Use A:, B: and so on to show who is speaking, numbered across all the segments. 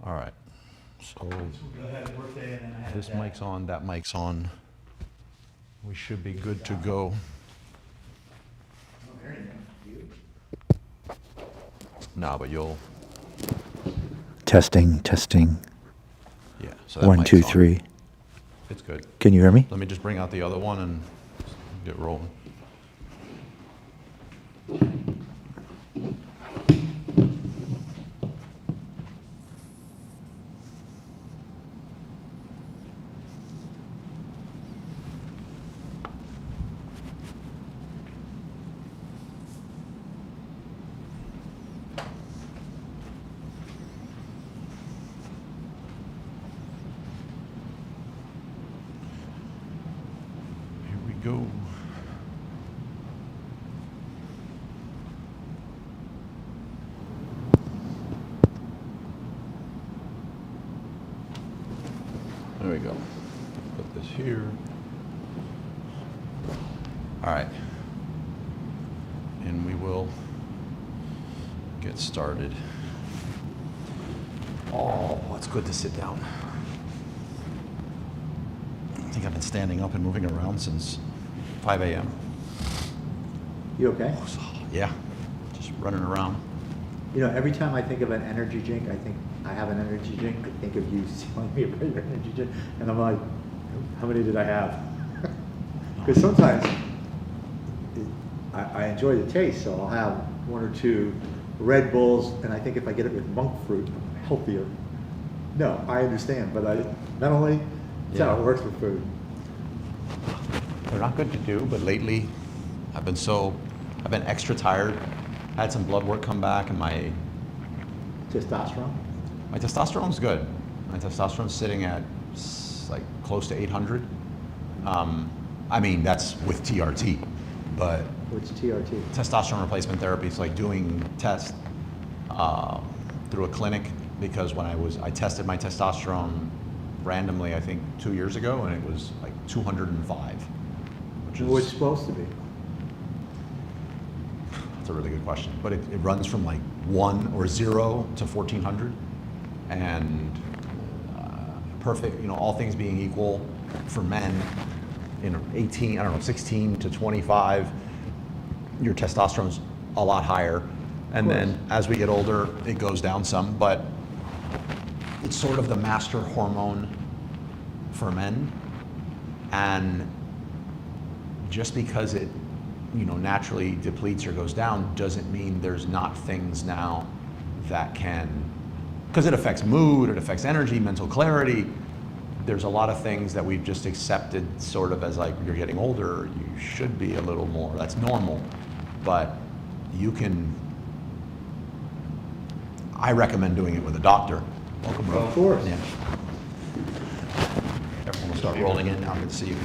A: All right. So
B: Go ahead, birthday, and then I had
A: this
B: that.
A: mic's on, that mic's on. We should be good to go.
B: I don't hear anything. You?
A: No, but you'll,
C: Testing, testing.
A: yeah. So that
C: 1,
A: mic's
C: 2,
A: on.
C: 3.
A: It's good.
C: Can you hear me?
A: Let me just bring out the other one and get rolling. Here we go. There we go. Put this here. All right. And we will get started. Oh, it's good to sit down. I think I've been standing up and moving around since 5 a.m.
B: You okay?
A: Yeah, just running around.
B: You know, every time I think of an energy drink, I think I have an energy drink, I think of you telling me about your energy drink, and I'm like, how many did I have? Because sometimes I enjoy the taste, so I'll have 1 or 2 Red Bulls, and I think if I get it with monk fruit, I'm healthier. No, I understand, but mentally, that's how it works with food.
A: They're not good to do, but lately I've been extra tired. I had some blood work come back, and my
B: Testosterone?
A: testosterone's good. My testosterone's sitting at like close to 800. I mean, that's with TRT, but
B: What's TRT?
A: testosterone replacement therapy is like doing tests through a clinic, because when I tested my testosterone randomly, I think 2 years ago, and it was like 205, which is
B: What's it supposed to be?
A: that's a really good question. But it runs from like 1 or 0 to 1400, and perfect, you know, all things being equal for men, you know, 18, I don't know, 16 to 25, your testosterone's a lot higher. And then as we get older, it goes down some, but it's sort of the master hormone for men. And just because it, you know, naturally depletes or goes down doesn't mean there's not things now that can, because it affects mood, it affects energy, mental clarity. There's a lot of things that we've just accepted sort of as like, you're getting older, you should be a little more, that's normal. But you can, I recommend doing it with a doctor. Welcome, bro.
B: Of course.
A: Yeah. Everyone will start rolling in now, good to see you.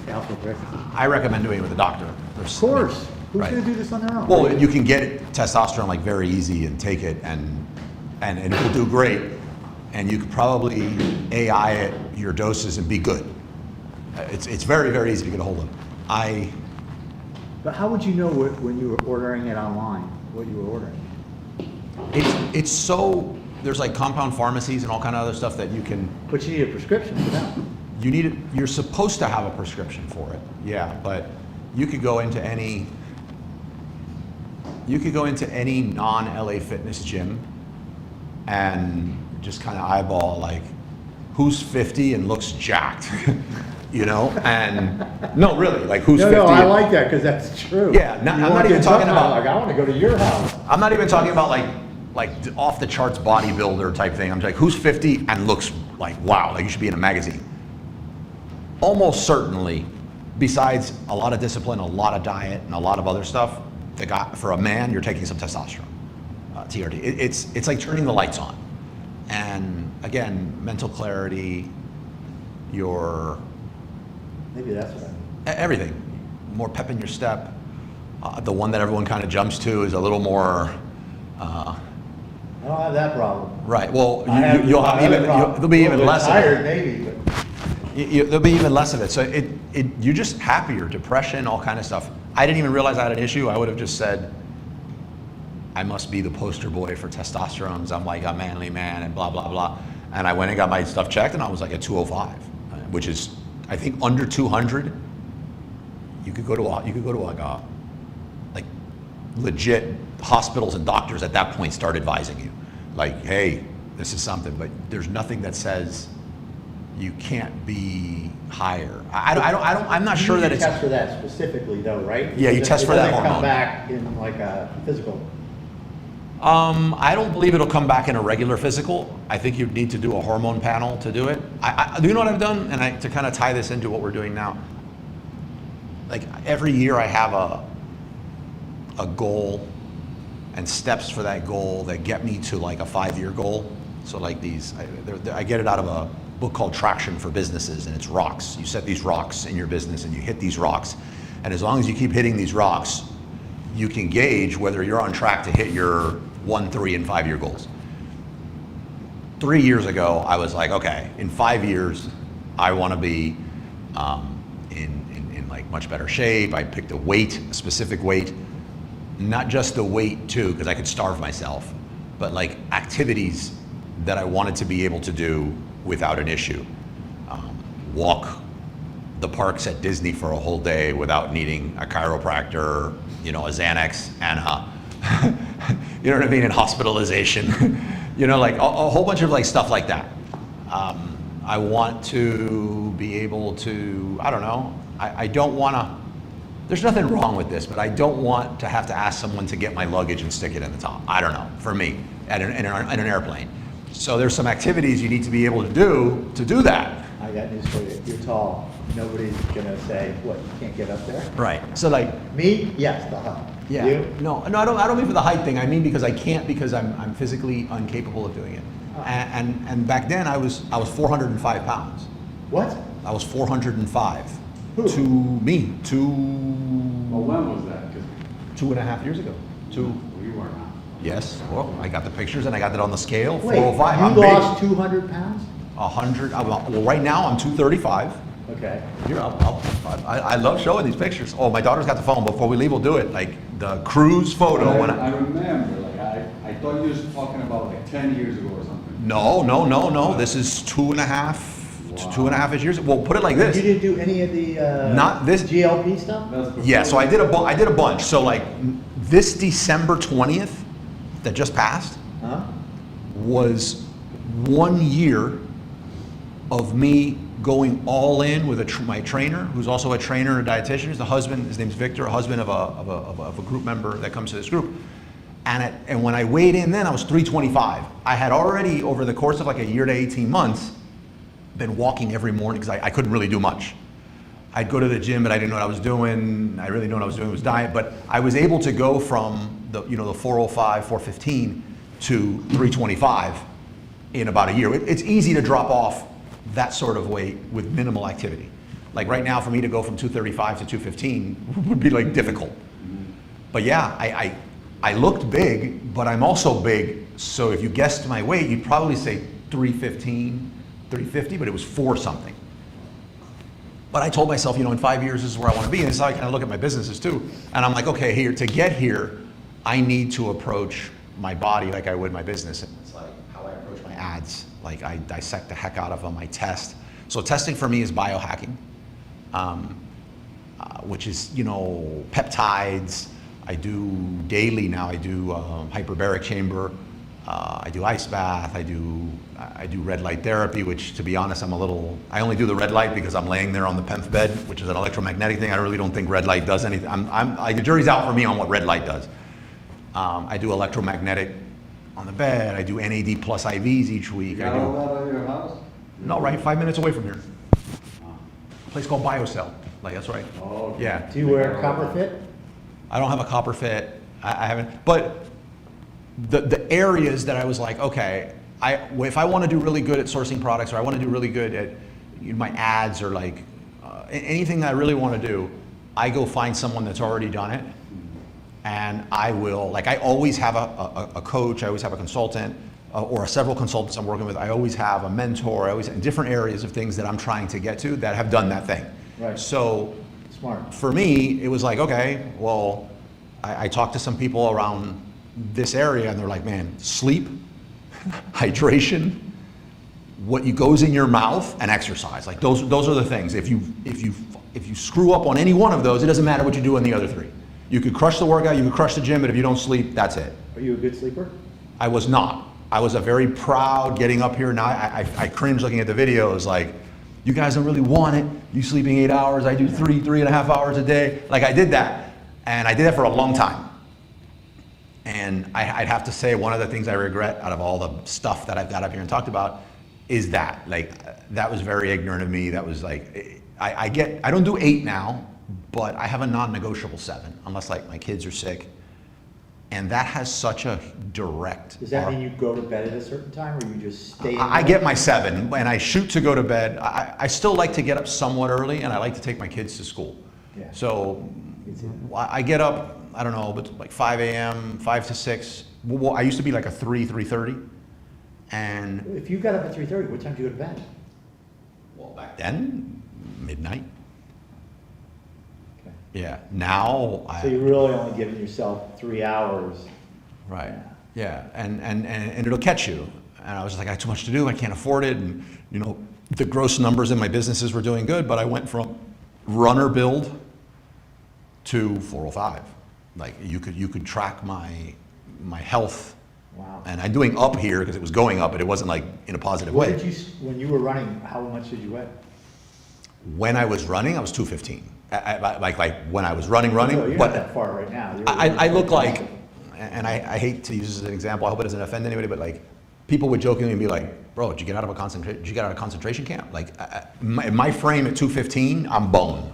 B: Alpha breakfast.
A: I recommend doing it with a doctor.
B: Of course. Who's
A: Right.
B: going to do this on their own?
A: Well, you can get testosterone like very easy and take it, and it will do great. And you could probably AI it, your doses, and be good. It's very, very easy to get a hold of.
B: But how would you know when you were ordering it online, what you were ordering?
A: It's so, there's like compound pharmacies and all kind of other stuff that you can,
B: But you need a prescription for that.
A: you need it, you're supposed to have a prescription for it. Yeah, but you could go into any non-LA Fitness gym and just kind of eyeball like who's 50 and looks jacked, you know? And no, really, like who's 50?
B: No, I like that because that's true.
A: Yeah,
B: You
A: I'm
B: walk
A: not even
B: in
A: talking
B: somehow,
A: about-
B: like, I want to go to your house.
A: I'm not even talking about like off the charts bodybuilder type thing. I'm like, who's 50 and looks like, wow, like you should be in a magazine. Almost certainly, besides a lot of discipline, a lot of diet, and a lot of other stuff, for a man, you're taking some testosterone, TRT. It's like turning the lights on. And again, mental clarity,
B: Maybe that's what I mean.
A: everything, more pep in your step. The one that everyone kind of jumps to is a little more,
B: I don't have that problem.
A: right, well,
B: There'll
A: there'll be even less of
B: tired,
A: it.
B: maybe, but
A: There'll be even less of it. So you're just happier, depression, all kind of stuff. I didn't even realize I had an issue. I would have just said, I must be the poster boy for testosterone, 'cause I'm like a manly man and blah, blah, blah. And I went and got my stuff checked and I was like at 205, which is, I think under 200, you could go to like legit hospitals and doctors at that point start advising you. Like, hey, this is something, but there's nothing that says you can't be higher. I'm not sure that
B: You
A: it's.
B: test for that specifically though, right?
A: Yeah, you test for that
B: It doesn't
A: hormone.
B: come back in like a physical.
A: I don't believe it'll come back in a regular physical. I think you'd need to do a hormone panel to do it. Do you know what I've done? And to kind of tie this into what we're doing now, like every year I have a goal and steps for that goal that get me to like a 5-year goal. So like I get it out of a book called Traction for Businesses, and it's rocks. You set these rocks in your business and you hit these rocks. And as long as you keep hitting these rocks, you can gauge whether you're on track to hit your 1, 3, and 5-year goals. 3 years ago, I was like, okay, in 5 years, I want to be in like much better shape. I picked a specific weight, not just the weight too, because I could starve myself, but like activities that I wanted to be able to do without an issue. Walk the parks at Disney for a whole day without needing a chiropractor, a Xanax, and you know what I mean, and hospitalization. Like a whole bunch of like stuff like that. I want to be able to, I don't know, I don't want to, there's nothing wrong with this, but I don't want to have to ask someone to get my luggage and stick it in the top. I don't know, for me, in an airplane. So there's some activities you need to be able to do that.
B: I got news for you. You're tall. Nobody's gonna say, what, you can't get up there?
A: Right. So like
B: Me? Yes, the height.
A: yeah.
B: You?
A: No, I don't mean for the height thing. I mean because I can't, because I'm physically incapable of doing it.
B: Oh.
A: And back then I was 405 pounds.
B: What?
A: I was 405.
B: Who?
A: To me,
C: Well, when was that? 'Cause
A: 2.5 years ago.
C: we were not.
A: Yes. Well, I got the pictures and I got it on the scale.
B: Wait,
A: 405.
B: you
A: I'm
B: lost
A: big.
B: 200 pounds?
A: 100. Well, right now I'm 235.
B: Okay.
A: Here, I love showing these pictures. Oh, my daughter's got the phone. Before we leave, we'll do it. Like the cruise photo.
C: I remember, like, I thought you were talking about like 10 years ago or something.
A: No. This is 2.5 years. Well, put it like
B: You
A: this.
B: didn't do any of the
A: Not this-
B: GLP stuff?
C: That's before
A: Yeah, so I did
C: you-
A: I did a bunch. So like this December 20th that just passed
B: Huh?
A: was 1 year of me going all in with my trainer, who's also a trainer and a dietitian. He's the husband. His name's Victor, a husband of a group member that comes to this group. And when I weighed in, then I was 325. I had already, over the course of like a year to 18 months, been walking every morning because I couldn't really do much. I'd go to the gym, but I didn't know what I was doing. I really knew what I was doing was diet, but I was able to go from the 405, 415 to 325 in about a year. It's easy to drop off that sort of weight with minimal activity. Like right now, for me to go from 235 to 215 would be like difficult. But yeah, I looked big, but I'm also big. So if you guessed my weight, you'd probably say 315, 350, but it was 4 something. But I told myself, in 5 years, this is where I want to be. And it's how I kind of look at my businesses too. And I'm like, okay, to get here, I need to approach my body like I would my business. And it's like how I approach my ads. Like I dissect the heck out of them, I test. So testing for me is biohacking, which is, peptides. I do daily now, I do hyperbaric chamber. I do ice bath, I do red light therapy, which to be honest, I only do the red light because I'm laying there on the PEMF bed, which is an electromagnetic thing. I really don't think red light does anything. The jury's out for me on what red light does. I do electromagnetic on the bed, I do NAD plus IVs each week.
C: You got all that out of your house?
A: No, right, 5 minutes away from here. A place called BioCell, like that's right.
C: Oh, okay.
A: Yeah.
B: Do you wear a copper fit?
A: I don't have a copper fit. I haven't, but the areas that I was like, okay, if I want to do really good at sourcing products, or I want to do really good at my ads, or like anything that I really want to do, I go find someone that's already done it, and I always have a coach, I always have a consultant, or several consultants I'm working with. I always have a mentor. I always in different areas of things that I'm trying to get to that have done that thing.
B: Right.
A: So
B: Smart.
A: for me, it was like, okay, well, I talked to some people around this area and they're like, man, sleep, hydration, what goes in your mouth, and exercise. Like those are the things. If you screw up on any one of those, it doesn't matter what you do on the other three. You could crush the workout, you could crush the gym, but if you don't sleep, that's it.
B: Are you a good sleeper?
A: I was not. I was a very proud getting up here. Now I cringe looking at the videos like, you guys don't really want it. You sleeping 8 hours, I do 3.5 hours a day. Like I did that, and I did that for a long time. And I'd have to say one of the things I regret out of all the stuff that I've got up here and talked about is that, like, that was very ignorant of me. That was like, I don't do 8 now, but I have a non-negotiable 7, unless like my kids are sick. And that has such a direct.
B: Does that mean you go to bed at a certain time, or you just stay in
A: I
B: bed?
A: get my 7, and I shoot to go to bed. I still like to get up somewhat early, and I like to take my kids to school.
B: Yeah.
A: So
B: Me too.
A: I get up, I don't know, but like 5 a.m., 5 to 6. Well, I used to be like a 3:30. And
B: If you got up at 3:30, what time do you go to bed?
A: well, back then, midnight.
B: Okay.
A: Yeah. Now,
B: So you're really only giving yourself 3 hours.
A: right. Yeah. And it'll catch you. And I was just like, I have too much to do. I can't afford it. And, you know, the gross numbers in my businesses were doing good, but I went from runner build to 405. Like you could track my health.
B: Wow.
A: And I'm doing up here because it was going up, but it wasn't like in a positive
B: What
A: way.
B: did you, when you were running, how much did you weigh?
A: When I was running, I was 215. Like when I was running,
B: No, you're
A: but
B: not that far right now.
A: I look like, and I hate to use this as an example, I hope it doesn't offend anybody, but like people would jokingly be like, bro, did you get out of a concentration camp? Like my frame at 215, I'm bone.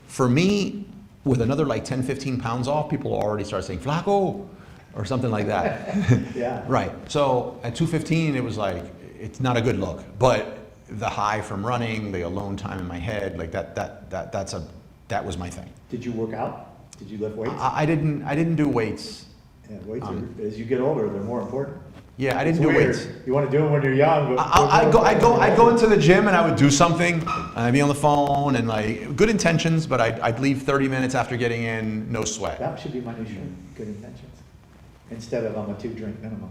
A: For me, with another like 10, 15 pounds off, people already start saying, flaco, or something like that.
B: Yeah.
A: Right. So at 215, it was like, it's not a good look. But the high from running, the alone time in my head, like that was my thing.
B: Did you work out? Did you lift weights?
A: I didn't do weights.
B: Yeah, weights are, as you get older, they're more important.
A: Yeah, I didn't
B: It's
A: do
B: weird.
A: weights.
B: You want to do them when you're young, but
A: I'd go into the gym and I would do something, and I'd be on the phone and like good intentions, but I'd leave 30 minutes after getting in, no sweat.
B: that should be my new shirt. Good intentions. Instead of I'm a 2-drink minimum.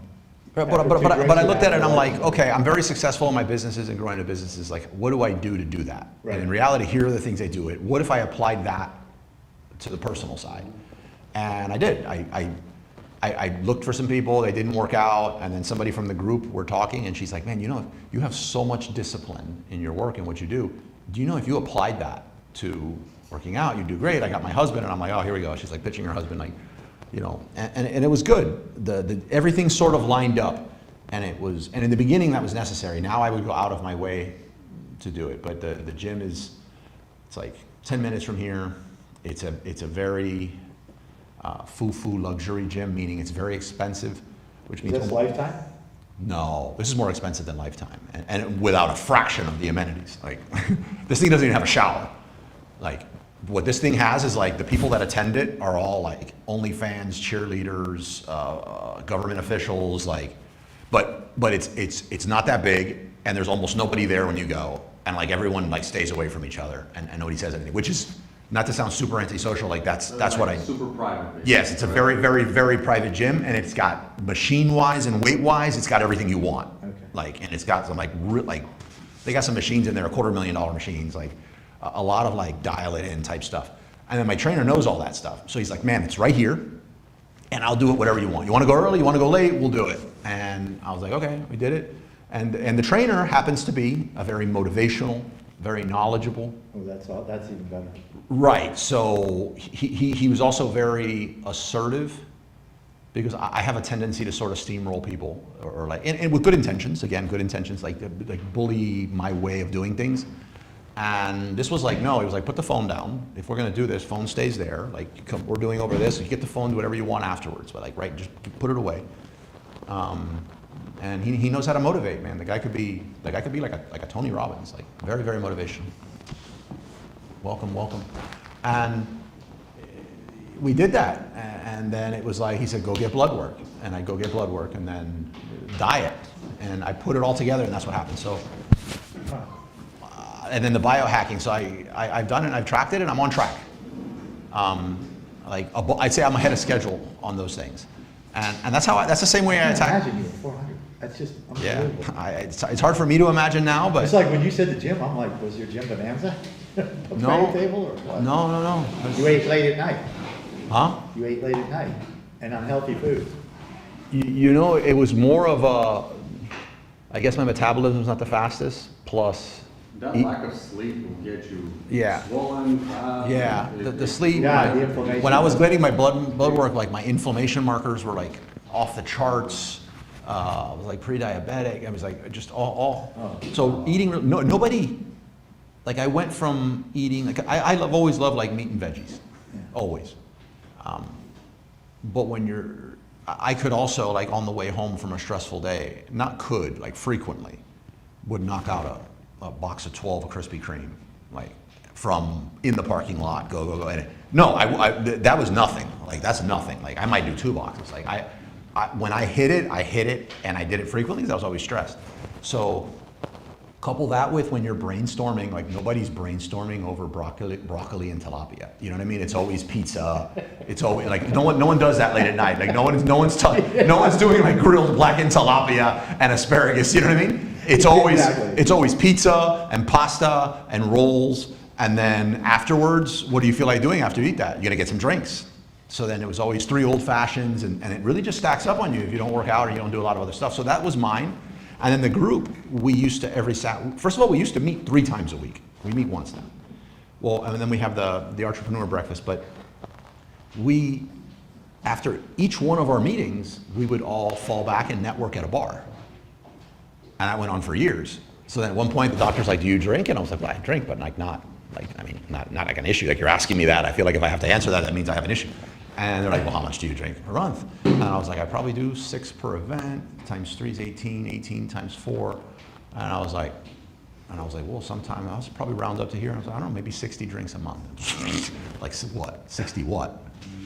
A: But
B: After 2 drinks,
A: I
B: you
A: looked at it and I'm
B: have
A: like,
B: to-
A: okay, I'm very successful in my businesses and growing a businesses. Like, what do I do to do that?
B: Right.
A: And in reality, here are the things I do. What if I applied that to the personal side? And I did. I looked for some people, they didn't work out, and then somebody from the group were talking, and she's like, man, you know, you have so much discipline in your work and what you do. Do you know if you applied that to working out, you'd do great? I got my husband, and I'm like, oh, here we go. She's like pitching her husband, like, you know, and it was good. The everything sort of lined up, and in the beginning that was necessary. Now I would go out of my way to do it, but the gym it's like 10 minutes from here. It's a very foo-foo luxury gym, meaning it's very expensive, which
B: Is
A: means
B: this Lifetime?
A: no, this is more expensive than Lifetime, and without a fraction of the amenities. Like this thing doesn't even have a shower. Like what this thing has is like the people that attend it are all like OnlyFans, cheerleaders, government officials, like, but it's not that big, and there's almost nobody there when you go, and like everyone like stays away from each other, and nobody says anything, which is not to sound super antisocial. Like that's what I.
C: Super private. basically.
A: Yes, it's a very, very, very private gym, and it's got machine-wise and weight-wise, it's got everything you want.
B: Okay.
A: Like, and it's got some like they got some machines in there, $250,000 machines, like a lot of like dial-it-in type stuff. And then my trainer knows all that stuff, so he's like, man, it's right here, and I'll do it whatever you want. You want to go early, you want to go late, we'll do it. And I was like, okay, we did it. And the trainer happens to be a very motivational, very knowledgeable.
B: Oh, that's even better.
A: Right. So he was also very assertive, because I have a tendency to sort of steamroll people, or like, and with good intentions. Again, good intentions, like bully my way of doing things. And this was like, no. He was like, put the phone down. If we're gonna do this, phone stays there. Like, we're doing over this. You get the phone, do whatever you want afterwards. But like, right, just put it away. And he knows how to motivate, man. The guy could be like a Tony Robbins, like very, very motivational. Welcome. And we did that, and then it was like, he said, go get blood work. And I go get blood work, and then diet. And I put it all together, and that's what happened. So, and then the biohacking. So I've done it, and I've tracked it, and I'm on track. Like, I'd say I'm ahead of schedule on those things. And that's that's the same way I
B: can't
A: attack.
B: imagine you at 400. That's just
A: Yeah,
B: unbelievable.
A: it's hard for me to imagine now, but.
B: It's like when you said the gym, I'm like, was your gym bonanza? Buffet
A: No.
B: table or what?
A: No.
B: You ate late at night.
A: Huh?
B: You ate late at night and unhealthy food.
A: You know, it was more of I guess my metabolism's not the fastest, plus.
C: That
A: eat-
C: lack of sleep will get you
A: Yeah.
C: swollen, fat.
A: Yeah, the sleep.
B: Yeah, the inflammation.
A: When I was getting my blood work, like my inflammation markers were like off the charts. I was like pre-diabetic. I was like just all.
B: Oh.
A: So eating, nobody. Like I went from eating, like always loved like meat and veggies, always. But when I could also like on the way home from a stressful day, like frequently, would knock out a box of 12 of Krispy Kreme, like from in the parking lot, go. And no, that was nothing. Like that's nothing. Like I might do 2 boxes. Like when I hit it, and I did it frequently because I was always stressed. So couple that with when you're brainstorming, like nobody's brainstorming over broccoli and tilapia. You know what I mean? It's always pizza. It's always like no one does that late at night. Like no one's doing like grilled blackened tilapia and asparagus. You know what I mean? It's always pizza and pasta and rolls. And then afterwards, what do you feel like doing after you eat that? You got to get some drinks. So then it was always 3 old fashions, and it really just stacks up on you if you don't work out or you don't do a lot of other stuff. So that was mine. And then the group, we used to first of all, we used to meet 3 times a week. We meet once now. Well, and then we have the entrepreneur breakfast, but after each one of our meetings, we would all fall back and network at a bar. And that went on for years. So then at one point the doctor's like, do you drink? And I was like, well, I drink, but not like an issue. Like you're asking me that. I feel like if I have to answer that, that means I have an issue. And they're like, well, how much do you drink per month? And I was like, I probably do 6 per event, times 3 is 18, 18 times 4. And I was like, well, sometime I'll probably round up to here. I was like, I don't know, maybe 60 drinks a month. Like what? 60 what?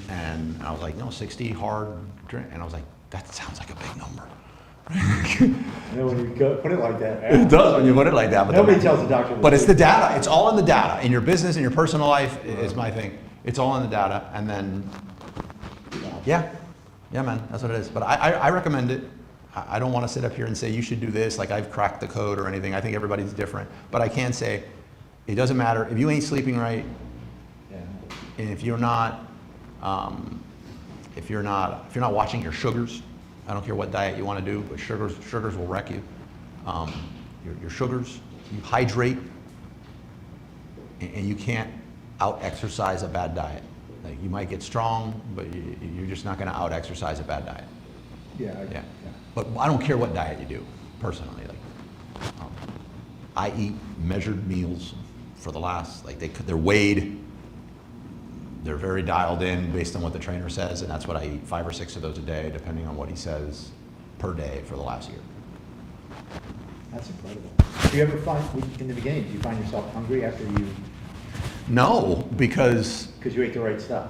A: And I was like, no, 60 hard drink. And I was like, that sounds like a big number.
B: You know, when you put it like that.
A: It does when you put it like that. But
B: Nobody tells the doctor.
A: But it's the data. It's all in the data. In your business, in your personal life is my thing. It's all in the data. And then, yeah, man, that's what it is. But I recommend it. I don't want to sit up here and say you should do this, like I've cracked the code or anything. I think everybody's different. But I can say, it doesn't matter. If you ain't sleeping right, and if you're not watching your sugars, I don't care what diet you want to do, but sugars will wreck you. Your sugars, you hydrate, and you can't out-exercise a bad diet. Like you might get strong, but you're just not going to out-exercise a bad diet.
B: Yeah.
A: But I don't care what diet you do, personally. Like, I eat measured meals for the last, like they're weighed. They're very dialed in based on what the trainer says, and that's what I eat, 5 or 6 of those a day, depending on what he says per day for the last year.
B: That's incredible. Do you ever in the beginning, do you find yourself hungry after you?
A: No, because
B: You ate the right stuff.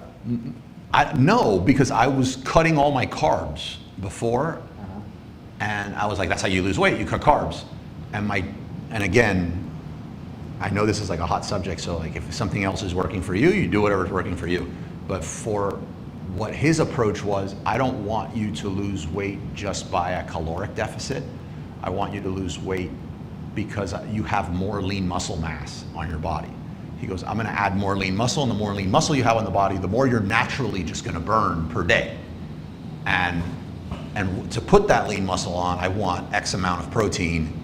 A: no, because I was cutting all my carbs before, and I was like, that's how you lose weight, you cut carbs. And again, I know this is like a hot subject, so like if something else is working for you, you do whatever's working for you. But for what his approach was, I don't want you to lose weight just by a caloric deficit. I want you to lose weight because you have more lean muscle mass on your body. He goes, I'm gonna add more lean muscle, and the more lean muscle you have on the body, the more you're naturally just gonna burn per day. And to put that lean muscle on, I want X amount of protein,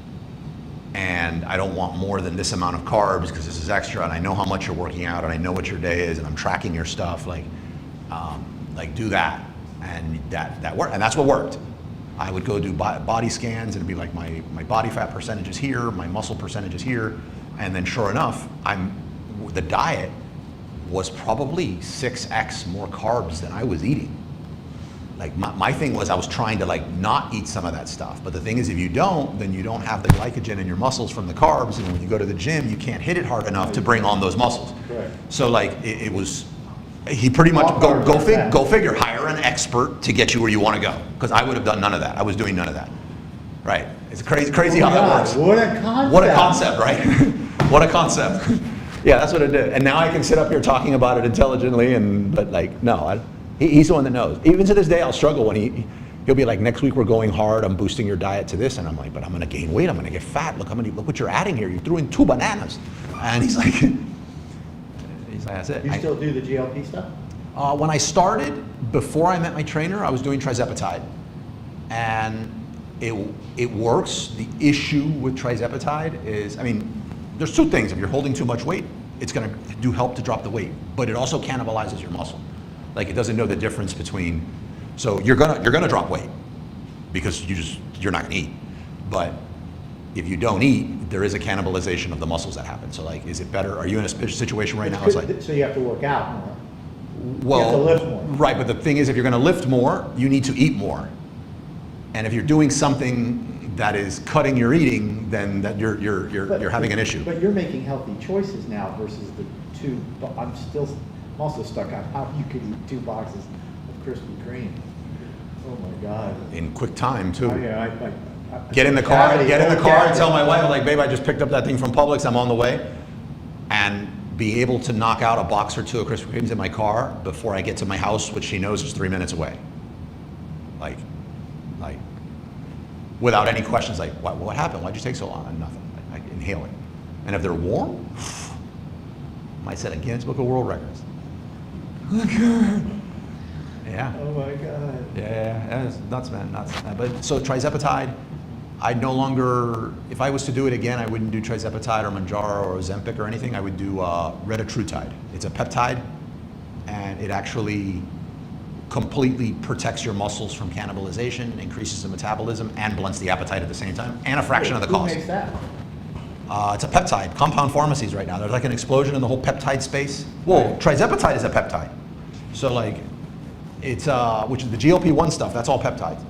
A: and I don't want more than this amount of carbs because this is extra, and I know how much you're working out, and I know what your day is, and I'm tracking your stuff. Like do that, and that worked, and that's what worked. I would go do body scans, and it'd be like my body fat percentage is here, my muscle percentage is here, and then sure enough, the diet was probably 6x more carbs than I was eating. Like my thing was I was trying to like not eat some of that stuff. But the thing is, if you don't, then you don't have the glycogen in your muscles from the carbs. And when you go to the gym, you can't hit it hard enough to bring on those muscles.
B: Correct.
A: So like it was, he pretty much, go figure, hire an expert to get you where you want to go. Because I would have done none of that. I was doing none of that. Right. It's crazy how that works.
B: What a concept.
A: What a concept, right? What a concept. Yeah, that's what it did. And now I can sit up here talking about it intelligently, but like, no, he's the one that knows. Even to this day, I'll struggle when he'll be like, next week we're going hard, I'm boosting your diet to this, and I'm like, but I'm gonna gain weight, I'm gonna get fat, look what you're adding here, you threw in 2 bananas. And he's like, that's it.
B: You still do the GLP stuff?
A: When I started, before I met my trainer, I was doing trizepatide. And it works. The issue with trizepatide is, I mean, there's 2 things. If you're holding too much weight, it's gonna help to drop the weight, but it also cannibalizes your muscle. Like, it doesn't know the difference between, so you're gonna drop weight because you're not gonna eat. But if you don't eat, there is a cannibalization of the muscles that happen. So like, is it better? Are you in a situation right now? It's like,
B: So you have to work out more.
A: well,
B: You have to lift more.
A: Right, but the thing is, if you're gonna lift more, you need to eat more. And if you're doing something that is cutting your eating, then that you're having an issue.
B: But you're making healthy choices now versus the 2, but I'm also stuck on how you could eat 2 boxes of Krispy Kreme. Oh my God.
A: In quick time too.
B: Oh, yeah,
A: Get in the car and tell my wife, like, babe, I just picked up that thing from Publix, I'm on the way. And be able to knock out a box or 2 of Krispy Kremes in my car before I get to my house, which she knows is 3 minutes away. Like, without any questions, like, what happened? Why'd you take so long? And nothing, I inhale it. And if they're warm, I might set a Guinness Book of World Records. Yeah.
B: Oh my God.
A: Yeah, it's nuts, man, nuts. But so trizepatide, I no longer, if I was to do it again, I wouldn't do trizepatide or Manjaro or Ozempic or anything. I would do retatrutide. It's a peptide, and it actually completely protects your muscles from cannibalization, increases the metabolism, and blunts the appetite at the same time, and a fraction of the cost.
B: Who makes that?
A: It's a peptide. Compound pharmacies right now. There's like an explosion in the whole peptide space. Whoa, trizepatide is a peptide. So like, it's which is the GLP-1 stuff. That's all peptides.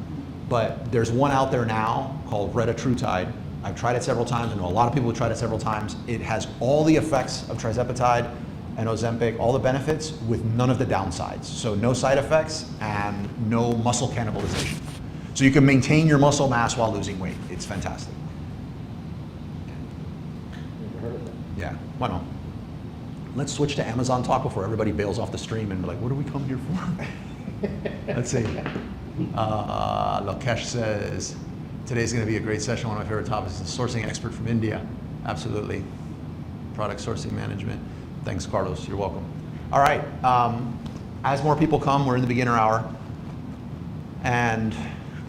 A: But there's one out there now called retatrutide. I've tried it several times. I know a lot of people have tried it several times. It has all the effects of trizepatide and Ozempic, all the benefits with none of the downsides. So no side effects and no muscle cannibalization. So you can maintain your muscle mass while losing weight. It's fantastic.
B: Never heard of that.
A: Yeah, why not? Let's switch to Amazon talk before everybody bails off the stream and be like, what do we come here for? Let's see. Lokesh says, today's going to be a great session. One of my favorite topics is a sourcing expert from India. Absolutely. Product sourcing management. Thanks, Carlos. You're welcome. All right. As more people come, we're in the beginner hour. And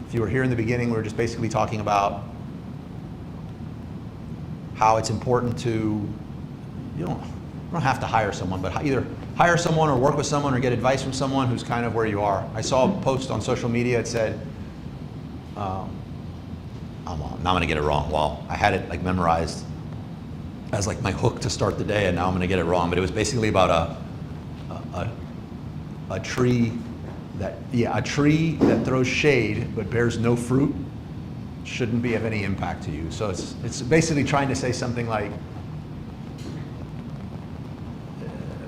A: if you were here in the beginning, we were just basically talking about how it's important to, you don't have to hire someone, but either hire someone or work with someone or get advice from someone who's kind of where you are. I saw a post on social media. It said, now I'm going to get it wrong. Well, I had it like memorized as like my hook to start the day, and now I'm going to get it wrong. But it was basically about a tree that throws shade but bears no fruit shouldn't be of any impact to you. So it's basically trying to say something like,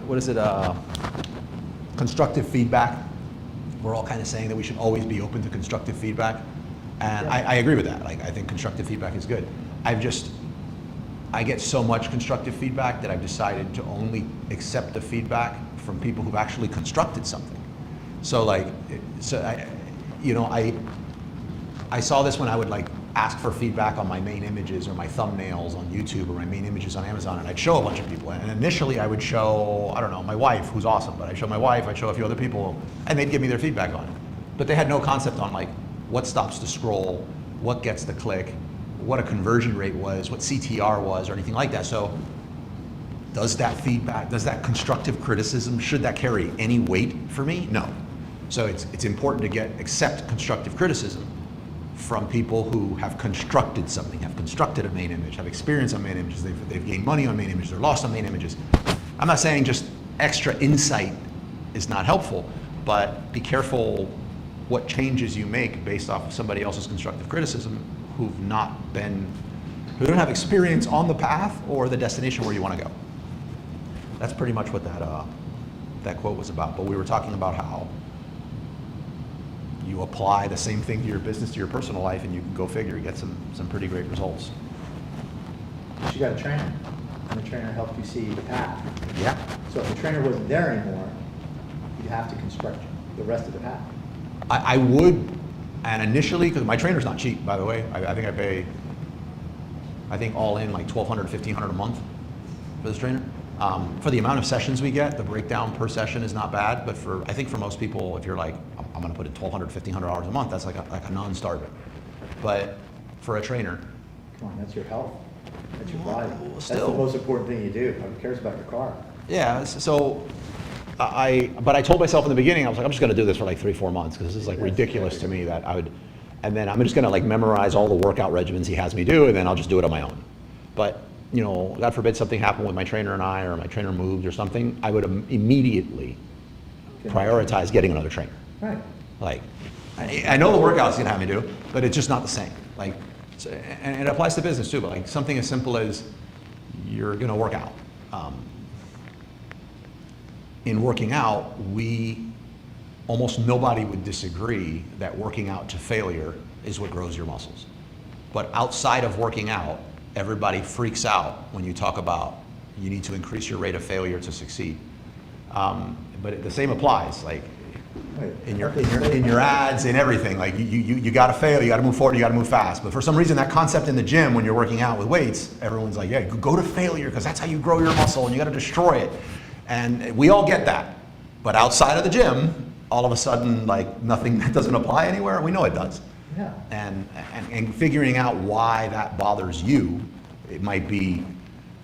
A: what is it? Constructive feedback. We're all kind of saying that we should always be open to constructive feedback, and I agree with that. Like, I think constructive feedback is good. I get so much constructive feedback that I've decided to only accept the feedback from people who've actually constructed something. So like, I saw this when I would like ask for feedback on my main images or my thumbnails on YouTube or my main images on Amazon, and I'd show a bunch of people. And initially I would show, I don't know, my wife, who's awesome, but I'd show my wife, I'd show a few other people, and they'd give me their feedback on it. But they had no concept on like what stops the scroll, what gets the click, what a conversion rate was, what CTR was, or anything like that. So does that feedback, does that constructive criticism, should that carry any weight for me? No. So it's important to accept constructive criticism from people who have constructed something, have constructed a main image, have experience on main images, they've gained money on main images, they're lost on main images. I'm not saying just extra insight is not helpful, but be careful what changes you make based off of somebody else's constructive criticism who don't have experience on the path or the destination where you want to go. That's pretty much what that quote was about. But we were talking about how you apply the same thing to your business, to your personal life, and you can go figure, get some pretty great results.
B: You got a trainer? and the trainer helped you see the path.
A: Yeah.
B: So if the trainer wasn't there anymore, you'd have to construct the rest of the path.
A: I would, and initially, because my trainer's not cheap, by the way. I think I pay, I think all in like $1,200, $1,500 a month for this trainer. For the amount of sessions we get, the breakdown per session is not bad, but I think for most people, if you're like, I'm gonna put in $1,200, $1,500 a month, that's like a non-starter. But for a trainer,
B: Come on, that's your health. That's your body.
A: Well,
B: That's
A: still.
B: the most important thing you do. Who cares about your car?
A: yeah, so but I told myself in the beginning, I was like, I'm just gonna do this for like 3-4 months, because this is like ridiculous to me that I would, and then I'm just gonna like memorize all the workout regimens he has me do, and then I'll just do it on my own. But, you know, God forbid something happened with my trainer and I, or my trainer moved or something, I would immediately prioritize getting another trainer.
B: Right.
A: Like, I know the workout's gonna have me do, but it's just not the same. Like, and it applies to business too, but like something as simple as you're gonna work out. In working out, almost nobody would disagree that working out to failure is what grows your muscles. But outside of working out, everybody freaks out when you talk about you need to increase your rate of failure to succeed. But the same applies, like
B: Right.
A: in your ads, in everything. Like you got to fail, you got to move forward, you got to move fast. But for some reason, that concept in the gym when you're working out with weights, everyone's like, yeah, go to failure because that's how you grow your muscle, and you got to destroy it. And we all get that. But outside of the gym, all of a sudden, like nothing that doesn't apply anywhere. We know it does.
B: Yeah.
A: And figuring out why that bothers you, it might be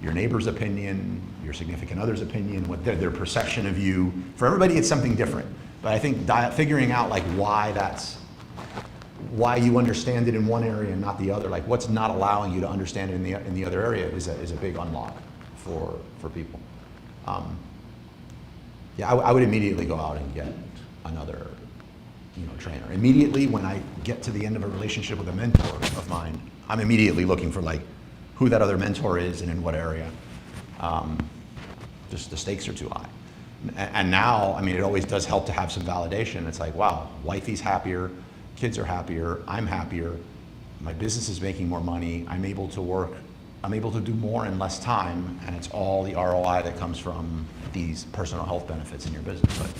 A: your neighbor's opinion, your significant other's opinion, what their perception of you. For everybody, it's something different. But I think figuring out like why you understand it in one area and not the other, like what's not allowing you to understand it in the other area is a big unlock for people. Yeah, I would immediately go out and get another trainer. Immediately when I get to the end of a relationship with a mentor of mine, I'm immediately looking for like who that other mentor is and in what area. Just the stakes are too high. And now, I mean, it always does help to have some validation. It's like, wow, wifey's happier, kids are happier, I'm happier, my business is making more money, I'm able to work, I'm able to do more in less time, and it's all the ROI that comes from these personal health benefits in your business. But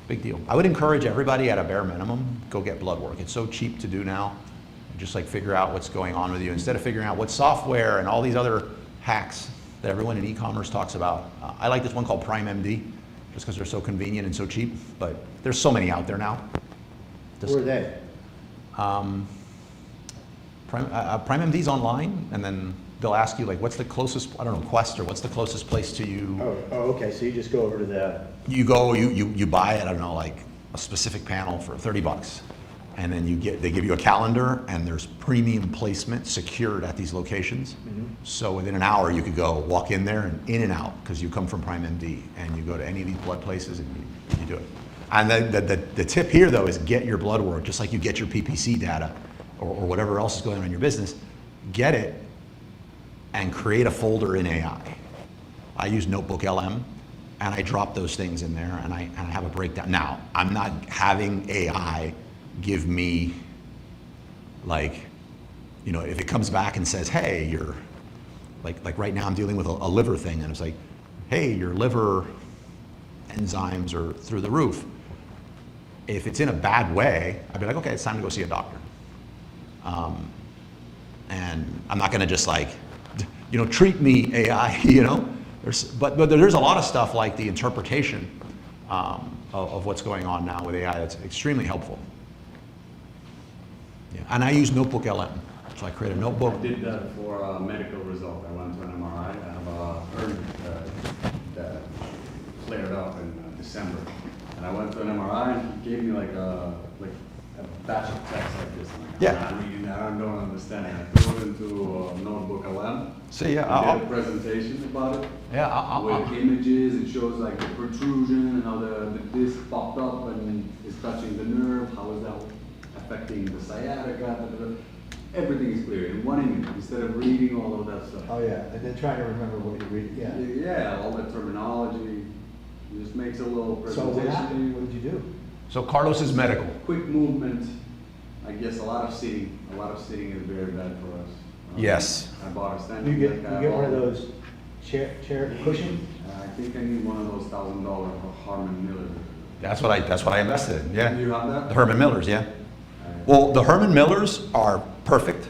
A: big deal. I would encourage everybody at a bare minimum, go get blood work. It's so cheap to do now. Just like figure out what's going on with you instead of figuring out what software and all these other hacks that everyone in e-commerce talks about. I like this one called Prime MD, just because they're so convenient and so cheap, but there's so many out there now.
B: Who are they?
A: Prime MD's online, and then they'll ask you like, what's the closest, I don't know, Quest, or what's the closest place to you?
B: Oh, okay, so you just go over to the,
A: You go, you buy it, I don't know, like a specific panel for $30. And then they give you a calendar, and there's premium placement secured at these locations.
B: Mm-hmm.
A: So within an hour, you could go walk in there and in and out because you come from Prime MD, and you go to any of these blood places and you do it. And the tip here though is get your blood work, just like you get your PPC data or whatever else is going on in your business. Get it and create a folder in AI. I use Notebook LM, and I drop those things in there, and I have a breakdown. Now, I'm not having AI give me, like, if it comes back and says, hey, you're, like right now I'm dealing with a liver thing, and it's like, hey, your liver enzymes are through the roof. If it's in a bad way, I'd be like, okay, it's time to go see a doctor. And I'm not gonna just like, treat me AI, but there's a lot of stuff like the interpretation of what's going on now with AI that's extremely helpful. Yeah. And I use Notebook LM. So I create a notebook.
C: I did that for a medical result. I went to an MRI. I have a hernia that flared up in December. And I went to an MRI, and he gave me like a batch of text like this. And
A: Yeah.
C: I'm not reading that, I don't understand it. I threw it into Notebook LM.
A: So yeah,
C: I did a presentation about it.
A: yeah,
C: With images, it shows like the protrusion and how the disc popped up and is touching the nerve, how is that affecting the sciatica, everything is clear in one image instead of reading all of that stuff.
B: oh yeah, and then trying to remember what you read, yeah.
C: Yeah, all the terminology, it just makes a little
B: So what happened?
C: presentation.
B: What did you do?
A: So Carlos is medical.
C: Quick movement, I guess a lot of sitting is very bad for us.
A: Yes.
C: I bought a
B: You
C: standing
B: get
C: deck.
B: one of those chair cushion?
C: I think I need one of those $1,000 Harman Miller.
A: That's what I invested in, yeah.
C: You have that?
A: The Herman Millers, yeah. Well, the Herman Millers are perfect,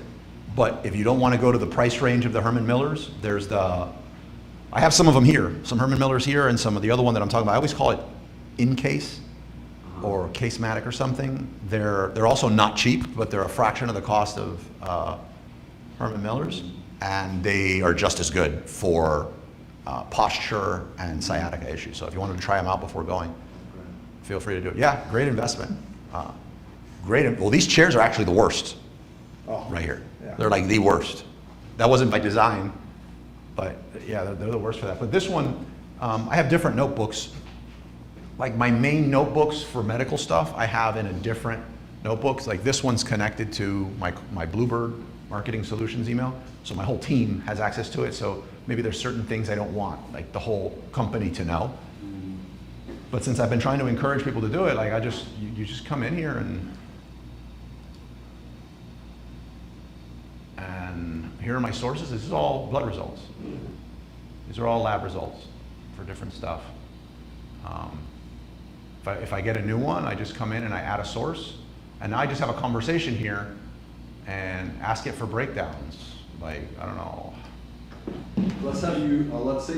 A: but if you don't want to go to the price range of the Herman Millers, there's I have some of them here, some Herman Millers here, and some of the other one that I'm talking about. I always call it in-case or Casematic or something. They're also not cheap, but they're a fraction of the cost of Herman Millers, and they are just as good for posture and sciatica issues. So if you wanted to try them out before going, feel free to do it. Yeah, great investment. Well, these chairs are actually the worst right here.
B: Yeah.
A: They're like the worst. That wasn't by design, but yeah, they're the worst for that. But this one, I have different notebooks. Like my main notebooks for medical stuff, I have in a different notebooks. Like this one's connected to my Bluebird Marketing Solutions email. So my whole team has access to it. So maybe there's certain things I don't want, like the whole company to know. But since I've been trying to encourage people to do it, like you just come in here and here are my sources. This is all blood results. These are all lab results for different stuff. If I get a new one, I just come in and I add a source, and now I just have a conversation here and ask it for breakdowns. Like, I don't know.
C: Let's say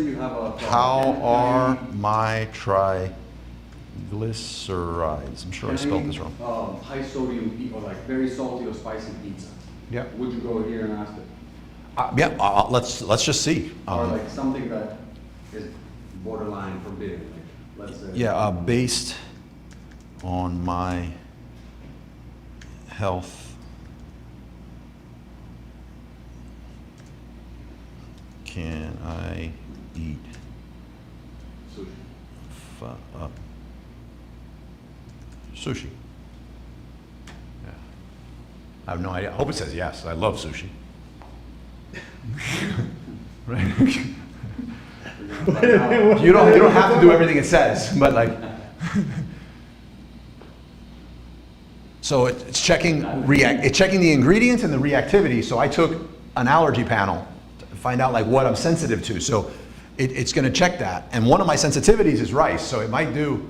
C: you have a.
A: How are my triglycerides? I'm sure I spelled this wrong.
C: High sodium or like very salty or spicy pizza.
A: Yeah.
C: Would you go here and ask it?
A: Let's just see.
C: Or like something that is borderline forbidden, like let's say.
A: Yeah, based on my health, can I eat
C: Sushi.
A: Sushi? Yeah. I have no idea. I hope it says yes. I love sushi. Right? You don't have to do everything it says, but like. So it's checking the ingredients and the reactivity. So I took an allergy panel to find out like what I'm sensitive to. So it's going to check that. And one of my sensitivities is rice. So it might do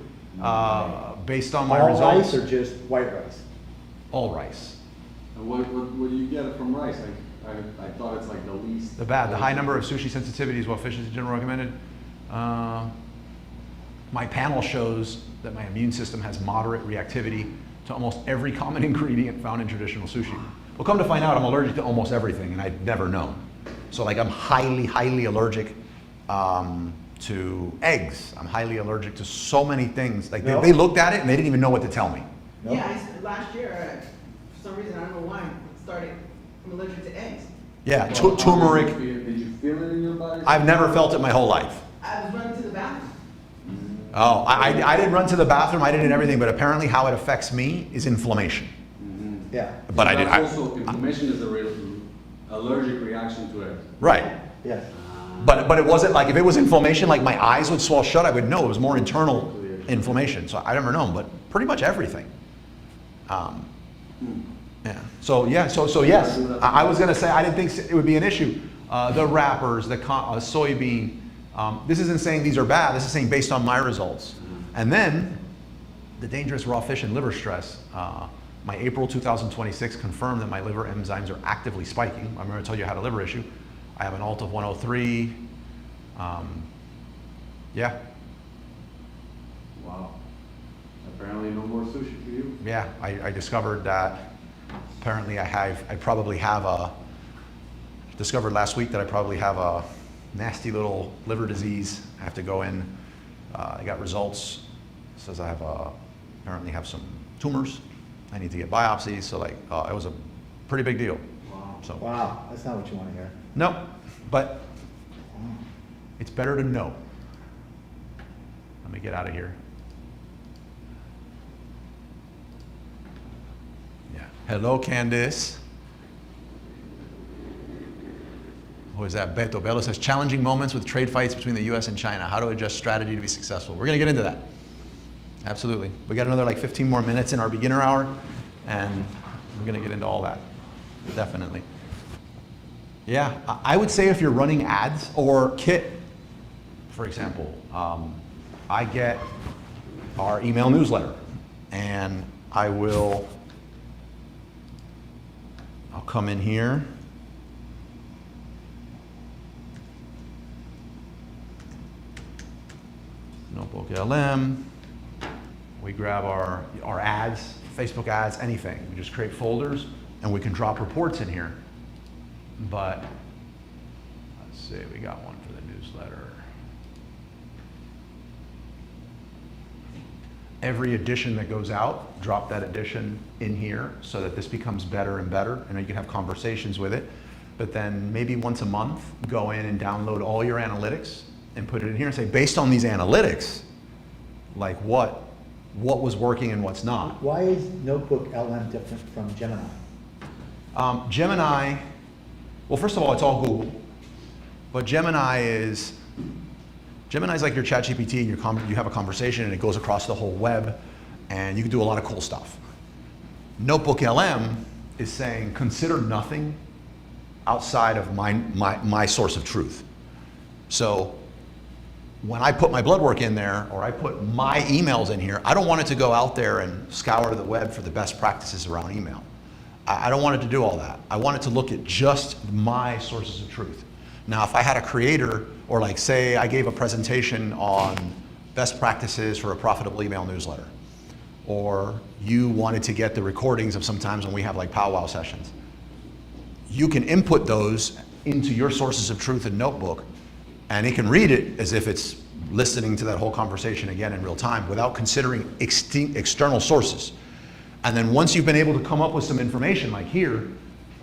A: based on my
B: All
A: results.
B: rice or just white rice?
A: All rice.
C: And what do you get from rice? Like, I thought it's like the least.
A: The high number of sushi sensitivities while fish is generally recommended. My panel shows that my immune system has moderate reactivity to almost every common ingredient found in traditional sushi. Well, come to find out, I'm allergic to almost everything, and I'd never known. So like I'm highly, highly allergic to eggs. I'm highly allergic to so many things. Like they looked at it and they didn't even know what to tell me.
B: No?
D: Yeah, last year, for some reason, I don't know why, I'm allergic to eggs.
A: Yeah, turmeric.
C: Did you feel it in your body?
A: I've never felt it my whole life.
D: I was running to the bathroom.
A: Oh, I didn't run to the bathroom, I didn't everything, but apparently how it affects me is inflammation.
B: Yeah.
A: But I did.
C: Also, inflammation is a real allergic reaction to it.
A: Right.
B: Yeah.
A: But it wasn't like, if it was inflammation, like my eyes would swell shut, I would know it was more internal inflammation. So I never known, but pretty much everything. Yeah. So yes, I was gonna say I didn't think it would be an issue. The wrappers, the soybean. This isn't saying these are bad. This is saying based on my results. And then the dangerous raw fish and liver stress. My April 2026 confirmed that my liver enzymes are actively spiking. I'm going to tell you I had a liver issue. I have an alt of 103. Yeah.
C: Wow. Apparently no more sushi for you.
A: Yeah, I discovered that apparently discovered last week that I probably have a nasty little liver disease. I have to go in. I got results. It says I apparently have some tumors. I need to get biopsies. So like, it was a pretty big deal.
C: Wow.
A: So
B: Wow, that's not what you want to hear.
A: no, but it's better to know. Let me get out of here. Yeah. Hello, Candice. Who is that? Beto. Bello says, challenging moments with trade fights between the U.S. and China. How to adjust strategy to be successful? We're going to get into that. Absolutely. We got another like 15 more minutes in our beginner hour, and we're going to get into all that. Definitely. Yeah, I would say if you're running ads, or Kit, for example, I get our email newsletter, and I'll come in here. Notebook LM. We grab our ads, Facebook ads, anything. We just create folders, and we can drop reports in here. But let's see, we got one for the newsletter. Every edition that goes out, drop that edition in here so that this becomes better and better, and you can have conversations with it. But then maybe once a month, go in and download all your analytics and put it in here and say, based on these analytics, like what was working and what's not.
B: Why is Notebook LM different from Gemini?
A: Gemini, well, first of all, it's all Google, but Gemini's like your ChatGPT, and you have a conversation and it goes across the whole web, and you can do a lot of cool stuff. Notebook LM is saying, consider nothing outside of my source of truth. So when I put my blood work in there, or I put my emails in here, I don't want it to go out there and scour the web for the best practices around email. I don't want it to do all that. I want it to look at just my sources of truth. Now, if I had a creator, or like say I gave a presentation on best practices for a profitable email newsletter, or you wanted to get the recordings of sometimes when we have like powwow sessions, you can input those into your sources of truth in Notebook, and it can read it as if it's listening to that whole conversation again in real time without considering external sources. And then once you've been able to come up with some information, like here,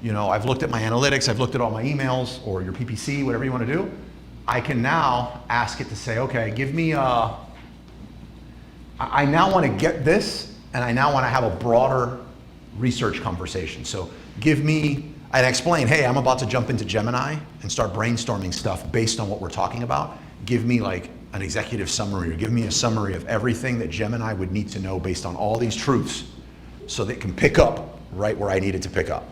A: you know, I've looked at my analytics, I've looked at all my emails, or your PPC, whatever you want to do, I can now ask it to say, okay, give me I now want to get this, and I now want to have a broader research conversation. So give me, I'd explain, hey, I'm about to jump into Gemini and start brainstorming stuff based on what we're talking about. Give me like an executive summary, or give me a summary of everything that Gemini would need to know based on all these truths, so they can pick up right where I need it to pick up.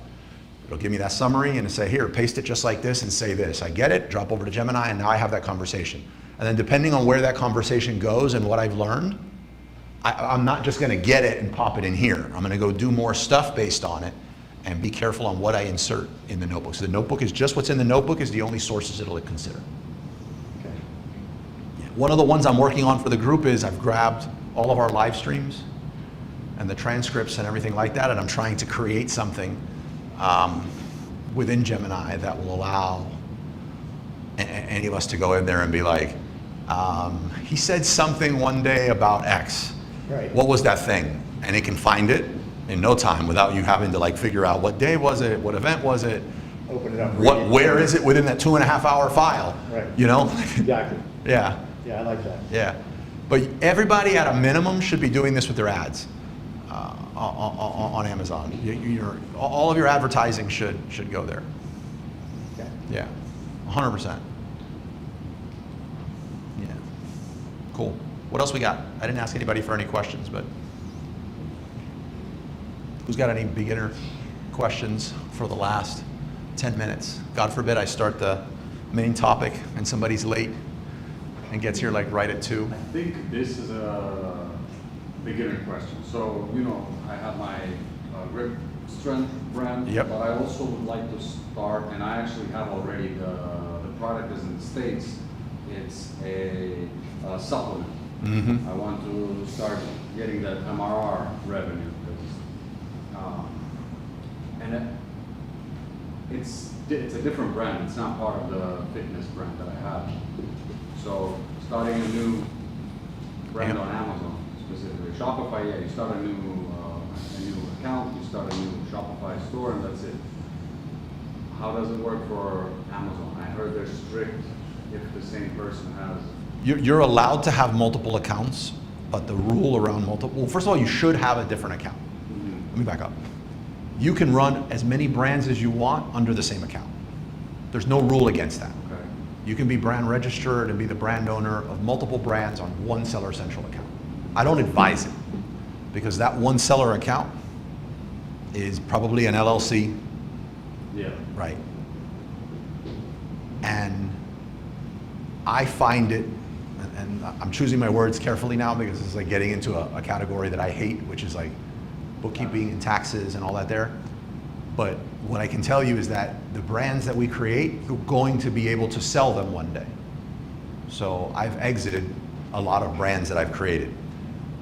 A: It'll give me that summary and say, here, paste it just like this and say this. I get it, drop over to Gemini, and now I have that conversation. And then depending on where that conversation goes and what I've learned, I'm not just gonna get it and pop it in here. I'm gonna go do more stuff based on it and be careful on what I insert in the notebook. So the notebook is just what's in the notebook is the only sources it'll consider.
B: Okay.
A: Yeah. One of the ones I'm working on for the group is I've grabbed all of our live streams and the transcripts and everything like that, and I'm trying to create something within Gemini that will allow any of us to go in there and be like, he said something one day about X.
B: Right.
A: What was that thing? And it can find it in no time without you having to like figure out what day was it, what event was it,
B: Open it up. read it.
A: where is it within that 2.5 hour file?
B: Right.
A: You know?
B: Exactly.
A: Yeah.
B: Yeah, I like that.
A: Yeah, but everybody at a minimum should be doing this with their ads on Amazon. All of your advertising should go there.
B: Okay.
A: Yeah, 100%. Yeah, cool. What else we got? I didn't ask anybody for any questions, but who's got any beginner questions for the last 10 minutes? God forbid I start the main topic and somebody's late and gets here like right at 2.
C: I think this is a beginner question. So, you know, I have my grip strength brand,
A: Yep.
C: but I also would like to start, and I actually have already, the product is in the States. It's a supplement.
A: Mm-hmm.
C: I want to start getting that MRR revenue. And it's a different brand. It's not part of the fitness brand that I have. So starting a new brand
A: Yeah.
C: on Amazon, specifically Shopify, yeah, you start a new account, you start a new Shopify store, and that's it. How does it work for Amazon? I heard they're strict if the same person has.
A: You're allowed to have multiple accounts, but the rule around multiple, well, first of all, you should have a different account. Let me back up. You can run as many brands as you want under the same account. There's no rule against that.
C: Okay.
A: You can be brand registered and be the brand owner of multiple brands on one Seller Central account. I don't advise it, because that one seller account is probably an LLC,
C: Yeah.
A: right? And I find it and I'm choosing my words carefully now because it's like getting into a category that I hate, which is like bookkeeping and taxes and all that there. But what I can tell you is that the brands that we create, we're going to be able to sell them one day. So I've exited a lot of brands that I've created.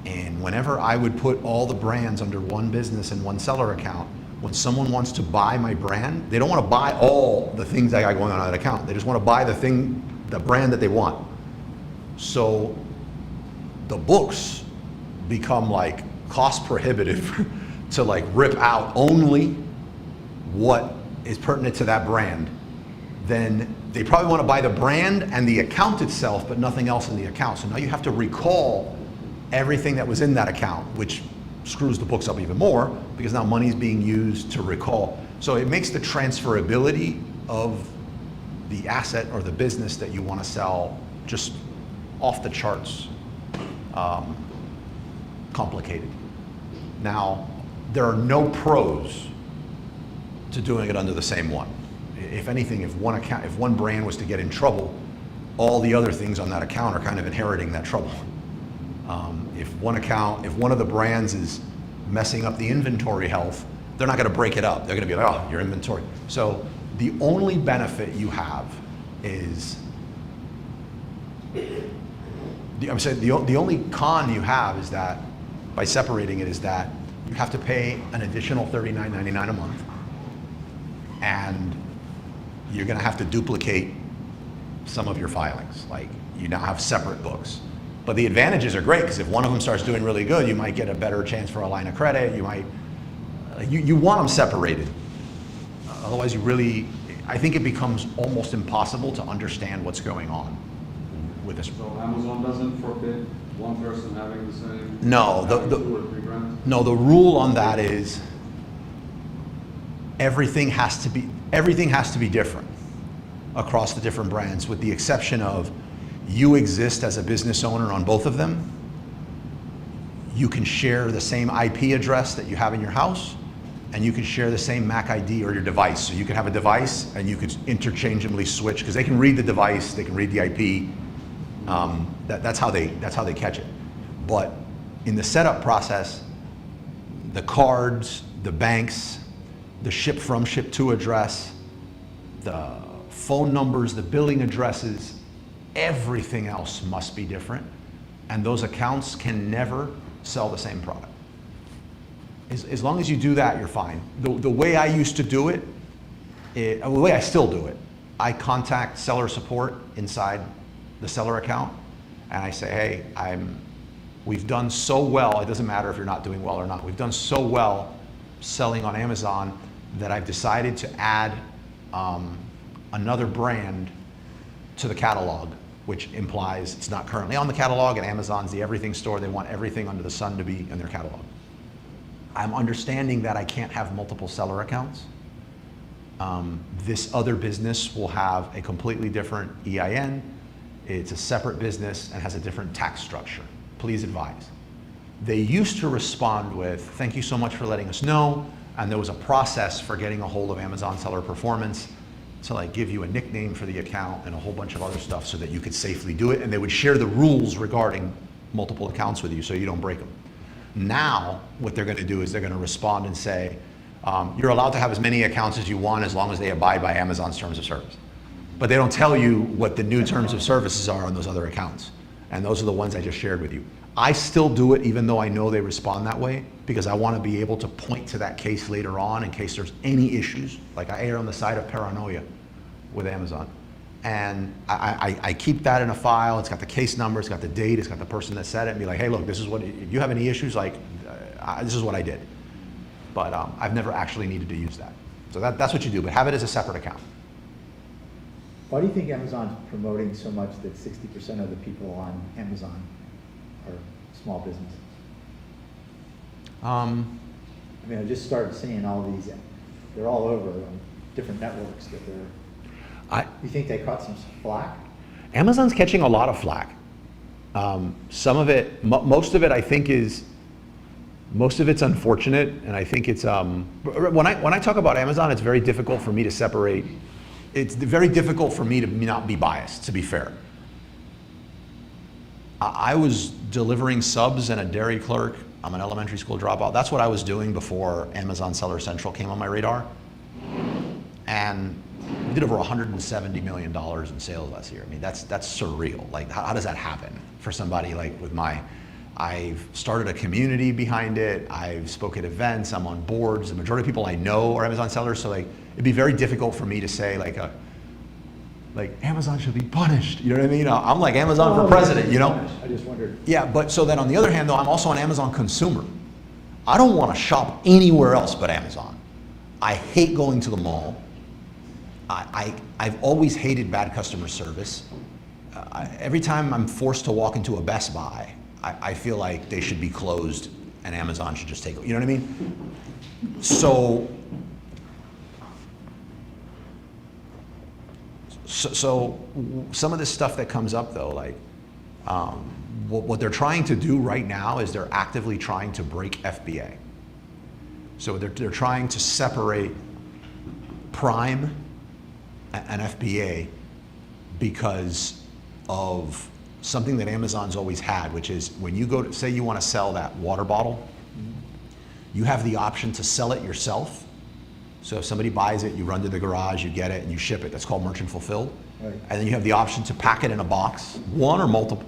A: And whenever I would put all the brands under one business and one seller account, when someone wants to buy my brand, they don't want to buy all the things I got going on that account. They just want to buy the brand that they want. So the books become like cost prohibitive to like rip out only what is pertinent to that brand. Then they probably want to buy the brand and the account itself, but nothing else in the account. So now you have to recall everything that was in that account, which screws the books up even more because now money is being used to recall. So it makes the transferability of the asset or the business that you want to sell just off the charts complicated. Now, there are no pros to doing it under the same one. If anything, if one brand was to get in trouble, all the other things on that account are kind of inheriting that trouble. If one of the brands is messing up the inventory health, they're not going to break it up. They're going to be like, oh, your inventory. So the only benefit you have is, the only con you have is that by separating it is that you have to pay an additional $39.99 a month, and you're going to have to duplicate some of your filings. Like you now have separate books. But the advantages are great because if one of them starts doing really good, you might get a better chance for a line of credit. You might, you want them separated. Otherwise, I think it becomes almost impossible to understand what's going on with this.
C: So Amazon doesn't forbid one person having the same?
A: No,
C: having 2 or 3 brands?
A: No, the rule on that is everything has to be different across the different brands, with the exception of you exist as a business owner on both of them. You can share the same IP address that you have in your house, and you can share the same Mac ID or your device. So you can have a device and you could interchangeably switch because they can read the device, they can read the IP. That's how they catch it. But in the setup process, the cards, the banks, the ship from, ship to address, the phone numbers, the billing addresses, everything else must be different. And those accounts can never sell the same product. As long as you do that, you're fine. The way I used to do it, the way I still do it, I contact seller support inside the seller account, and I say, hey, we've done so well, it doesn't matter if you're not doing well or not, we've done so well selling on Amazon that I've decided to add another brand to the catalog, which implies it's not currently on the catalog, and Amazon's the everything store. They want everything under the sun to be in their catalog. I'm understanding that I can't have multiple seller accounts. This other business will have a completely different EIN. It's a separate business and has a different tax structure. Please advise. They used to respond with, thank you so much for letting us know, and there was a process for getting a hold of Amazon Seller Performance to like give you a nickname for the account and a whole bunch of other stuff so that you could safely do it, and they would share the rules regarding multiple accounts with you so you don't break them. Now, what they're going to do is they're going to respond and say, you're allowed to have as many accounts as you want as long as they abide by Amazon's terms of service. But they don't tell you what the new terms of services are on those other accounts. And those are the ones I just shared with you. I still do it even though I know they respond that way, because I want to be able to point to that case later on in case there's any issues. Like I err on the side of paranoia with Amazon. And I keep that in a file. It's got the case number, it's got the date, it's got the person that said it, and be like, hey, look, this is what, if you have any issues, like, this is what I did. But I've never actually needed to use that. So that's what you do, but have it as a separate account.
B: Why do you think Amazon's promoting so much that 60% of the people on Amazon are small businesses? I mean, I just started seeing all these, they're all over on different networks that they're, you think they caught some flack?
A: Amazon's catching a lot of flack. Some of it, most of it I think is, most of it's unfortunate, and I think it's, when I talk about Amazon, it's very difficult for me to separate, it's very difficult for me to not be biased, to be fair. I was delivering subs and a dairy clerk. I'm an elementary school dropout. That's what I was doing before Amazon Seller Central came on my radar. And we did over $170 million in sales last year. I mean, that's surreal. Like, how does that happen for somebody like with my, I've started a community behind it. I've spoken at events. I'm on boards. The majority of people I know are Amazon sellers. So like, it'd be very difficult for me to say like Amazon should be punished. You know what I mean? I'm like Amazon for president, you know?
B: I just wondered.
A: Yeah, but so then on the other hand though, I'm also an Amazon consumer. I don't want to shop anywhere else but Amazon. I hate going to the mall. I've always hated bad customer service. Every time I'm forced to walk into a Best Buy, I feel like they should be closed and Amazon should just take it. You know what I mean? So some of this stuff that comes up though, like what they're trying to do right now is they're actively trying to break FBA. So they're trying to separate Prime and FBA because of something that Amazon's always had, which is when you go to, say you want to sell that water bottle, you have the option to sell it yourself. So if somebody buys it, you run to the garage, you get it, and you ship it. That's called merchant fulfilled.
B: Right.
A: And then you have the option to pack it in a box, one or multiple,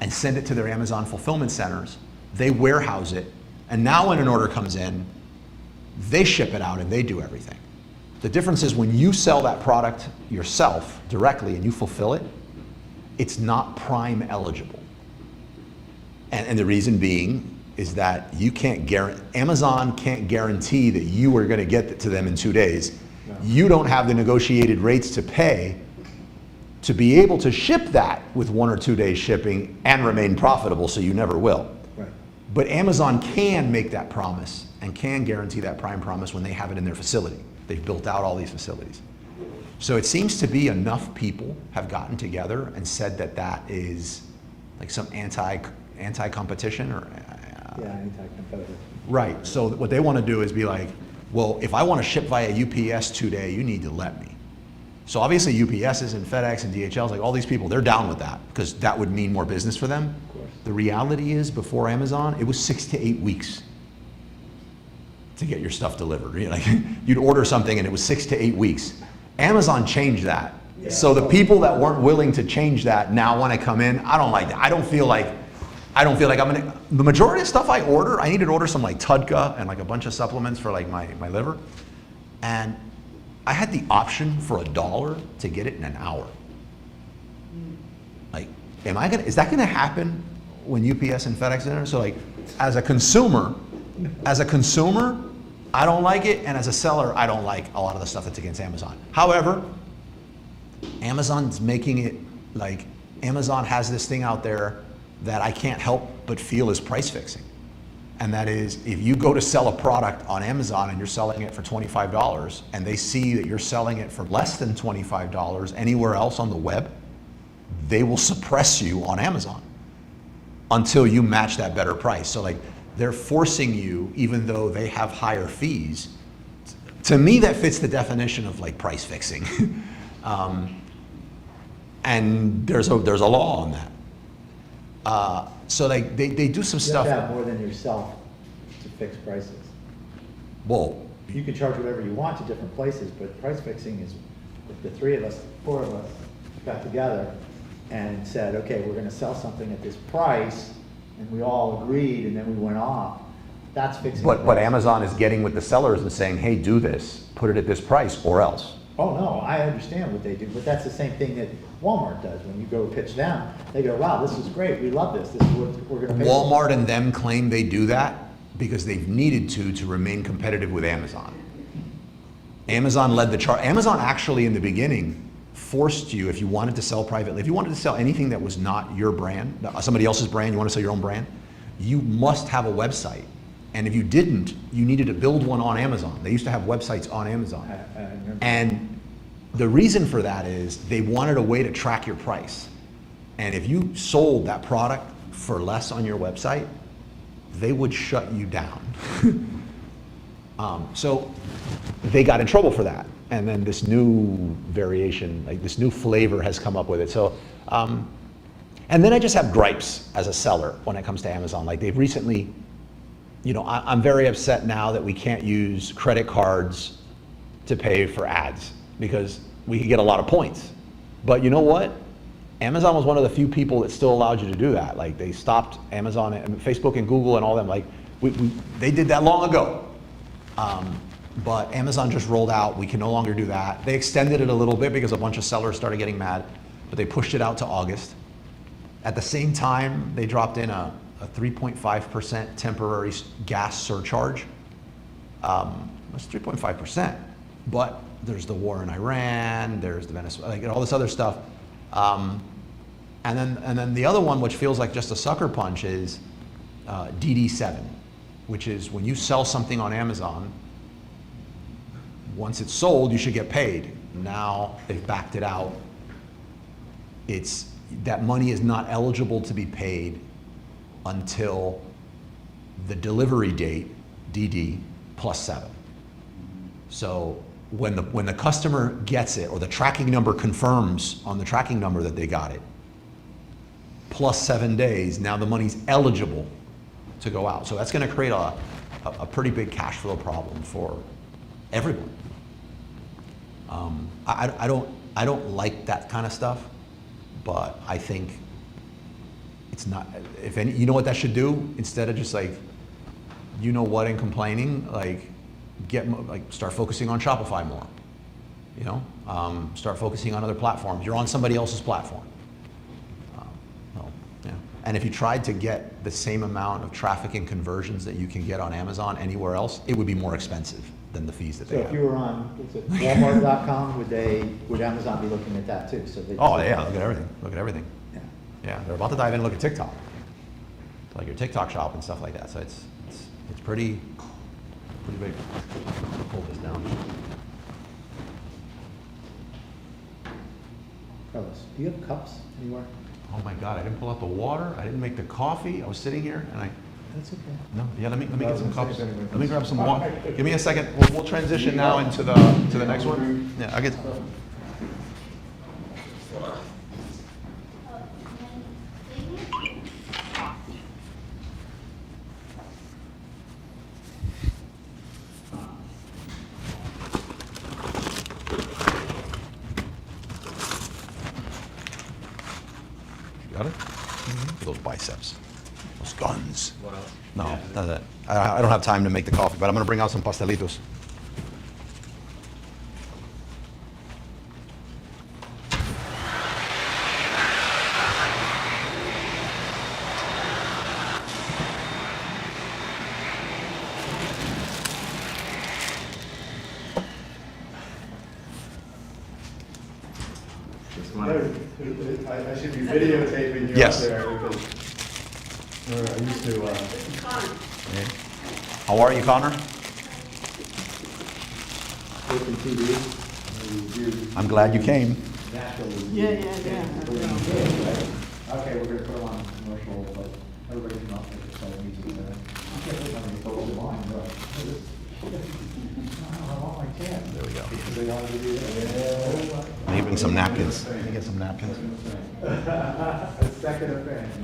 A: and send it to their Amazon fulfillment centers. They warehouse it, and now when an order comes in, they ship it out and they do everything. The difference is when you sell that product yourself directly and you fulfill it, it's not Prime eligible. And the reason being is that you can't guarantee, Amazon can't guarantee that you are going to get it to them in 2 days.
B: No.
A: You don't have the negotiated rates to pay to be able to ship that with 1 or 2 days shipping and remain profitable, so you never will.
B: Right.
A: But Amazon can make that promise and can guarantee that Prime promise when they have it in their facility. They've built out all these facilities. So it seems to be enough people have gotten together and said that that is like some anti-competition or
B: Yeah, anti-competitive.
A: right. So what they want to do is be like, well, if I want to ship via UPS today, you need to let me. So obviously UPSs and FedEx and DHLs, like all these people, they're down with that because that would mean more business for them.
B: Of course.
A: The reality is before Amazon, it was 6 to 8 weeks to get your stuff delivered. You know, like you'd order something and it was 6 to 8 weeks. Amazon changed that.
B: Yeah.
A: So the people that weren't willing to change that now want to come in. I don't like that. I don't feel like I'm gonna, the majority of stuff I order, I needed to order some like Tudka and like a bunch of supplements for like my liver. And I had the option for $1 to get it in an hour. Like, is that gonna happen when UPS and FedEx are there? So like, as a consumer, I don't like it, and as a seller, I don't like a lot of the stuff that's against Amazon. However, Amazon's making it like, Amazon has this thing out there that I can't help but feel is price fixing. And that is, if you go to sell a product on Amazon and you're selling it for $25, and they see that you're selling it for less than $25 anywhere else on the web, they will suppress you on Amazon until you match that better price. So like, they're forcing you, even though they have higher fees. To me, that fits the definition of like price fixing. And there's a law on that. So like they do some
B: You
A: stuff.
B: have to have more than yourself to fix prices.
A: Well,
B: You can charge whatever you want to different places, but price fixing is, if the three of us, four of us got together and said, okay, we're gonna sell something at this price, and we all agreed, and then we went off, that's fixing.
A: but
B: the price.
A: Amazon is getting with the sellers and saying, hey, do this, put it at this price or else.
B: Oh, no, I understand what they do, but that's the same thing that Walmart does. When you go pitch them, they go, wow, this is great, we love this, this is what we're gonna pay.
A: Walmart and them claim they do that because they've needed to remain competitive with Amazon. Amazon led the charge. Amazon actually in the beginning forced you, if you wanted to sell privately, if you wanted to sell anything that was not your brand, somebody else's brand, you want to sell your own brand, you must have a website. And if you didn't, you needed to build one on Amazon. They used to have websites on Amazon.
B: I remember.
A: And the reason for that is they wanted a way to track your price. And if you sold that product for less on your website, they would shut you down. So they got in trouble for that. And then this new variation, like this new flavor has come up with it. So And then I just have gripes as a seller when it comes to Amazon. Like they've recently, I'm very upset now that we can't use credit cards to pay for ads because we could get a lot of points. But you know what? Amazon was one of the few people that still allowed you to do that. Like they stopped Amazon and Facebook and Google and all them. Like they did that long ago. But Amazon just rolled out, we can no longer do that. They extended it a little bit because a bunch of sellers started getting mad, but they pushed it out to August. At the same time, they dropped in a 3.5% temporary gas surcharge. It's 3.5%, but there's the war in Iran, there's the Venezuela, like all this other stuff. And then the other one, which feels like just a sucker punch, is DD7, which is when you sell something on Amazon, once it's sold, you should get paid. Now they've backed it out. That money is not eligible to be paid until the delivery date, DD, +7. So when the customer gets it, or the tracking number confirms on the tracking number that they got it, +7 days, now the money's eligible to go out. So that's gonna create a pretty big cash flow problem for everyone. I don't like that kind of stuff, but I think it's not, you know what that should do? Instead of just like, and complaining, like, start focusing on Shopify more, start focusing on other platforms. You're on somebody else's platform. Yeah. And if you tried to get the same amount of traffic and conversions that you can get on Amazon anywhere else, it would be more expensive than the fees that
B: So
A: they
B: if
A: have.
B: you were on, Walmart.com, would Amazon be looking at that too? So
A: Oh yeah, look at everything. Look at everything.
B: Yeah.
A: Yeah, they're about to dive in and look at TikTok, like your TikTok shop and stuff like that. So it's pretty big. Pull this down.
B: Carlos, do you have cups anywhere?
A: Oh my God, I didn't pull out the water. I didn't make the coffee. I was sitting here and
B: That's okay.
A: no, yeah, let me get some cups.
B: Anyway.
A: Let me grab some water. Give me a second. We'll transition now into the next one. Yeah, I get. Got it? Those biceps, those guns.
C: What else?
A: No,
C: Yeah.
A: not that. I don't have time to make the coffee, but I'm gonna bring out some pastelitos.
C: This one.
B: I should be videotaping you
A: Yes.
B: up there because I used to,
A: How are you, Connor?
B: work in TV.
A: I'm glad you came.
D: Yeah.
B: Okay, we're gonna put them on commercial, but everybody can not make it so easy. I can't believe how many folks are on, but. I want my can.
A: There we go.
B: Because they wanted to do that.
A: Let me bring some napkins. Let me get some napkins.
B: A second offense.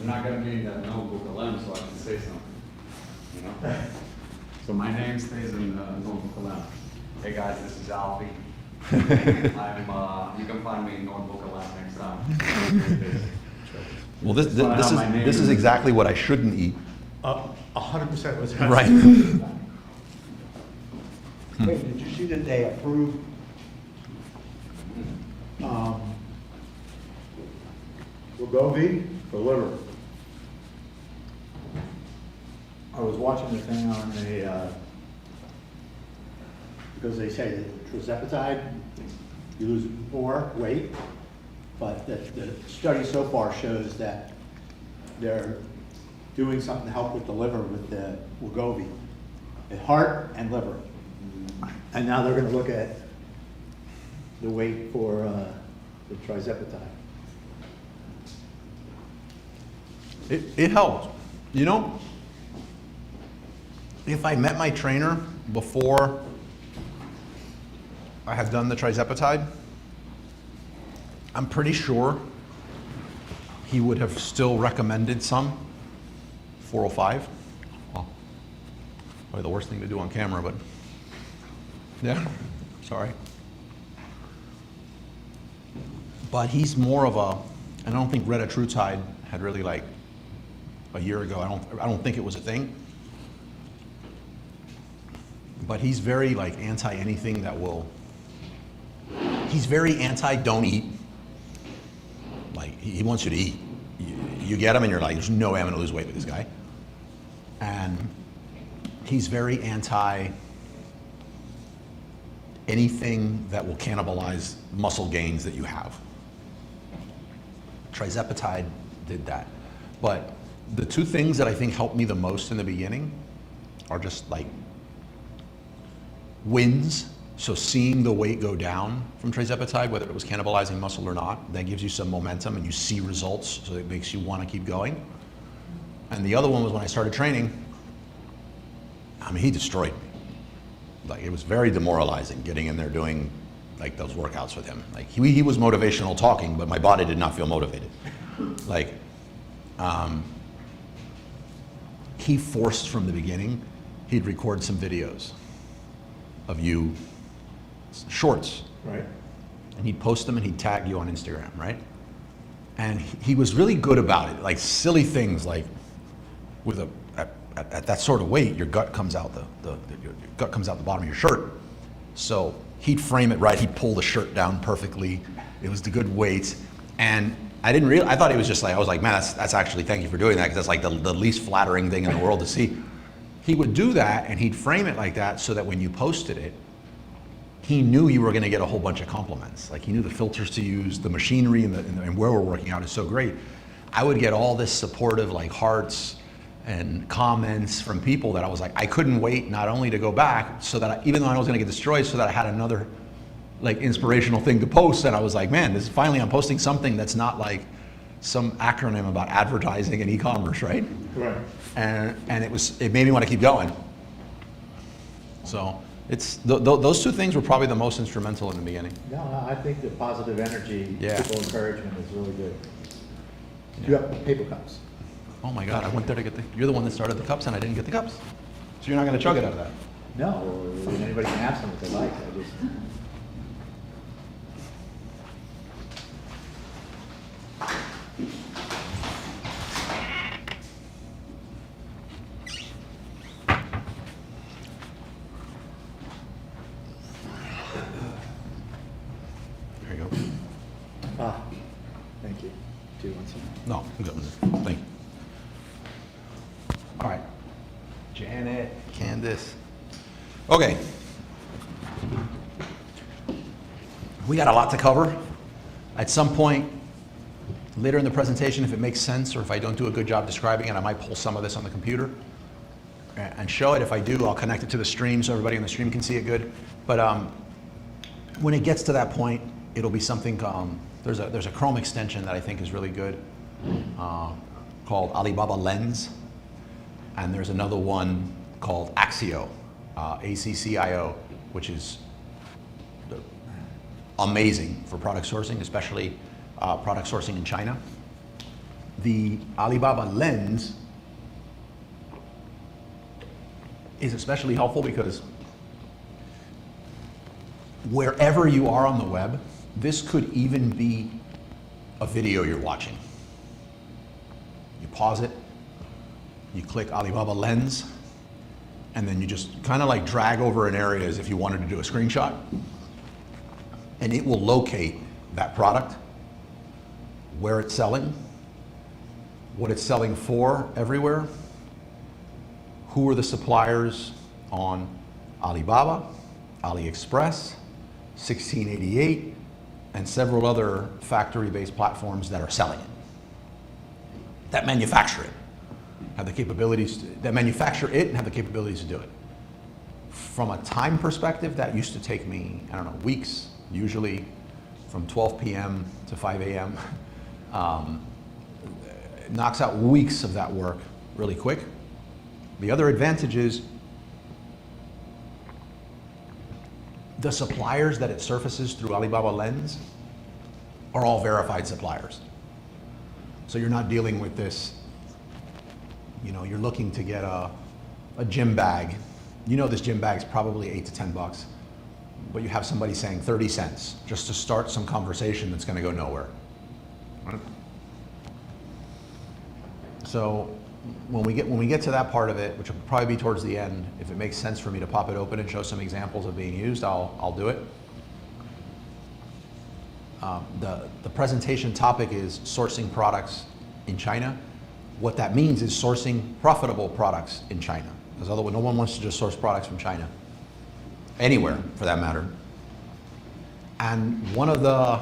C: I'm not gonna be in that notebook alone, so I can say something, So my name stays in the notebook alone. Hey guys, this is Alfie. You can find me in notebook alone next time.
A: Well, this is exactly what I shouldn't eat.
B: 100% was.
A: Right.
B: Wait, did you see that they approved, Wegovy for liver? I was watching the thing on because they say that tirzepatide, you lose more weight, but the study so far shows that they're doing something to help with the liver with the Wegovy, the heart and liver. And now they're gonna look at the weight for the tirzepatide.
A: It helped. If I met my trainer before I had done the tirzepatide, I'm pretty sure he would have still recommended some 405. Well, probably the worst thing to do on camera, but yeah, sorry. But he's more of a, and I don't think retatrutide had really like a year ago. I don't think it was a thing. But he's very like anti anything that will. He's very anti don't eat. Like he wants you to eat. You get him and you're like, there's no way I'm gonna lose weight with this guy. And he's very anti anything that will cannibalize muscle gains that you have. Trizepatide did that. But the two things that I think helped me the most in the beginning are just like wins. So seeing the weight go down from trizepatide, whether it was cannibalizing muscle or not, that gives you some momentum and you see results, so it makes you want to keep going. And the other one was when I started training, I mean, he destroyed me. Like, it was very demoralizing getting in there doing like those workouts with him. Like he was motivational talking, but my body did not feel motivated. Like, he forced from the beginning, he'd record some videos of you, shorts,
B: Right.
A: and he'd post them and he'd tag you on Instagram, right? And he was really good about it, like silly things like with at that sort of weight, your gut comes out your gut comes out the bottom of your shirt. So he'd frame it right, he'd pull the shirt down perfectly. It was the good weight. And I thought it was just like, I was like, man, that's actually, thank you for doing that, because that's like the least flattering thing in the world to see. He would do that and he'd frame it like that so that when you posted it, he knew you were going to get a whole bunch of compliments. Like he knew the filters to use, the machinery, and where we're working out is so great. I would get all this supportive like hearts and comments from people that I was like, I couldn't wait not only to go back so that even though I was going to get destroyed, so that I had another like inspirational thing to post. And I was like, man, this is finally, I'm posting something that's not like some acronym about advertising and e-commerce, right?
B: Right.
A: And it made me want to keep going. So it's those two things were probably the most instrumental in the beginning.
B: No, I think the positive energy,
A: Yeah.
B: people encouragement is really good.
A: Yeah.
B: You have paper cups.
A: Oh my God, I went there to get you're the one that started the cups and I didn't get the cups. So you're not going to chug it out of that.
B: No, anybody can have some if they like. I just.
A: There you go.
B: Ah, thank you. Do you want some?
A: No, I'm good with it. Thank you. All right. Janet, Candace. Okay. We got a lot to cover. At some point later in the presentation, if it makes sense or if I don't do a good job describing it, I might pull some of this on the computer and show it. If I do, I'll connect it to the stream so everybody on the stream can see it good. But when it gets to that point, it'll be something, there's a Chrome extension that I think is really good called Alibaba Lens. And there's another one called Axio, ACCIO, which is amazing for product sourcing, especially product sourcing in China. The Alibaba Lens is especially helpful because wherever you are on the web, this could even be a video you're watching. You pause it, you click Alibaba Lens, and then you just kind of like drag over an area as if you wanted to do a screenshot, and it will locate that product, where it's selling, what it's selling for everywhere, who are the suppliers on Alibaba, AliExpress, 1688, and several other factory-based platforms that are selling it, that manufacture it, have the capabilities, that manufacture it and have the capabilities to do it. From a time perspective, that used to take me, I don't know, weeks, usually from 12 p.m. to 5 a.m. It knocks out weeks of that work really quick. The other advantage is the suppliers that it surfaces through Alibaba Lens are all verified suppliers. So you're not dealing with this, you know, you're looking to get a gym bag. You know this gym bag is probably $8 to $10, but you have somebody saying 30 cents just to start some conversation that's gonna go nowhere. Right? So when we get to that part of it, which will probably be towards the end, if it makes sense for me to pop it open and show some examples of being used, I'll do it. The presentation topic is sourcing products in China. What that means is sourcing profitable products in China. Because otherwise, no one wants to just source products from China. Anywhere, for that matter. And one of the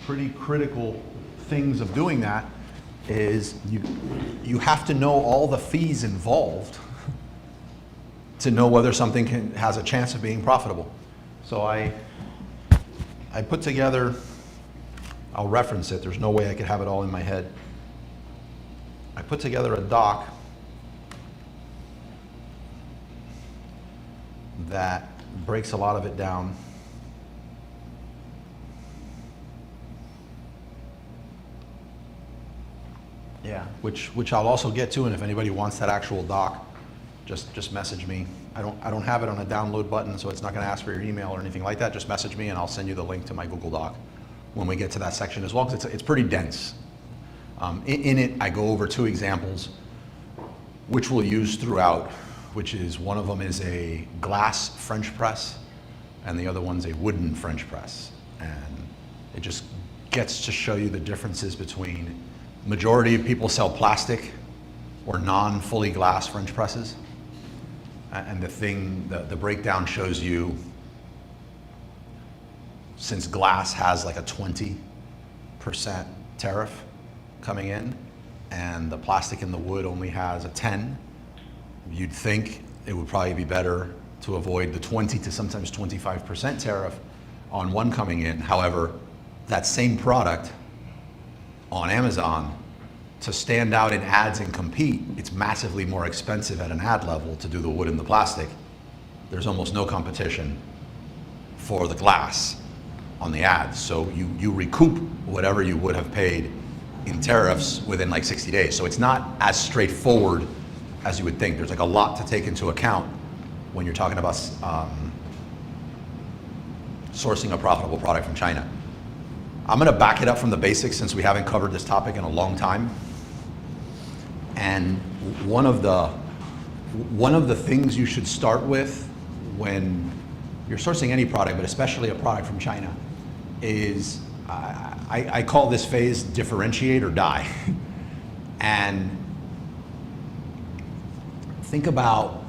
A: pretty critical things of doing that is you have to know all the fees involved to know whether something has a chance of being profitable. So I put together, I'll reference it, there's no way I could have it all in my head. I put together a doc that breaks a lot of it down. Yeah, which I'll also get to, and if anybody wants that actual doc, just message me. I don't have it on a download button, so it's not going to ask for your email or anything like that. Just message me, and I'll send you the link to my Google Doc when we get to that section as well, because it's pretty dense. In it, I go over 2 examples, which we'll use throughout, which is one of them is a glass French press, and the other one's a wooden French press. And it just gets to show you the differences between majority of people sell plastic or non-fully glass French presses. And the breakdown shows you, since glass has like a 20% tariff coming in, and the plastic and the wood only has a 10, you'd think it would probably be better to avoid the 20 to sometimes 25% tariff on one coming in. However, that same product on Amazon, to stand out in ads and compete, it's massively more expensive at an ad level to do the wood and the plastic. There's almost no competition for the glass on the ads. So you recoup whatever you would have paid in tariffs within like 60 days. So it's not as straightforward as you would think. There's like a lot to take into account when you're talking about sourcing a profitable product from China. I'm gonna back it up from the basics since we haven't covered this topic in a long time. And one of the things you should start with when you're sourcing any product, but especially a product from China, is I call this phase differentiate or die. And think about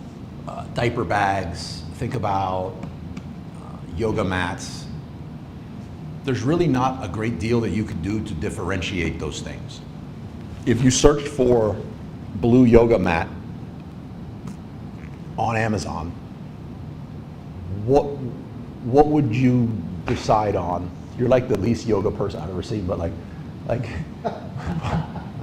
A: diaper bags, think about yoga mats. There's really not a great deal that you can do to differentiate those things. If you search for blue yoga mat on Amazon, what would you decide on? You're like the least yoga person I've ever seen, but like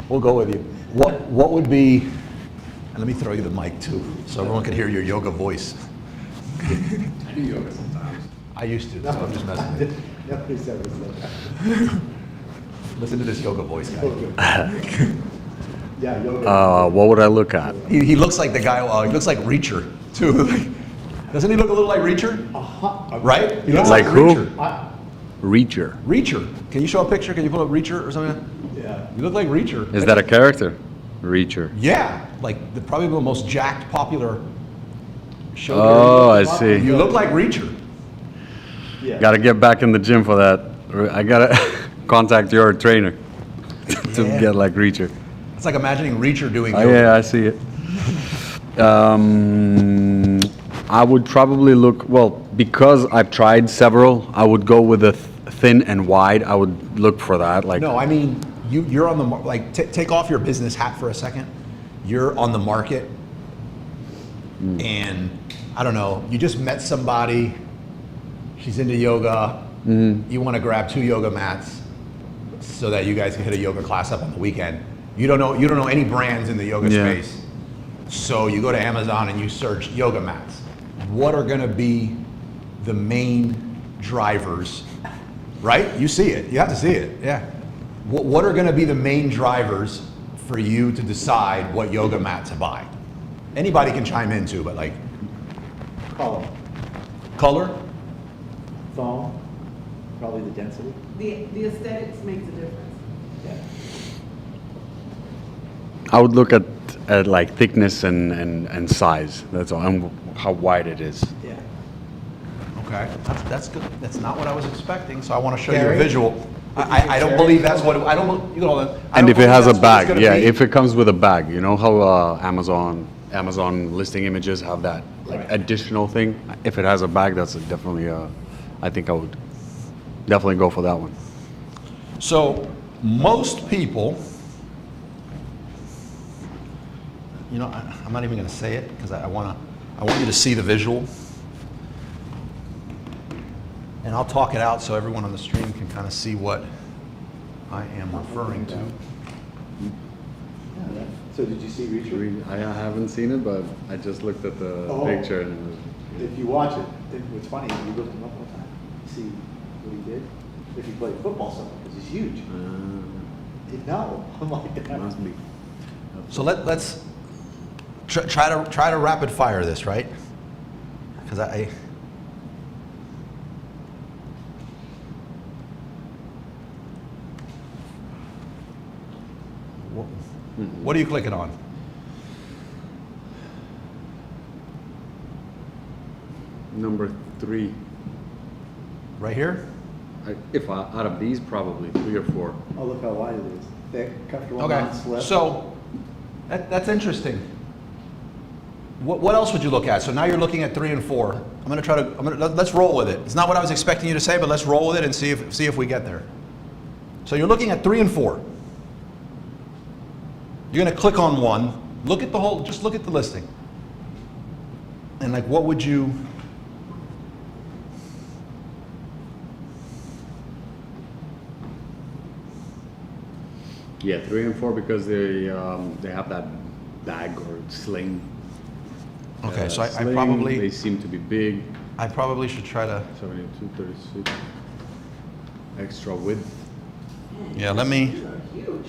A: we'll go with you. What would be, and let me throw you the mic too, so everyone can hear your yoga voice.
C: I do yoga sometimes.
A: I used to, so I'm just messing with you.
B: Nobody's ever said that.
A: Listen to this yoga voice guy.
B: Yeah, yoga.
E: What would I look at?
A: He looks like the guy, he looks like Reacher, too. Doesn't he look a little like Reacher? Right? He looks
E: Like who?
A: Reacher.
E: Reacher.
A: Reacher. Can you show a picture? Can you pull up Reacher or something?
B: Yeah.
A: You look like Reacher.
E: Is that a character? Reacher.
A: Yeah, like probably the most jacked, popular show.
E: Oh, I see.
A: You look like Reacher.
B: Yeah.
E: Gotta get back in the gym for that. I gotta contact your trainer to
A: Yeah.
E: get like Reacher.
A: It's like imagining Reacher doing
E: Oh
A: yoga.
E: yeah, I see it. I would probably look, well, because I've tried several, I would go with the thin and wide. I would look for that. Like,
A: No, I mean, you're on the, like, take off your business hat for a second. You're on the market, and I don't know, you just met somebody, she's into yoga, you want to grab 2 yoga mats so that you guys can hit a yoga class up on the weekend. You don't know any brands in the yoga
E: Yeah.
A: space. So you go to Amazon and you search yoga mats. What are going to be the main drivers right? You see it. You have to see it. Yeah. What are going to be the main drivers for you to decide what yoga mat to buy? Anybody can chime in too, but like
B: Color,
A: color.
B: foam, probably the density.
D: The aesthetics makes a difference.
B: Yeah.
E: I would look at like thickness and size. That's all, and how wide it is.
B: Yeah.
A: Okay, that's good. That's not what I was expecting. So I want to show you a
B: Carry?
A: visual. I don't believe that's what I don't. You know, I
E: And
A: don't
E: if it
A: believe
E: has a
A: that's what it's
E: bag,
A: gonna
E: yeah,
A: be.
E: if it comes with a bag, you know how Amazon listing images have that like
B: Right.
E: additional thing. If it has a bag, that's definitely I think I would definitely go for that one.
A: So most people, you know, I'm not even going to say it because I want you to see the visual, and I'll talk it out so everyone on the stream can kind of see what I am referring to.
B: Yeah, so did you see Reacher?
E: I haven't seen it, but I just looked at the
B: Oh.
E: picture and
B: If you watch it, what's funny, you looked him up one time, see what he did? If he played football somewhere, because he's huge. No, I'm like,
E: it must be.
A: So let's try to rapid fire this, right? Because what are you clicking on?
E: Number 3.
A: Right here?
E: Out of these, probably 3 or 4.
B: oh, look how wide it is. Thick, comfortable,
A: Okay,
B: non-slip.
A: so that's interesting. What else would you look at? So now you're looking at 3 and 4. Let's roll with it. It's not what I was expecting you to say, but let's roll with it and see if we get there. So you're looking at 3 and 4. You're going to click on one. Look at just look at the listing. And like, what would you?
E: Yeah, 3 and 4 because they have that bag or sling.
A: Okay, so I
E: Sling,
A: probably
E: they seem to be big.
A: I probably should try to.
E: 72, 36. Extra width.
A: Yeah, let me.
D: These are huge.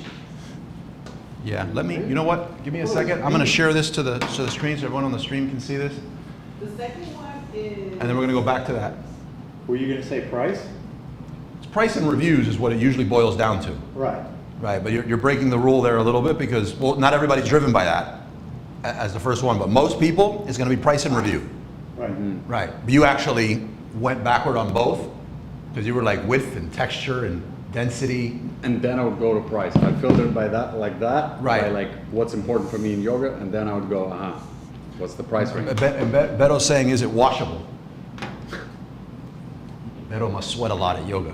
A: Yeah, let me. You know what? Give me a second. I'm going to share this to the screen so everyone on the stream can see this,
D: The second one is.
A: and then we're going to go back to that.
B: Were you gonna say price?
A: It's price and reviews is what it usually boils down to.
B: Right.
A: Right, but you're breaking the rule there a little bit because, well, not everybody's driven by that as the first one, but most people, it's going to be price and review.
B: Right.
A: Right, but you actually went backward on both because you were like width and texture and density.
E: And then I would go to price. I filtered by that, like that.
A: Right.
E: By like what's important for me in yoga, and then I would go, what's the price range?
A: And Beto's saying, is it washable? Beto must sweat a lot at yoga.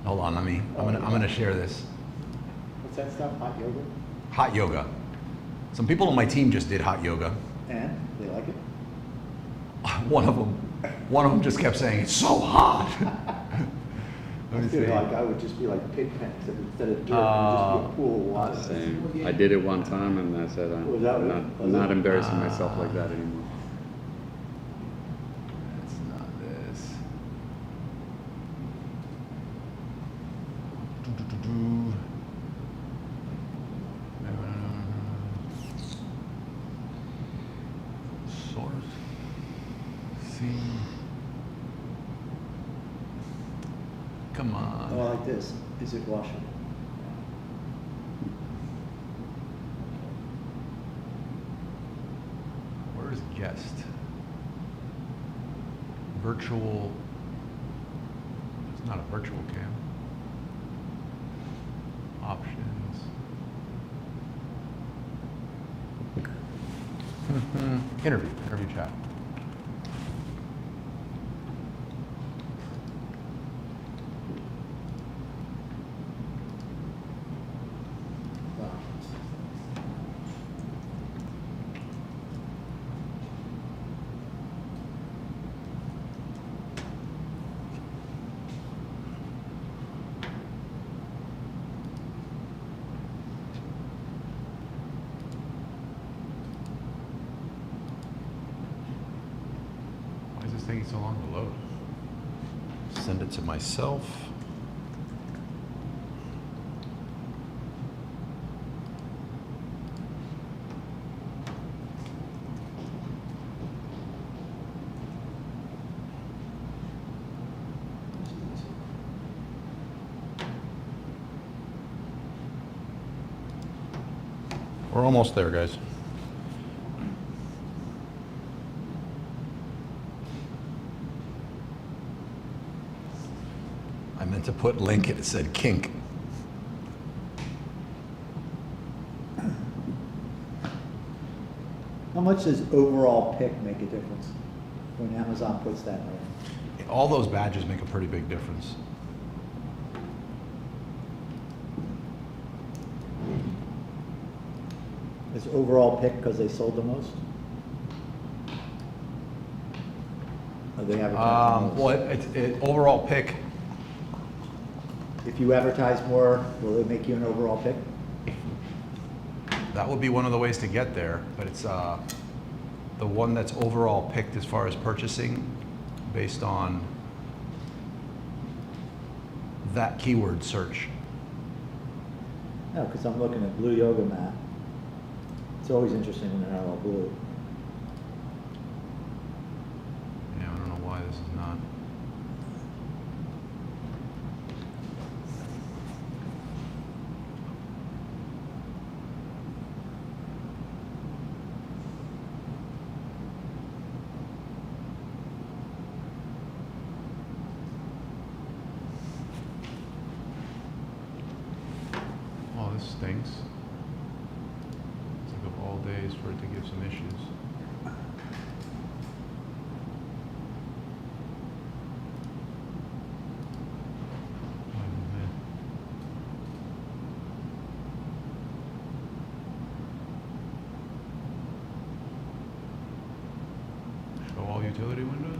A: Hold on, I'm gonna share this.
B: What's that stuff, hot yoga?
A: Hot yoga. Some people on my team just did hot yoga.
B: And, they like it?
A: One of them just kept saying, it's so hot. Let
B: I
A: me
B: feel
A: see.
B: like I would just be like pig pen, except instead of dirt, it would just be a pool of water.
E: Same. I did it one time, and I said,
B: Was that
E: I'm
B: it?
E: not,
B: Was
E: not
B: it?
E: embarrassing myself like that anymore.
A: It's not this. Source. See. Come on.
B: Oh, I like this. Is it washable?
A: Where's guest? Virtual. It's not a virtual cam. Options. Interview chat.
B: Wow.
A: Why is this taking so long to load? send it to myself. We're almost there, guys. I meant to put link, it said kink.
B: How much does overall pick make a difference when Amazon puts that there?
A: All those badges make a pretty big difference.
B: Is overall pick because they sold the most? Or they advertise the most?
A: Well, overall pick,
B: If you advertise more, will it make you an overall pick?
A: that would be one of the ways to get there, but it's the one that's overall picked as far as purchasing based on that keyword search.
B: No, because I'm looking at blue yoga mat. It's always interesting when they're not all blue.
A: Yeah, I don't know why this is not. Oh, this stinks. Took up all days for it to give some issues. Oh, man. Show all utility windows?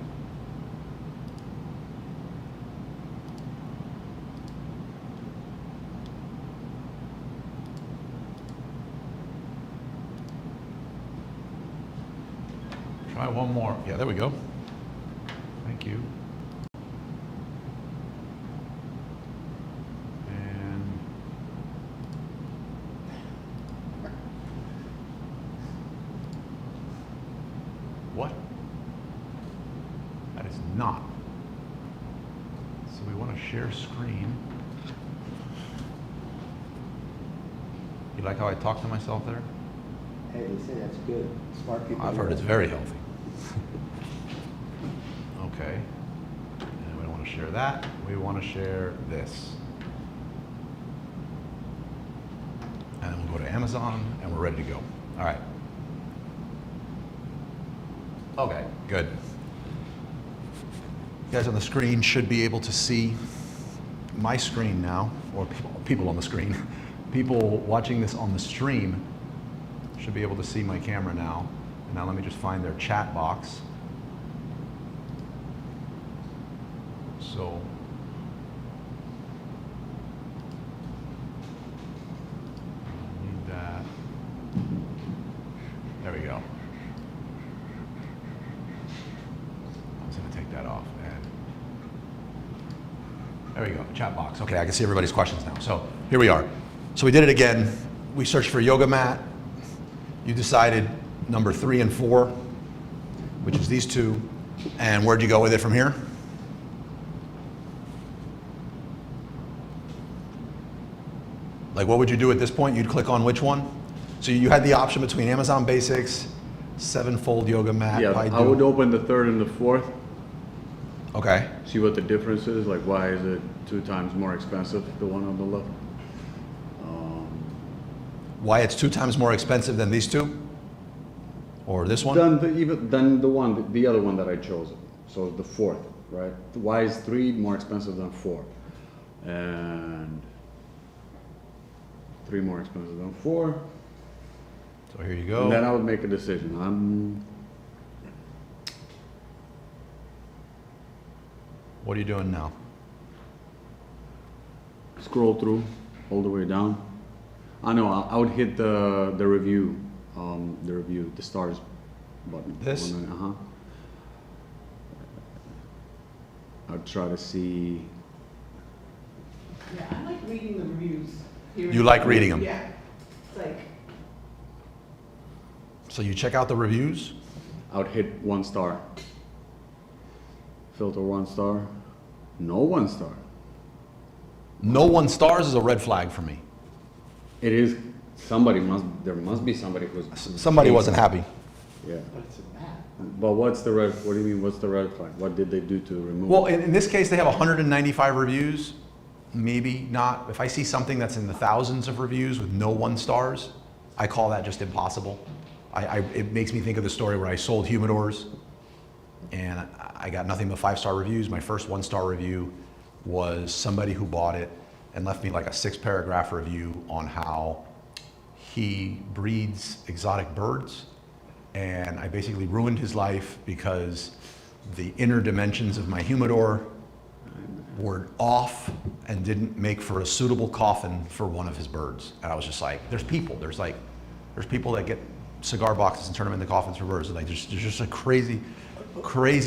A: Try one more. Yeah, there we go. Thank you. And what? That is not. So we want to share screen. You like how I talk to myself there?
B: Hey, they say that's good. Smart people.
A: I've
B: do
A: heard
B: that.
A: it's very healthy. Okay. And we don't want to share that. We want to share this. And then we'll go to Amazon and we're ready to go. All right. Okay, good. You guys on the screen should be able to see my screen now, or people on the screen. People watching this on the stream should be able to see my camera now. And now let me just find their chat box. So, I need that. There we go. I was gonna take that off and there we go, chat box. Okay, I can see everybody's questions now. So here we are. So we did it again. We searched for yoga mat. You decided number 3 and 4, which is these two. And where'd you go with it from here? Like, what would you do at this point? You'd click on which one? So you had the option between Amazon Basics, 7-fold yoga mat,
E: Yeah,
A: Baidu.
E: I would open the third and the fourth,
A: Okay.
E: see what the difference is, like why is it 2 times more expensive, the one on the left?
A: Why it's 2 times more expensive than these two? Or this one?
E: Than the other one that I chose, so the fourth, right? Why is 3 more expensive than 4? And 3 more expensive than 4.
A: So here you
E: And then
A: go.
E: I would make a decision.
A: What are you doing now?
E: Scroll through all the way down. I know, I would hit the review, the stars button.
A: This?
E: Uh-huh.
C: I'll try to see.
D: Yeah, I like reading the reviews. Hearing-
A: You like reading 'em?
D: Yeah, it's like,
A: So you check out the reviews?
C: I would hit 1 star. Filter 1 star. No 1 star.
A: No 1 stars is a red flag for me.
C: It is, there must be somebody who's.
A: Somebody wasn't happy.
C: Yeah.
B: But it's a map.
C: But what do you mean, what's the red flag? What did they do to remove?
A: Well,
C: it?
A: in this case, they have 195 reviews. Maybe not. If I see something that's in the thousands of reviews with no 1 stars, I call that just impossible. It makes me think of the story where I sold humidors and I got nothing but 5-star reviews. My first 1-star review was somebody who bought it and left me like a 6-paragraph review on how he breeds exotic birds. And I basically ruined his life because the inner dimensions of my humidor were off and didn't make for a suitable coffin for one of his birds. And I was just like, there's people that get cigar boxes and turn them into coffins for birds. Like there's just a crazy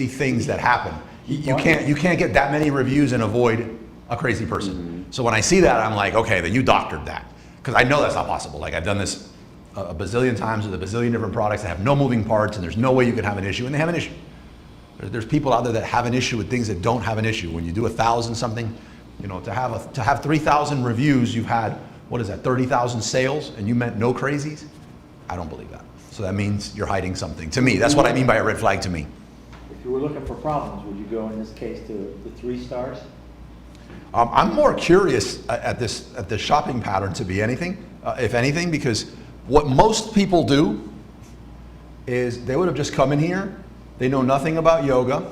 A: things that happen. You can't get that many reviews and avoid a crazy person. So when I see that, I'm like, okay, then you doctored that. Because I know that's not possible. Like I've done this a bazillion times with a bazillion different products that have no moving parts and there's no way you can have an issue, and they have an issue. There's people out there that have an issue with things that don't have an issue. When you do 1,000 something, you know, to have 3,000 reviews, you've had, what is that, 30,000 sales, and you meant no crazies? I don't believe that. So that means you're hiding something. To me, that's what I mean by a red flag to me.
B: If you were looking for problems, would you go in this case to the 3 stars?
A: I'm more curious at this shopping pattern to be anything, if anything, because what most people do is they would have just come in here, they know nothing about yoga.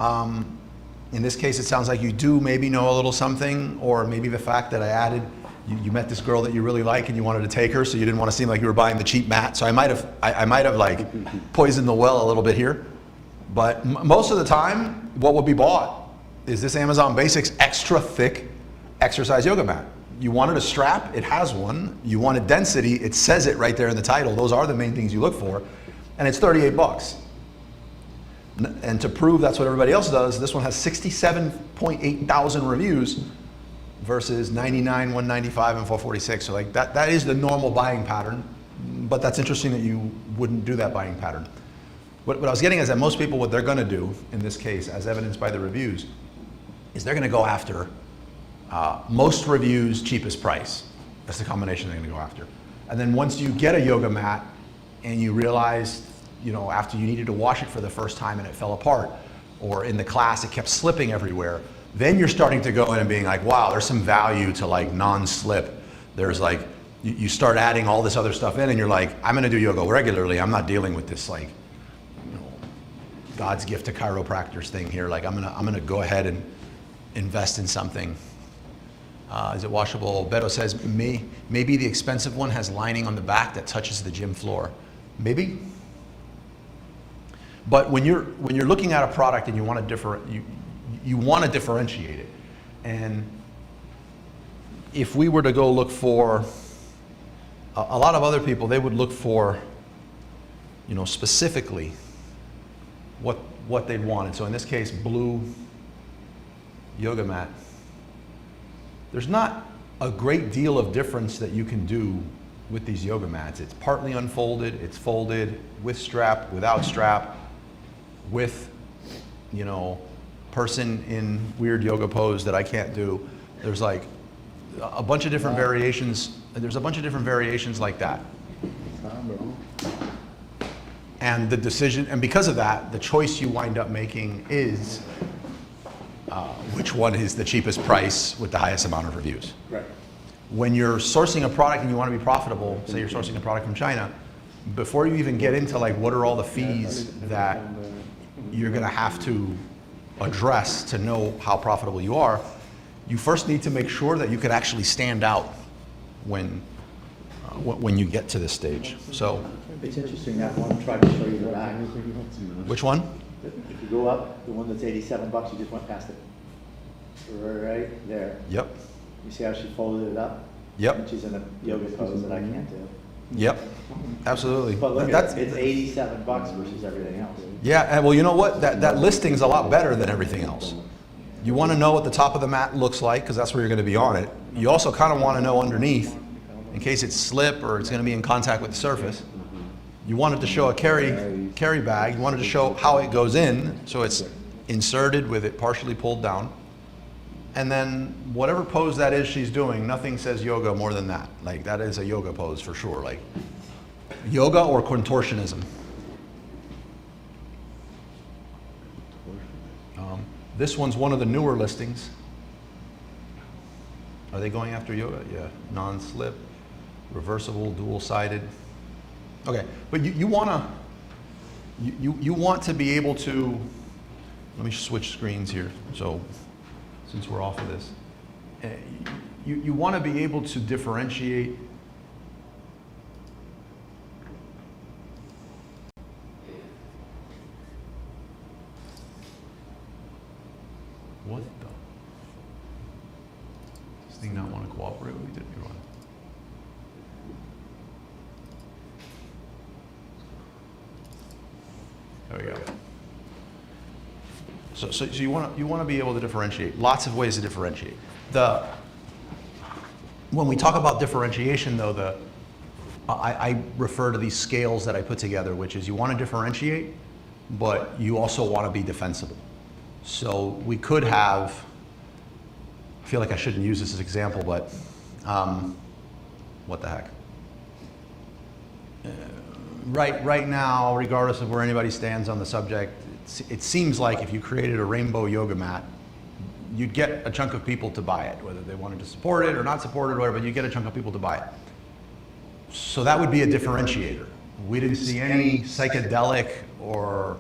A: In this case, it sounds like you do maybe know a little something, or maybe the fact that I added, you met this girl that you really like and you wanted to take her, so you didn't want to seem like you were buying the cheap mat. So I might have like poisoned the well a little bit here. But most of the time, what would be bought is this Amazon Basics extra thick exercise yoga mat. You wanted a strap, it has one. You wanted density, it says it right there in the title. Those are the main things you look for. And it's 38 bucks. And to prove that's what everybody else does, this one has 67.8 thousand reviews versus 99, 195, and 446. So like that is the normal buying pattern. But that's interesting that you wouldn't do that buying pattern. What I was getting is that most people, what they're gonna do in this case, as evidenced by the reviews, is they're gonna go after most reviews, cheapest price. That's the combination they're gonna go after. And then once you get a yoga mat and you realize, you know, after you needed to wash it for the first time and it fell apart, or in the class it kept slipping everywhere, then you're starting to go in and being like, wow, there's some value to like non-slip. There's like, you start adding all this other stuff in and you're like, I'm gonna do yoga regularly. I'm not dealing with this like, you know, God's gift to chiropractors thing here. Like I'm gonna go ahead and invest in something. Is it washable? Beto says, maybe the expensive one has lining on the back that touches the gym floor. Maybe. But when you're looking at a product and you want to differentiate it, and if we were to go look for a lot of other people, they would look for, you know, specifically what they wanted. So in this case, blue yoga mat. There's not a great deal of difference that you can do with these yoga mats. It's partly unfolded, it's folded, with strap, without strap, with, you know, person in weird yoga pose that I can't do. There's like a bunch of different variations. There's a bunch of different variations like that. And the decision, and because of that, the choice you wind up making is which one is the cheapest price with the highest amount of reviews.
B: Right.
A: When you're sourcing a product and you want to be profitable, say you're sourcing a product from China, before you even get into like what are all the fees that you're going to have to address to know how profitable you are, you first need to make sure that you can actually stand out when you get to this stage. So,
B: It's interesting, that one tried to show you the back.
A: which one?
B: If you go up, the one that's 87 bucks, you just went past it. Right there.
A: Yep.
B: You see how she folded it up?
A: Yep.
B: And she's in a yoga pose that I can't do.
A: Yep, absolutely.
B: But look,
A: That's,
B: it's $87 versus everything else.
A: yeah, and well, you know what? That listing's a lot better than everything else. You want to know what the top of the mat looks like, because that's where you're going to be on it. You also kind of want to know underneath, in case it's slip or it's going to be in contact with the surface. You want it to show a carry bag. You want it to show how it goes in, so it's inserted with it partially pulled down. And then whatever pose that is she's doing, nothing says yoga more than that. Like, that is a yoga pose for sure. Like, yoga or contortionism. This one's one of the newer listings. Are they going after yoga? Yeah, non-slip, reversible, dual-sided. Okay, but you want to be able to, let me switch screens here, so since we're off of this. You want to be able to differentiate what the? Does this thing not want to cooperate with me? Did me wrong. There we go. So you want to be able to differentiate. Lots of ways to differentiate. When we talk about differentiation, though, I refer to these scales that I put together, which is you want to differentiate, but you also want to be defensible. So we could have, I feel like I shouldn't use this as an example, but what the heck? Right now, regardless of where anybody stands on the subject, it seems like if you created a rainbow yoga mat, you'd get a chunk of people to buy it, whether they wanted to support it or not support it or whatever, but you get a chunk of people to buy it. So that would be a differentiator. We didn't see any psychedelic or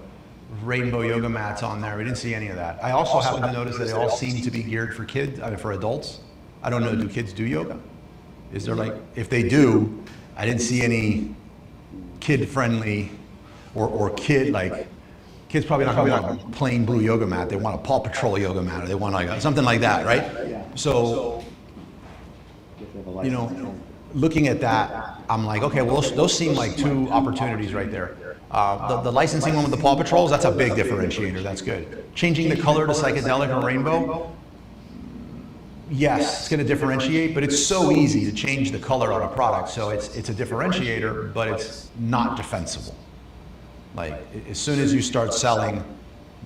A: rainbow yoga mats on there. We didn't see any of that. I also happen to notice that they all seem to be geared for kids, I mean for adults. I don't know, do kids do yoga? Is there like, if they do, I didn't see any kid-friendly or kid, like, kids probably not gonna want a plain blue yoga mat. They want a Paw Patrol yoga mat, or they want like something like that, right?
B: Yeah.
A: So, you know, looking at that, I'm like, okay, well, those seem like two opportunities right there. The licensing one with the Paw Patrols, that's a big differentiator. That's good. Changing the color to psychedelic or rainbow, yes, it's going to differentiate, but it's so easy to change the color on a product. So it's a differentiator, but it's not defensible. Like, as soon as you start selling,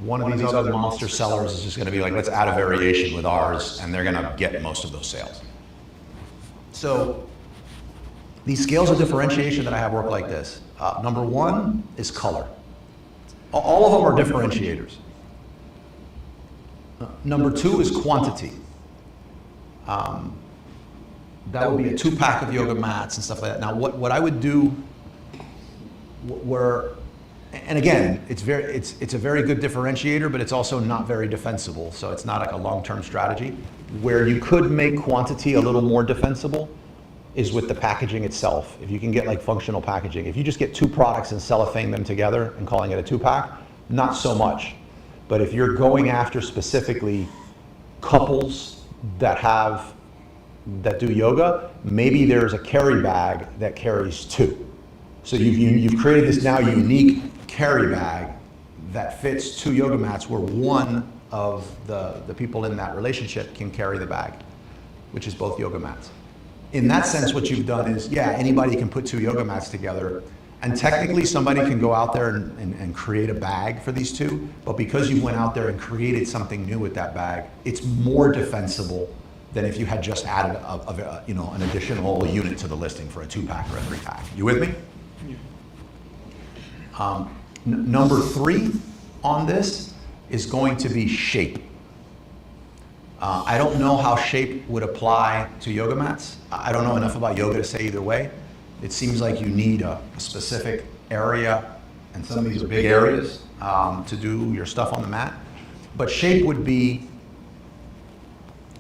A: one of these other monster sellers is just going to be like, let's add a variation with ours, and they're going to get most of those sales. So these scales of differentiation that I have work like this. Number one is color. All of them are differentiators. Number two is quantity. That would be a 2-pack of yoga mats and stuff like that. Now, what I would do, and again, it's a very good differentiator, but it's also not very defensible. So it's not like a long-term strategy. Where you could make quantity a little more defensible is with the packaging itself. If you can get like functional packaging. If you just get 2 products and cellophane them together and calling it a 2-pack, not so much. But if you're going after specifically couples that do yoga, maybe there's a carry bag that carries 2. So you've created this now unique carry bag that fits 2 yoga mats where one of the people in that relationship can carry the bag, which is both yoga mats. In that sense, what you've done is, yeah, anybody can put 2 yoga mats together, and technically somebody can go out there and create a bag for these 2, but because you went out there and created something new with that bag, it's more defensible than if you had just added an additional unit to the listing for a 2-pack or a 3-pack. You with me? Number 3 on this is going to be shape. I don't know how shape would apply to yoga mats. I don't know enough about yoga to say either way. It seems like you need a specific area, and some of these are big areas, to do your stuff on the mat. But shape would be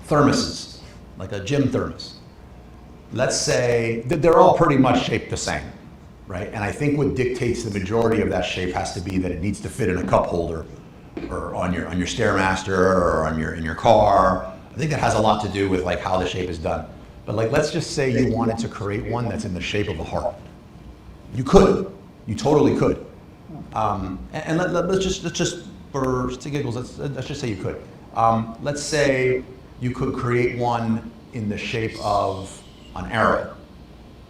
A: thermoses, like a gym thermos. Let's say that they're all pretty much shaped the same, right? And I think what dictates the majority of that shape has to be that it needs to fit in a cup holder, or on your Stairmaster, or in your car. I think that has a lot to do with like how the shape is done. But like, let's just say you wanted to create one that's in the shape of a heart. You could. You totally could. And let's just for shits and giggles, let's just say you could. Let's say you could create one in the shape of an arrow.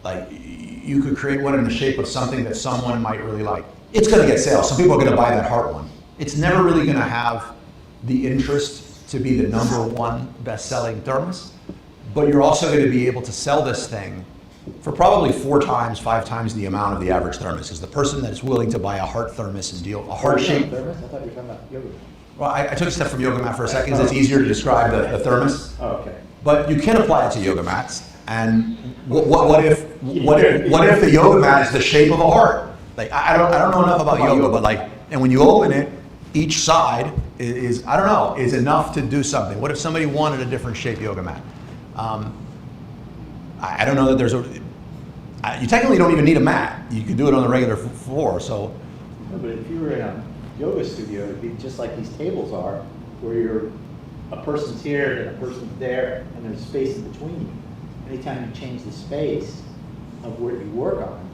A: Like you could create one in the shape of something that someone might really like. It's going to get sales. Some people are going to buy that heart one. It's never really going to have the interest to be the #1 best-selling thermos, but you're also going to be able to sell this thing for probably 4 times, 5 times the amount of the average thermos. Is the person that is willing to buy a heart thermos and deal a heart shape.
B: Thermos? I thought you were talking about yoga.
A: Well, I took a step from yoga mat for a second because it's easier to describe the thermos.
B: Oh, okay.
A: But you can apply it to yoga mats. And what if the yoga mat is the shape of a heart? Like I don't know enough about yoga, but like, and when you open it, each side is I don't know, is enough to do something. What if somebody wanted a different shape yoga mat? I don't know that there's you technically don't even need a mat. You could do it on the regular floor. So,
B: No, but if you were in a yoga studio, it'd be just like these tables are, where a person's here and a person's there, and there's space in between you. Anytime you change the space of what you work on,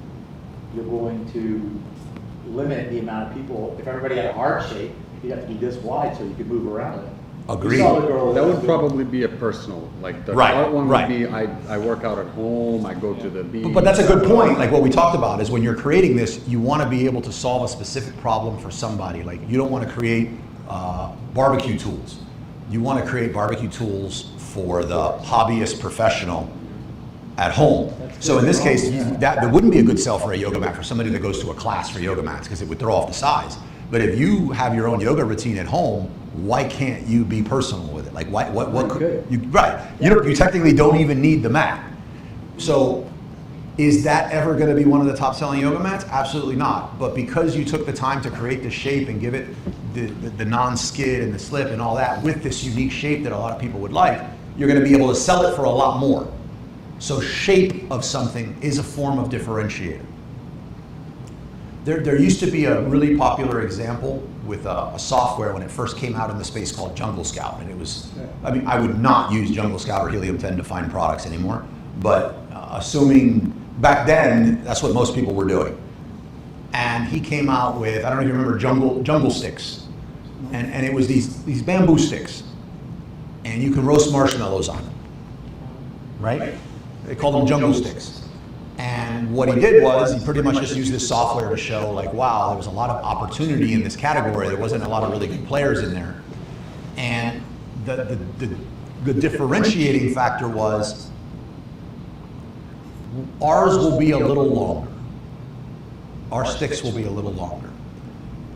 B: you're going to limit the amount of people. If everybody had a heart shape, you'd have to be this wide so you could move around it.
A: Agreed.
B: You saw the girl
E: That would probably be a personal, like the
A: Right,
E: art one
A: right.
E: would be, I work out at home, I go to the beach.
A: but that's a good point. Like what we talked about is when you're creating this, you want to be able to solve a specific problem for somebody. Like you don't want to create barbecue tools. You want to create barbecue tools for the hobbyist professional at home. So in this case, that wouldn't be a good sell for a yoga mat for somebody that goes to a class for yoga mats because it would throw off the size. But if you have your own yoga routine at home, why can't you be personal with it? Like what could you, right? You technically don't even need the mat. So is that ever going to be one of the top selling yoga mats? Absolutely not. But because you took the time to create the shape and give it the non-skid and the slip and all that with this unique shape that a lot of people would like, you're going to be able to sell it for a lot more. So shape of something is a form of differentiator. There used to be a really popular example with a software when it first came out in the space called Jungle Scout. And it was, I mean, I would not use Jungle Scout or Helium 10 to find products anymore. But assuming back then, that's what most people were doing. And he came out with, I don't know if you remember jungle sticks. And it was these bamboo sticks. And you can roast marshmallows on them, right? They called them jungle sticks. And what he did was he pretty much just used this software to show like, wow, there was a lot of opportunity in this category. There wasn't a lot of really good players in there. And the differentiating factor was ours will be a little longer. Our sticks will be a little longer.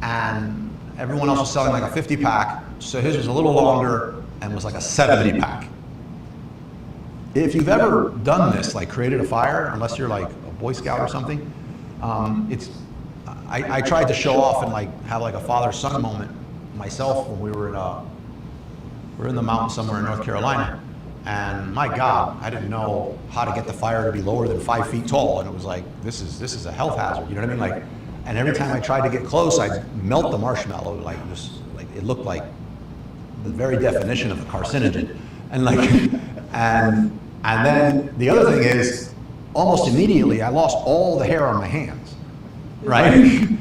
A: And everyone else was selling like a 50 pack. So his was a little longer and was like a 70 pack. If you've ever done this, like created a fire, unless you're like a Boy Scout or something, I tried to show off and like have like a father-son moment myself when we were in the mountains somewhere in North Carolina, and my God, I didn't know how to get the fire to be lower than 5 feet tall, and it was like this is a health hazard, you know what I mean? Like, and every time I tried to get close, I'd melt the marshmallow, like just like it looked like the very definition of a carcinogen, and like and then the other thing is, almost immediately I lost all the hair on my hands, right? And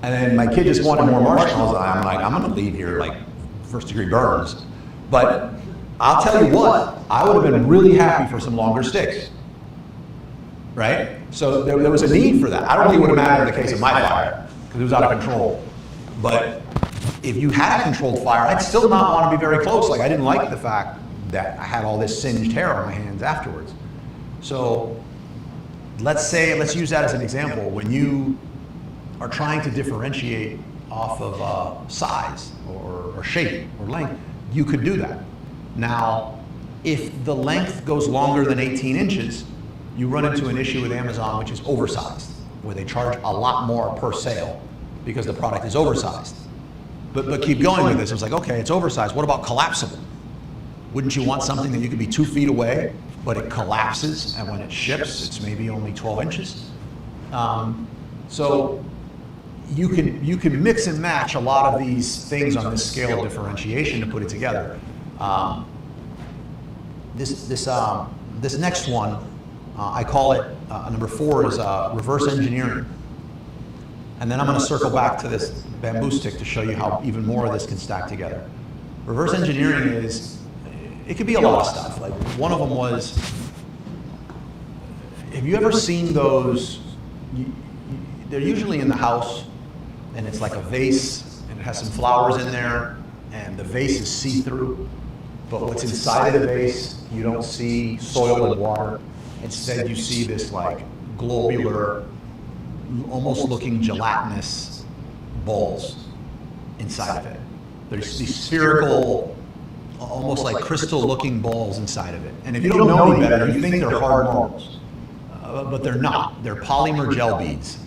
A: then my kid just wanted more marshmallows, and I'm like, I'm gonna leave here like first degree burns. But I'll tell you what, I would have been really happy for some longer sticks, right? So there was a need for that. I don't think it would have mattered in the case of my fire, because it was out of control. But if you had a controlled fire, I'd still not want to be very close. Like I didn't like the fact that I had all this singed hair on my hands afterwards. So let's use that as an example. When you are trying to differentiate off of size or shape or length, you could do that. Now, if the length goes longer than 18 inches, you run into an issue with Amazon, which is oversized, where they charge a lot more per sale because the product is oversized. But keep going with this. It's like, okay, it's oversized. What about collapsible? Wouldn't you want something that you could be 2 feet away, but it collapses, and when it ships, it's maybe only 12 inches? So you can mix and match a lot of these things on this scale of differentiation to put it together. This next one I call it, number 4 is reverse engineering. And then I'm going to circle back to this bamboo stick to show you how even more of this can stack together. Reverse engineering is, it could be a lot of stuff. Like one of them was, have you ever seen those, they're usually in the house, and it's like a vase, and it has some flowers in there, and the vase is see-through, but what's inside of the vase, you don't see soil and water. Instead, you see this like globular, almost looking gelatinous balls inside of it. There's these spherical, almost like crystal-looking balls inside of it. And if you don't know any better, you think they're hard marbles, but they're not. They're polymer gel beads.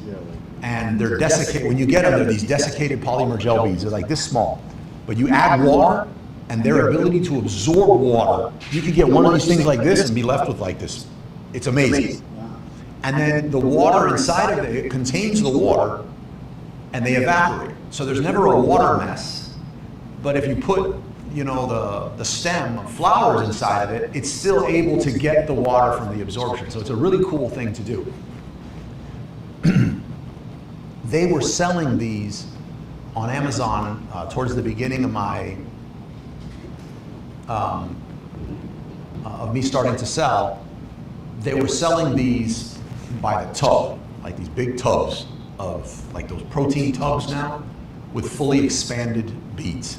A: And they're desiccated. When you get them, they're these desiccated polymer gel beads. They're like this small. But you add water, and their ability to absorb water, you could get one of these things like this and be left with like this. It's amazing. And then the water inside of it contains the water, and they evaporate. So there's never a water mess. But if you put, you know, the stem of flowers inside of it, it's still able to get the water from the absorption. So it's a really cool thing to do. They were selling these on Amazon towards the beginning of my of me starting to sell. They were selling these by the tub, like these big tubs of like those protein tubs now, with fully expanded beads.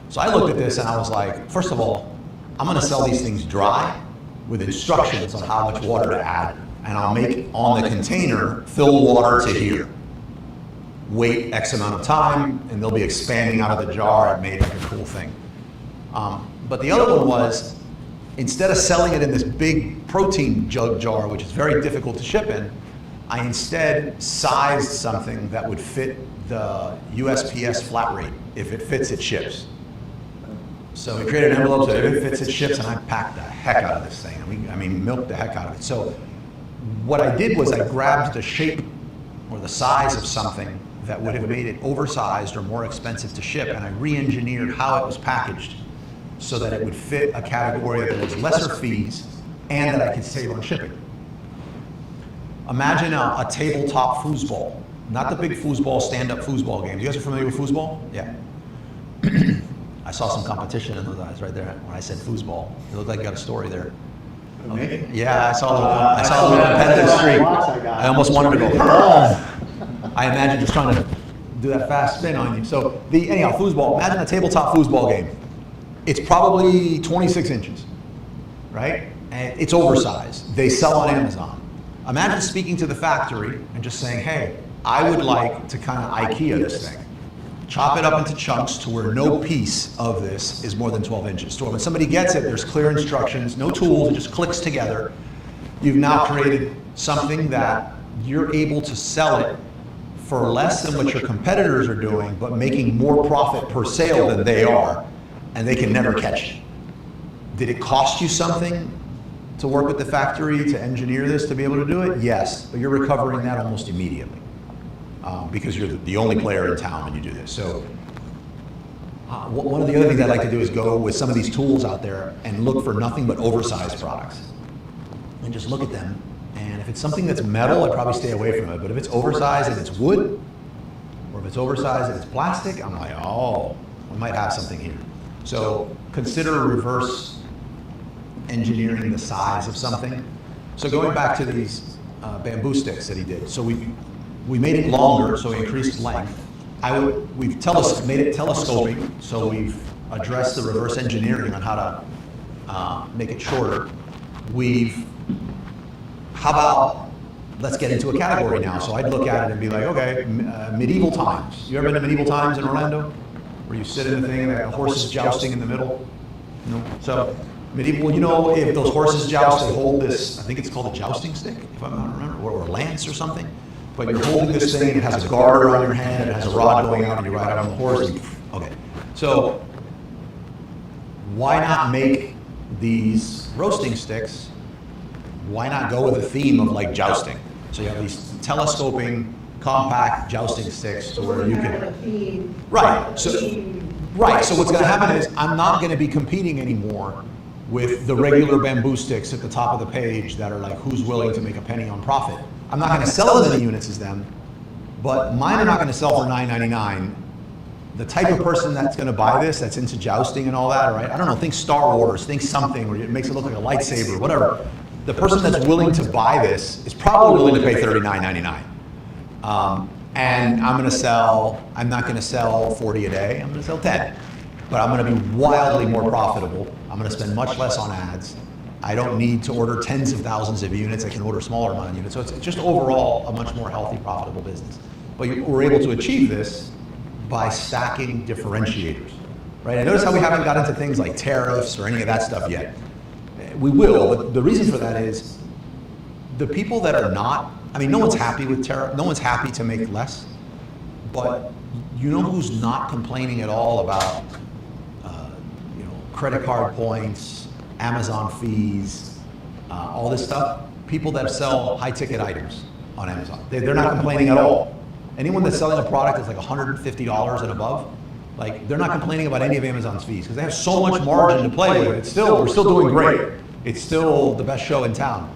A: So I looked at this and I was like, first of all, I'm going to sell these things dry with instructions on how much water to add, and I'll make on the container fill water to here. Wait X amount of time, and they'll be expanding out of the jar. It made like a cool thing. But the other one was, instead of selling it in this big protein jug jar, which is very difficult to ship in, I instead sized something that would fit the USPS flat rate. If it fits, it ships. So we created an envelope, so if it fits, it ships, and I packed the heck out of this thing. I mean, milked the heck out of it. So what I did was I grabbed the shape or the size of something that would have made it oversized or more expensive to ship, and I re-engineered how it was packaged so that it would fit a category that was lesser fees and that I could save on shipping. Imagine a tabletop foosball, not the big foosball, stand-up foosball games. You guys are familiar with foosball? Yeah. I saw some competition in those eyes right there when I said foosball. You look like you got a story there.
B: Me?
A: Yeah, I saw a little competitive streak. I almost wanted to go. I imagine just trying to do that fast spin on you. So anyhow, foosball. Imagine a tabletop foosball game. It's probably 26 inches, right? And it's oversized. They sell on Amazon. Imagine speaking to the factory and just saying, hey, I would like to kind of IKEA this thing. Chop it up into chunks to where no piece of this is more than 12 inches. So when somebody gets it, there's clear instructions, no tools, it just clicks together. You've now created something that you're able to sell it for less than what your competitors are doing, but making more profit per sale than they are, and they can never catch it. Did it cost you something to work with the factory to engineer this to be able to do it? Yes, but you're recovering that almost immediately because you're the only player in town when you do this. So one of the other things I'd like to do is go with some of these tools out there and look for nothing but oversized products and just look at them. And if it's something that's metal, I'd probably stay away from it. But if it's oversized and it's wood, or if it's oversized and it's plastic, I'm like, oh, we might have something here. So consider reverse engineering the size of something. So going back to these bamboo sticks that he did. So we made it longer, so we increased length. We've made it telescoping, so we've addressed the reverse engineering on how to make it shorter. How about, let's get into a category now. So I'd look at it and be like, okay, medieval times. You ever been to medieval times in Orlando? Where you sit in the thing and the horses jousting in the middle? No? So medieval, you know, if those horses joust, they hold this, I think it's called a jousting stick, if I'm not remembering, or a lance or something. But you're holding this thing and it has a garter on your hand, it has a rod going out, and you ride out on the horse. Okay. So why not make these roasting sticks? Why not go with a theme of like jousting? So you have these telescoping, compact jousting sticks to where you can. Right. So what's going to happen is I'm not going to be competing anymore with the regular bamboo sticks at the top of the page that are like, who's willing to make a penny on profit. I'm not going to sell as many units as them, but mine are not going to sell for $9.99. The type of person that's going to buy this, that's into jousting and all that, right? I don't know, think Star Wars, think something where it makes it look like a lightsaber, whatever. The person that's willing to buy this is probably willing to pay $39.99. And I'm not going to sell 40 a day, I'm going to sell 10. But I'm going to be wildly more profitable. I'm going to spend much less on ads. I don't need to order tens of thousands of units. I can order a smaller amount of units. So it's just overall a much more healthy, profitable business. But we're able to achieve this by stacking differentiators, right? And notice how we haven't got into things like tariffs or any of that stuff yet. We will, but the reason for that is the people that are not, I mean, no one's happy with tariff, no one's happy to make less, but you know who's not complaining at all about credit card points, Amazon fees, all this stuff? People that sell high-ticket items on Amazon. They're not complaining at all. Anyone that's selling a product that's like $150 and above, like they're not complaining about any of Amazon's fees because they have so much margin to play with. We're still doing great. It's still the best show in town.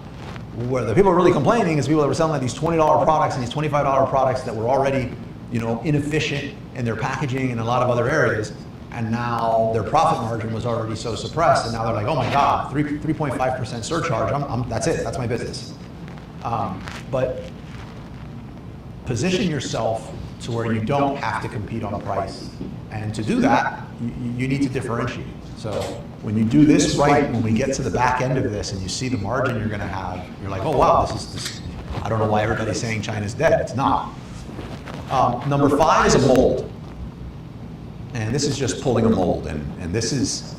A: Where the people are really complaining is people that were selling like these $20 products and these $25 products that were already, inefficient in their packaging and a lot of other areas. And now their profit margin was already so suppressed, and now they're like, oh my God, 3.5% surcharge, that's it, that's my business. But position yourself to where you don't have to compete on price. And to do that, you need to differentiate. So when you do this right, when we get to the back end of this and you see the margin you're gonna have, you're like, oh wow, this I don't know why everybody's saying China's dead, it's not. Number 5 is a mold. And this is just pulling a mold, and this is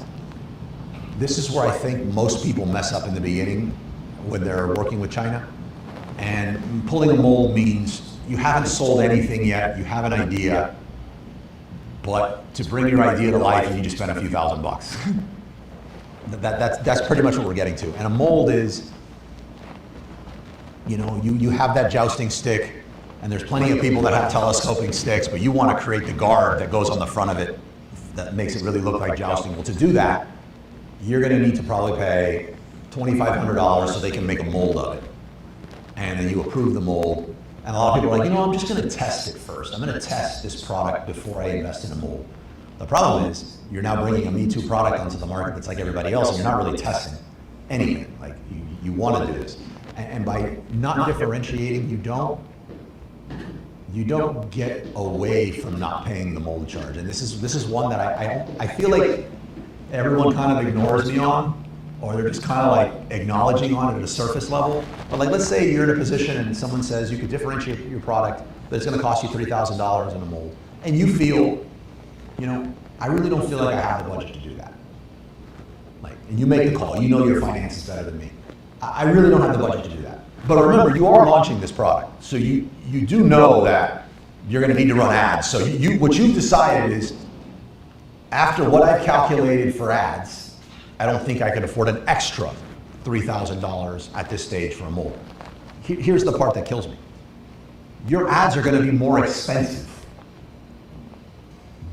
A: where I think most people mess up in the beginning when they're working with China. And pulling a mold means you haven't sold anything yet, you have an idea, but to bring your idea to life, you need to spend a few $1,000s. That's pretty much what we're getting to. And a mold is, you have that jousting stick, and there's plenty of people that have telescoping sticks, but you want to create the guard that goes on the front of it that makes it really look like jousting. Well, to do that, you're going to need to probably pay $2,500 so they can make a mold of it. And then you approve the mold. And a lot of people are like, I'm just going to test it first. I'm going to test this product before I invest in a mold. The problem is you're now bringing a Me Too product onto the market that's like everybody else, and you're not really testing anything. Like you want to do this. And by not differentiating, you don't get away from not paying the mold charge. And this is one that I feel like everyone kind of ignores me on, or they're just kind of like acknowledging on it at a surface level. But like, let's say you're in a position and someone says you could differentiate your product, but it's going to cost you $3,000 in a mold. And you feel, I really don't feel like I have the budget to do that. Like, and you make the call, you know your finances better than me. I really don't have the budget to do that. But remember, you are launching this product, so you do know that you're going to need to run ads. So what you've decided is, after what I've calculated for ads, I don't think I can afford an extra $3,000 at this stage for a mold. Here's the part that kills me. Your ads are going to be more expensive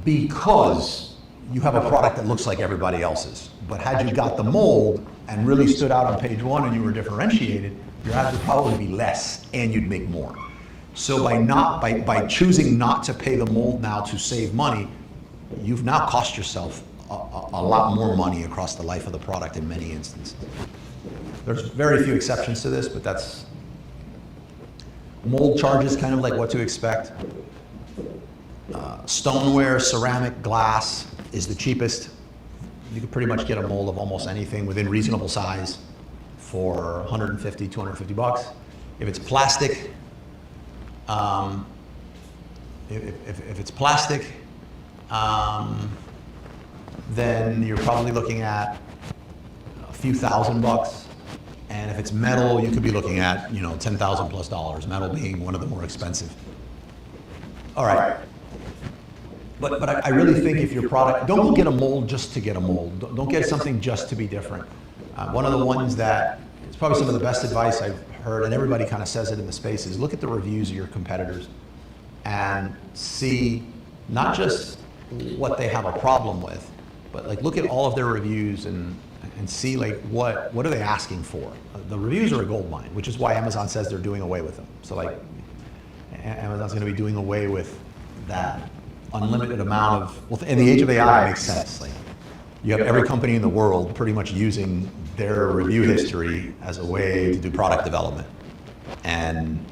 A: because you have a product that looks like everybody else's. But had you got the mold and really stood out on page 1 and you were differentiated, your ads would probably be less and you'd make more. So by choosing not to pay the mold now to save money, you've now cost yourself a lot more money across the life of the product in many instances. There's very few exceptions to this, but that's mold charges, kind of like what to expect. Stoneware, ceramic, glass is the cheapest. You can pretty much get a mold of almost anything within reasonable size for $150, $250. If it's plastic, if it's plastic, then you're probably looking at a few $1,000. And if it's metal, you could be looking at, $10,000 plus dollars, metal being one of the more expensive. All right. But I really think if your product, don't go get a mold just to get a mold. Don't get something just to be different. One of the ones that, it's probably some of the best advice I've heard, and everybody kind of says it in the space, is look at the reviews of your competitors and see not just what they have a problem with, but like look at all of their reviews and and see like what are they asking for. The reviews are a gold mine, which is why Amazon says they're doing away with them. So like Amazon's going to be doing away with that unlimited amount of, well, in the age of AI, it makes sense. Like you have every company in the world pretty much using their review history as a way to do product development, and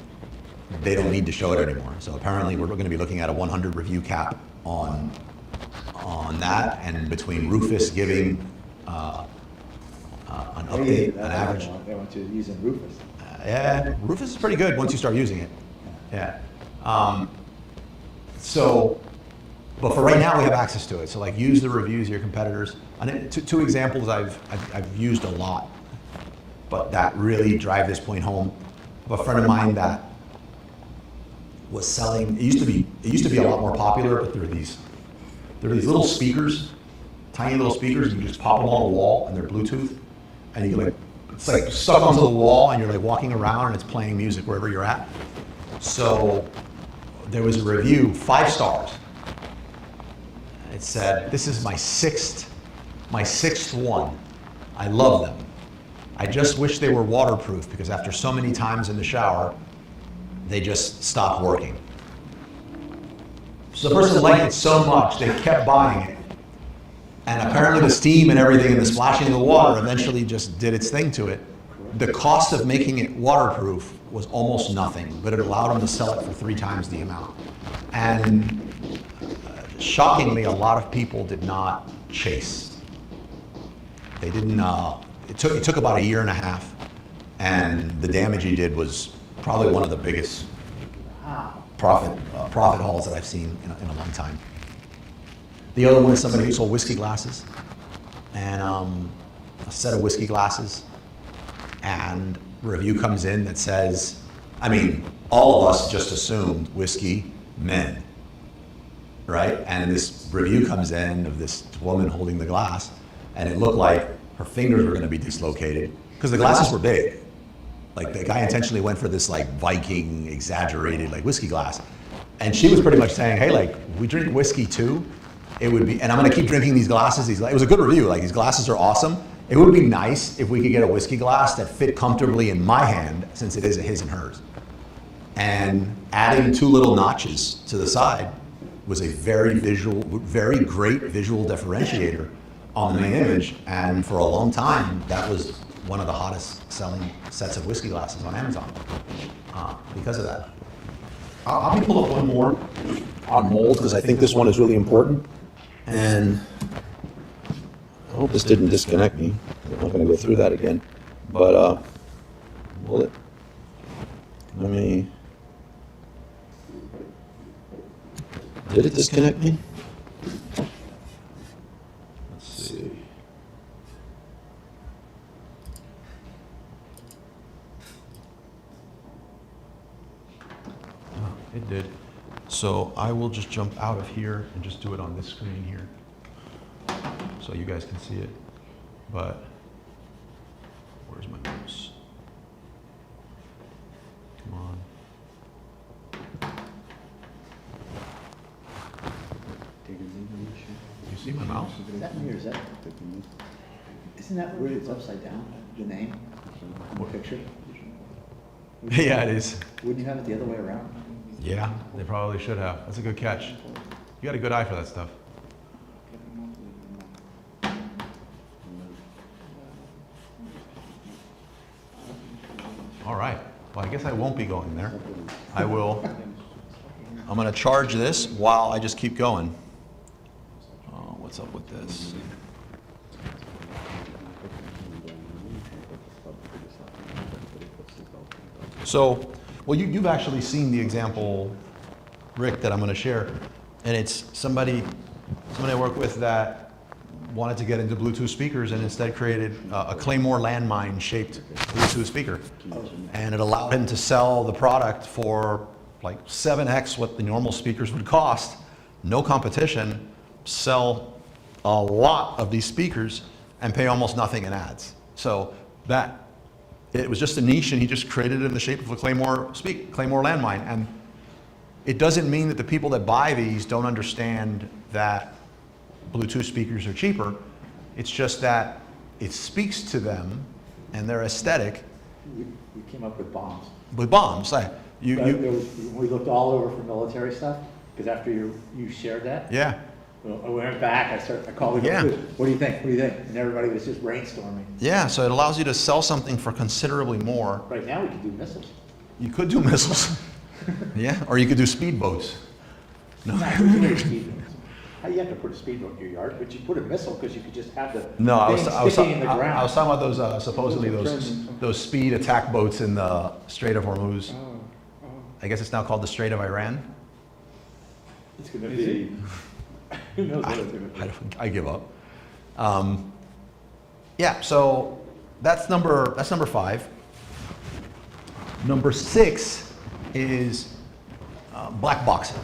A: they don't need to show it anymore. So apparently we're going to be looking at a 100 review cap on that, and between Rufus giving an update, an average.
B: They want you using Rufus.
A: Yeah, Rufus is pretty good once you start using it. Yeah. So, but for right now we have access to it. So like use the reviews of your competitors. And two examples I've used a lot, but that really drive this point home. I have a friend of mine that was selling. It used to be a lot more popular, but there are these little speakers, tiny little speakers. You just pop them on the wall, and they're Bluetooth, and you like it's like stuck onto the wall, and you're like walking around, and it's playing music wherever you're at. So there was a review, 5 stars. It said, "This is my sixth one. I love them. I just wish they were waterproof because after so many times in the shower, they just stopped working." So the person liked it so much, they kept buying it. And apparently the steam and everything and the splashing of the water eventually just did its thing to it. The cost of making it waterproof was almost nothing, but it allowed them to sell it for 3 times the amount. And shockingly, a lot of people did not chase. They didn't, it took about 1.5 years, and the damage he did was probably one of the biggest profit hauls that I've seen in a long time. The other one is somebody who sold whiskey glasses, and a set of whiskey glasses, and a review comes in that says, I mean, all of us just assumed whiskey men, right? And this review comes in of this woman holding the glass, and it looked like her fingers were going to be dislocated because the glasses were big. Like the guy intentionally went for this like Viking exaggerated like whiskey glass, and she was pretty much saying, hey, like we drink whiskey too. It would be, and I'm going to keep drinking these glasses. It was a good review. Like these glasses are awesome. It would be nice if we could get a whiskey glass that fit comfortably in my hand, since it is a his and hers. And adding 2 little notches to the side was a very great visual differentiator on the main image. And for a long time, that was one of the hottest selling sets of whiskey glasses on Amazon because of that. I'll be pull up one more on mold because I think this one is really important. And I hope this didn't disconnect me. I'm not going to go through that again. But let me. Did it disconnect me? Let's see. It did. So I will just jump out of here and just do it on this screen here, so you guys can see it. But where's my mouse? Come on. You see my mouse?
B: Is that me or is that? Isn't that where it's upside down, the name, the picture?
A: Yeah, it is.
B: Wouldn't you have it the other way around?
A: Yeah, they probably should have. That's a good catch. You got a good eye for that stuff. All right. Well, I guess I won't be going there. I will. I'm going to charge this while I just keep going. Oh, what's up with this? So, well, you've actually seen the example, Rick, that I'm going to share, and it's somebody I work with that wanted to get into Bluetooth speakers and instead created a Claymore landmine shaped Bluetooth speaker, and it allowed him to sell the product for like 7x what the normal speakers would cost, no competition, sell a lot of these speakers and pay almost nothing in ads. So that. It was just a niche, and he just created it in the shape of a Claymore landmine. And it doesn't mean that the people that buy these don't understand that Bluetooth speakers are cheaper. It's just that it speaks to them and their aesthetic
B: We came up with bombs.
A: with bombs.
B: We looked all over for military stuff, because after you shared that,
A: Yeah,
B: well, I went back, I called
A: Yeah.
B: it, what do you think, what do you think? And everybody was just brainstorming.
A: yeah. So it allows you to sell something for considerably more.
B: Right now, we can do missiles.
A: You could do missiles, yeah, or you could do speedboats.
B: No, we can do speedboats. How you have to put a speedboat in your yard, but you put a missile, because you could just have the
A: No, I was
B: thing sticking in the
A: I
B: ground.
A: was talking about those supposedly those speed attack boats in the Strait of Hormuz. I guess it's now called the Strait of Iran.
B: It's gonna be, who knows what it's gonna be.
A: I give up. Yeah, so that's number 5. Number 6 is black boxing.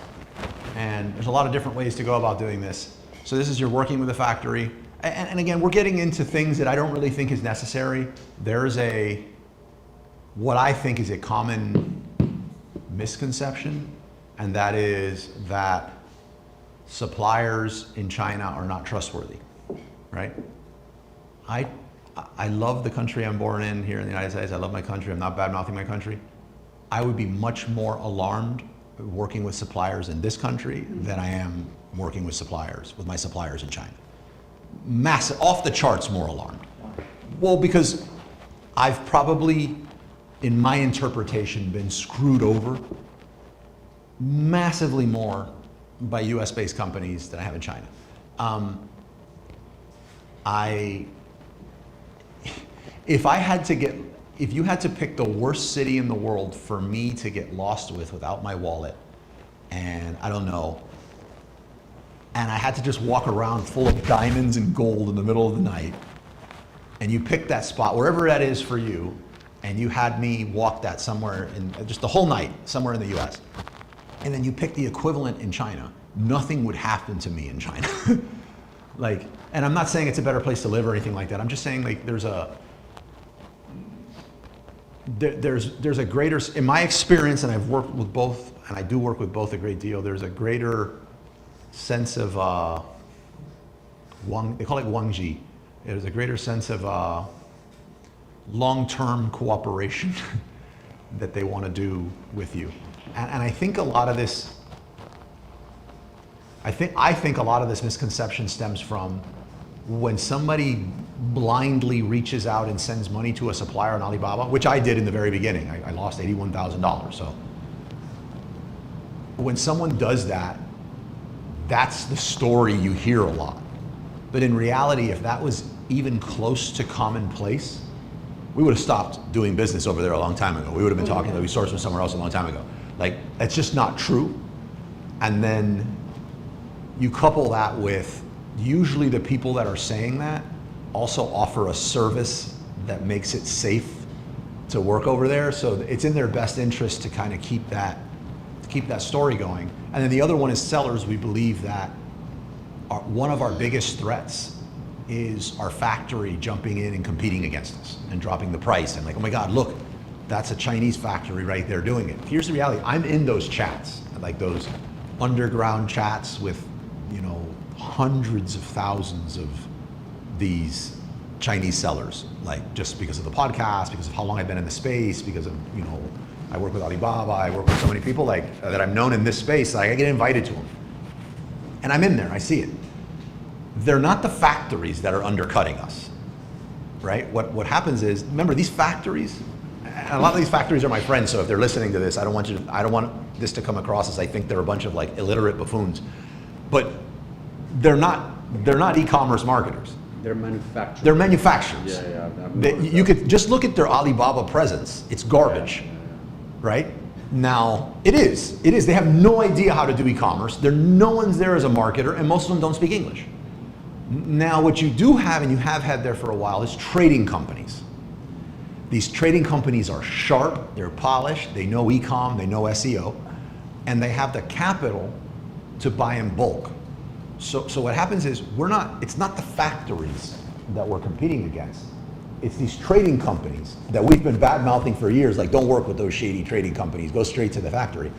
A: And there's a lot of different ways to go about doing this. So this is you're working with a factory. And again, we're getting into things that I don't really think is necessary. There's what I think is a common misconception, and that is that suppliers in China are not trustworthy, right? I love the country I'm born in here in the United States. I love my country. I'm not bad-mouthing my country. I would be much more alarmed working with suppliers in this country than I am working with my suppliers in China. Massive, off the charts more alarmed. Well, because I've probably, in my interpretation, been screwed over massively more by US-based companies than I have in China. If you had to pick the worst city in the world for me to get lost without my wallet, and I don't know, and I had to just walk around full of diamonds and gold in the middle of the night, and you picked that spot, wherever that is for you, and you had me walk that somewhere in just the whole night, somewhere in the US, and then you picked the equivalent in China, nothing would happen to me in China. And I'm not saying it's a better place to live or anything like that. I'm just saying there's a greater, in my experience, and I've worked with both, and I do work with both a great deal, there's a greater sense of, they call it Wangji. There's a greater sense of long-term cooperation that they want to do with you. And I think a lot of this, I think a lot of this misconception stems from when somebody blindly reaches out and sends money to a supplier on Alibaba, which I did in the very beginning. I lost $81,000. So when someone does that, that's the story you hear a lot. But in reality, if that was even close to commonplace, we would have stopped doing business over there a long time ago. We would have been talking that we sourced from somewhere else a long time ago. That's just not true. And then you couple that with usually the people that are saying that also offer a service that makes it safe to work over there. So it's in their best interest to kind of keep that story going. And then the other one is sellers. We believe that one of our biggest threats is our factory jumping in and competing against us and dropping the price and oh my God, look, that's a Chinese factory right there doing it. Here's the reality. I'm in those chats, those underground chats with, hundreds of thousands of these Chinese sellers, just because of the podcast, because of how long I've been in the space, because of, I work with Alibaba, I work with so many people that I'm known in this space, I get invited to them. And I'm in there, I see it. They're not the factories that are undercutting us, right? What happens is, remember these factories, and a lot of these factories are my friends, so if they're listening to this, I don't want this to come across as I think they're a bunch of illiterate buffoons. But they're not e-commerce marketers.
E: They're manufacturers.
A: They're manufacturers.
E: Yeah.
A: You could just look at their Alibaba presence. It's garbage, right? Now, it is. They have no idea how to do e-commerce. No one's there as a marketer, and most of them don't speak English. Now, what you do have, and you have had there for a while, is trading companies. These trading companies are sharp, they're polished, they know e-com, they know SEO, and they have the capital to buy in bulk. So what happens is it's not the factories that we're competing against. It's these trading companies that we've been bad-mouthing for years, don't work with those shady trading companies, go straight to the factory.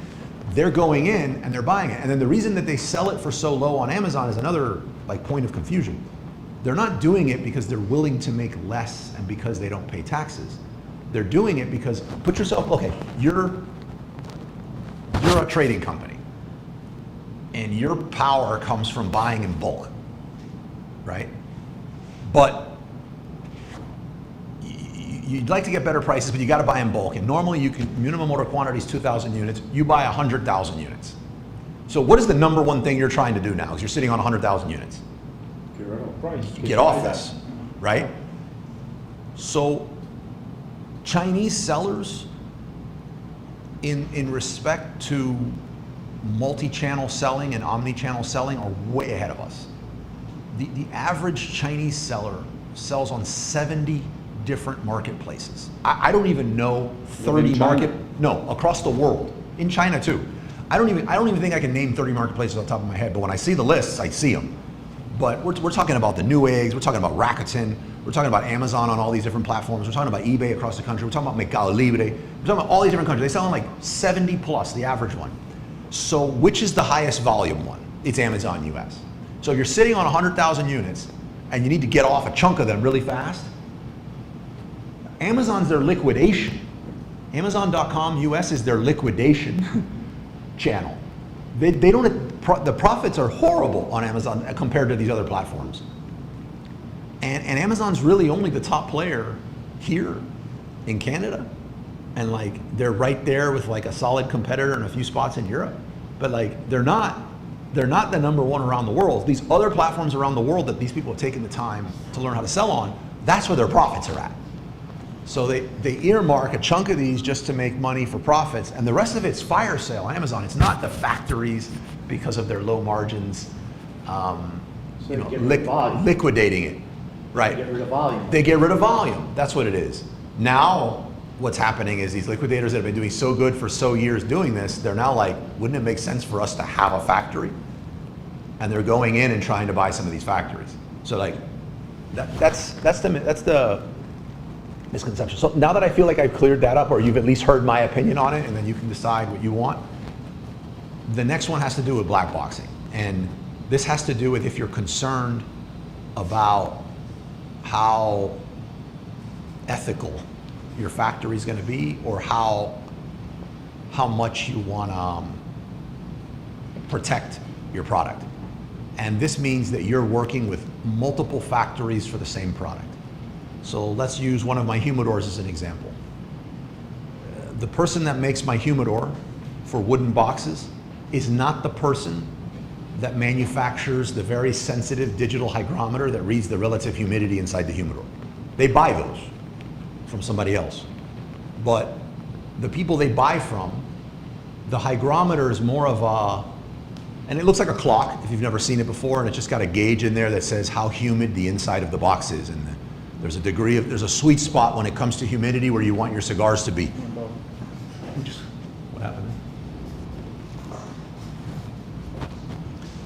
A: They're going in and they're buying it. And then the reason that they sell it for so low on Amazon is another point of confusion. they're not doing it because they're willing to make less and because they don't pay taxes. They're doing it because, put yourself, okay, you're a trading company and your power comes from buying in bulk, right? But you'd like to get better prices, but you got to buy in bulk. And normally you can, minimum order quantity is 2,000 units. You buy 100,000 units. So what is the number one thing you're trying to do now? Because you're sitting on 100,000 units.
B: Get rid of price.
A: Get off this, right? So Chinese sellers, in respect to multi-channel selling and omni-channel selling, are way ahead of us. The average Chinese seller sells on 70 different marketplaces. I don't even know 30 across the world. In China too. I don't even think I can name 30 marketplaces off the top of my head, but when I see the lists, I see them. But we're talking about the Newegg's, we're talking about Rakuten, we're talking about Amazon on all these different platforms, we're talking about eBay across the country, we're talking about Mercado Libre, we're talking about all these different countries. They sell in like 70 plus, the average one. So which is the highest volume one? It's Amazon US. So if you're sitting on 100,000 units and you need to get off a chunk of them really fast, Amazon's their liquidation. Amazon.com US is their liquidation channel. They don't, the profits are horrible on Amazon compared to these other platforms. And Amazon's really only the top player here in Canada. And like, they're right there with like a solid competitor in a few spots in Europe. But like, they're not the number one around the world. These other platforms around the world that these people have taken the time to learn how to sell on, that's where their profits are at. So they earmark a chunk of these just to make money for profits, and the rest of it's fire sale on Amazon. It's not the factories because of their low margins,
B: they get rid of volume.
A: liquidating it, right?
B: They get rid of volume.
A: They get rid of volume. That's what it is. Now, what's happening is these liquidators that have been doing so good for so years doing this, they're now like, wouldn't it make sense for us to have a factory? And they're going in and trying to buy some of these factories. So like, that's the misconception. So now that I feel like I've cleared that up, or you've at least heard my opinion on it, and then you can decide what you want, the next one has to do with black boxing. And this has to do with if you're concerned about how ethical your factory is going to be, or how much you want to protect your product. And this means that you're working with multiple factories for the same product. So let's use one of my humidors as an example. The person that makes my humidor for wooden boxes is not the person that manufactures the very sensitive digital hygrometer that reads the relative humidity inside the humidor. They buy those from somebody else. But the people they buy from, the hygrometer is more of a, and it looks like a clock if you've never seen it before, and it's just got a gauge in there that says how humid the inside of the box is. And there's a degree of, there's a sweet spot when it comes to humidity where you want your cigars to be. What happened?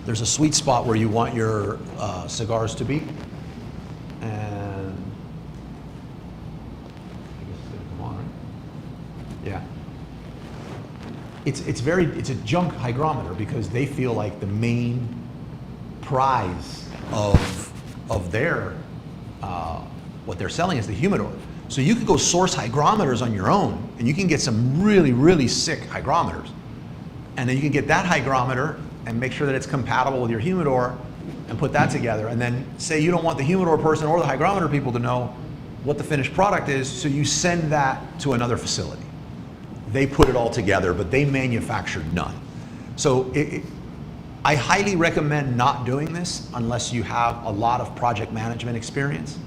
A: There's a sweet spot where you want your cigars to be. And I guess it's gonna come on, right? Yeah. It's a junk hygrometer because they feel like the main prize of their what they're selling is the humidor. So you could go source hygrometers on your own, and you can get some really, really sick hygrometers. And then you can get that hygrometer and make sure that it's compatible with your humidor and put that together. And then say you don't want the humidor person or the hygrometer people to know what the finished product is, so you send that to another facility. They put it all together, but they manufactured none. So I highly recommend not doing this unless you have a lot of project management experience,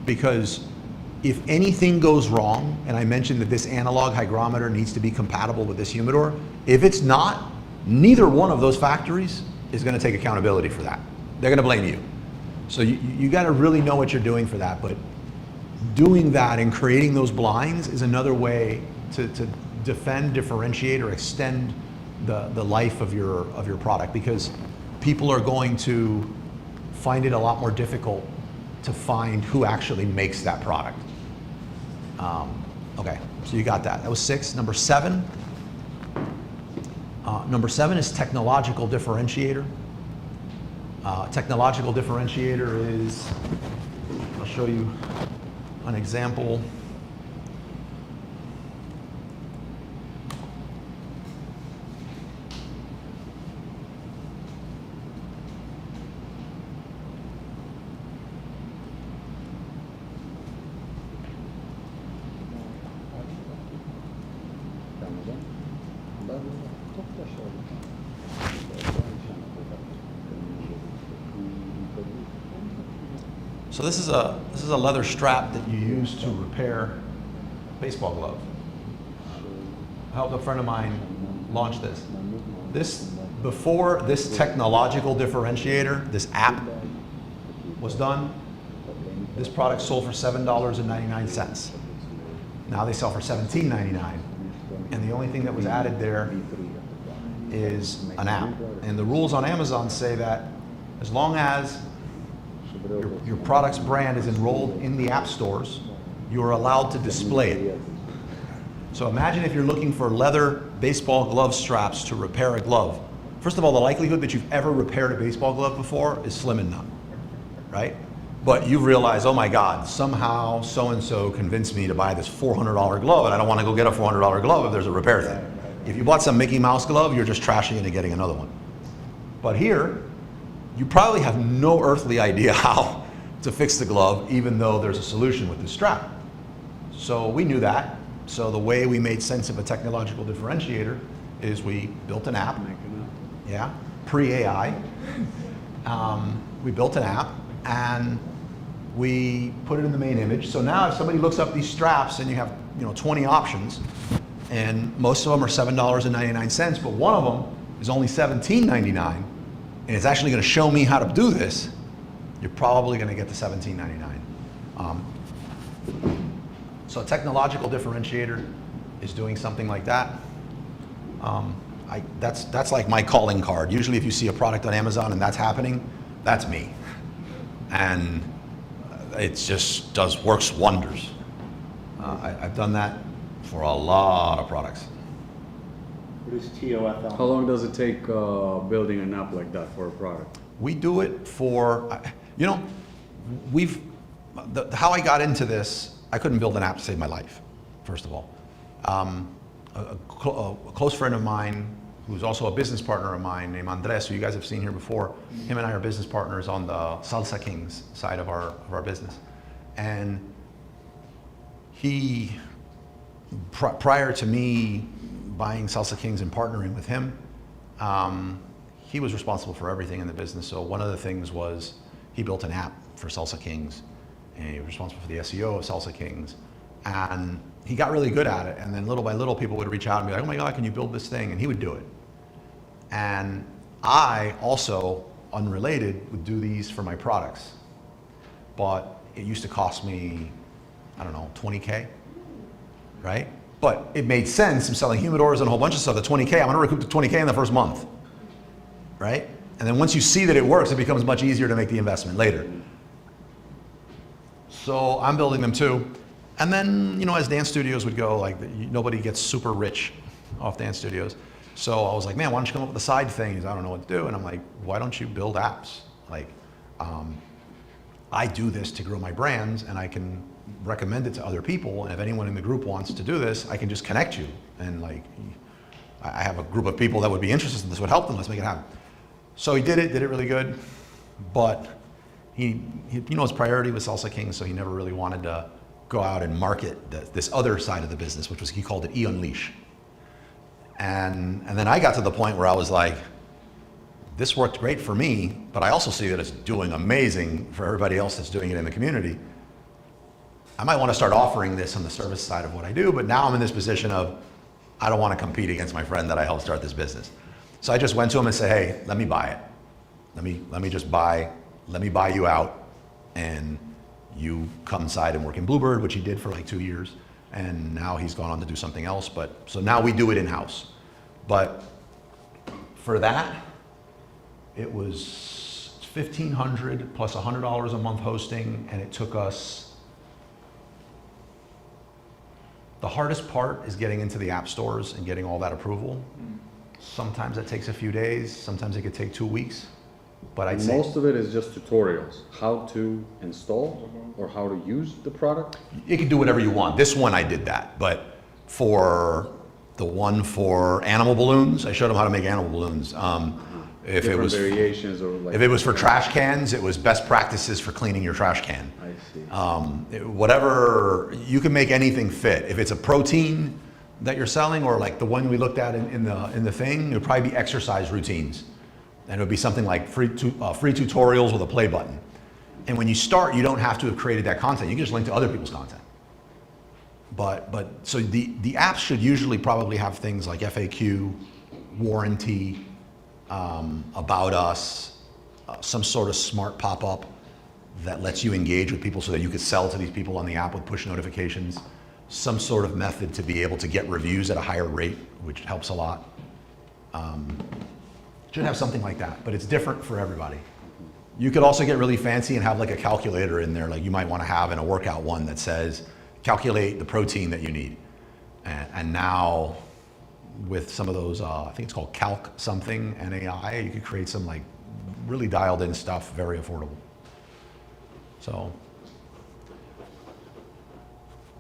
A: because if anything goes wrong, and I mentioned that this analog hygrometer needs to be compatible with this humidor, if it's not, neither one of those factories is going to take accountability for that. They're going to blame you. So you got to really know what you're doing for that. But doing that and creating those blinds is another way to defend, differentiate, or extend the life of your product, because people are going to find it a lot more difficult to find who actually makes that product. Okay, so you got that. That was 6. Number 7. Number 7 is technological differentiator. Technological differentiator is, I'll show you an example. So this is a leather strap that you use to repair a baseball glove. I helped a friend of mine launch this. Before this technological differentiator, this app was done, this product sold for $7.99. Now they sell for $17.99. And the only thing that was added there is an app. And the rules on Amazon say that as long as your product's brand is enrolled in the app stores, you are allowed to display it. So imagine if you're looking for leather baseball glove straps to repair a glove. First of all, the likelihood that you've ever repaired a baseball glove before is slim and none, right? But you've realized, oh my God, somehow so-and-so convinced me to buy this $400 glove, and I don't want to go get a $400 glove if there's a repair thing. If you bought some Mickey Mouse glove, you're just trashing it and getting another one. But here, you probably have no earthly idea how to fix the glove, even though there's a solution with this strap. So we knew that. So the way we made sense of a technological differentiator is we built an app, yeah, pre-AI. We built an app and we put it in the main image. So now if somebody looks up these straps and you have 20 options, and most of them are $7.99, but one of them is only $17.99, and it's actually going to show me how to do this, you're probably going to get the $17.99. So a technological differentiator is doing something like that. That's like my calling card. Usually if you see a product on Amazon and that's happening, that's me. And it just works wonders. I've done that for a lot of products.
B: What is TOFL?
E: How long does it take building an app like that for a product?
A: We do it for, how I got into this, I couldn't build an app to save my life, first of all. A close friend of mine, who's also a business partner of mine, named Andres, who you guys have seen here before, him and I are business partners on the Salsa Kings side of our business. And he, prior to me buying Salsa Kings and partnering with him, he was responsible for everything in the business. So one of the things was he built an app for Salsa Kings, and he was responsible for the SEO of Salsa Kings. And he got really good at it. And then little by little, people would reach out and be like, oh my God, can you build this thing? And he would do it. And I also, unrelated, would do these for my products. But it used to cost me, I don't know, 20K, right? But it made sense. I'm selling humidors and a whole bunch of stuff at 20K. I'm gonna recoup the 20K in the first month, right? And then once you see that it works, it becomes much easier to make the investment later. So I'm building them too. And then, as dance studios would go, like nobody gets super rich off dance studios. So I was like, man, why don't you come up with a side thing? He's, I don't know what to do. And I'm like, why don't you build apps? Like, I do this to grow my brands and I can recommend it to other people. And if anyone in the group wants to do this, I can just connect you. And like, I have a group of people that would be interested in this, would help them, let's make it happen. So he did it really good. But he his priority was Salsa Kings, so he never really wanted to go out and market this other side of the business, which was, he called it E-Unleash. And then I got to the point where I was like, this worked great for me, but I also see that it's doing amazing for everybody else that's doing it in the community. I might want to start offering this on the service side of what I do, but now I'm in this position of, I don't want to compete against my friend that I helped start this business. So I just went to him and said, hey, let me buy it. Let me buy you out, and you come inside and work in Bluebird, which he did for like 2 years. And now he's gone on to do something else. So now we do it in-house. But for that, it was $1,500 plus $100 a month hosting, and it took us, the hardest part is getting into the app stores and getting all that approval. Sometimes it takes a few days, sometimes it could take 2 weeks. But I'd say
E: Most of it is just tutorials, how to install or how to use the product.
A: you can do whatever you want. This one I did that, but for the one for animal balloons, I showed them how to make animal balloons. If it
E: Different
A: was
E: variations or like.
A: if it was for trash cans, it was best practices for cleaning your trash can.
E: I see.
A: Whatever, you can make anything fit. If it's a protein that you're selling, or like the one we looked at in the thing, it would probably be exercise routines. And it would be something like free tutorials with a play button. And when you start, you don't have to have created that content. You can just link to other people's content. So the apps should usually probably have things like FAQ, warranty, about us, some sort of smart pop-up that lets you engage with people so that you could sell to these people on the app with push notifications, some sort of method to be able to get reviews at a higher rate, which helps a lot. Should have something like that, but it's different for everybody. You could also get really fancy and have like a calculator in there, like you might want to have in a workout one that says, calculate the protein that you need. And now with some of those, I think it's called Calc something, NAI, you could create some like really dialed in stuff, very affordable. So,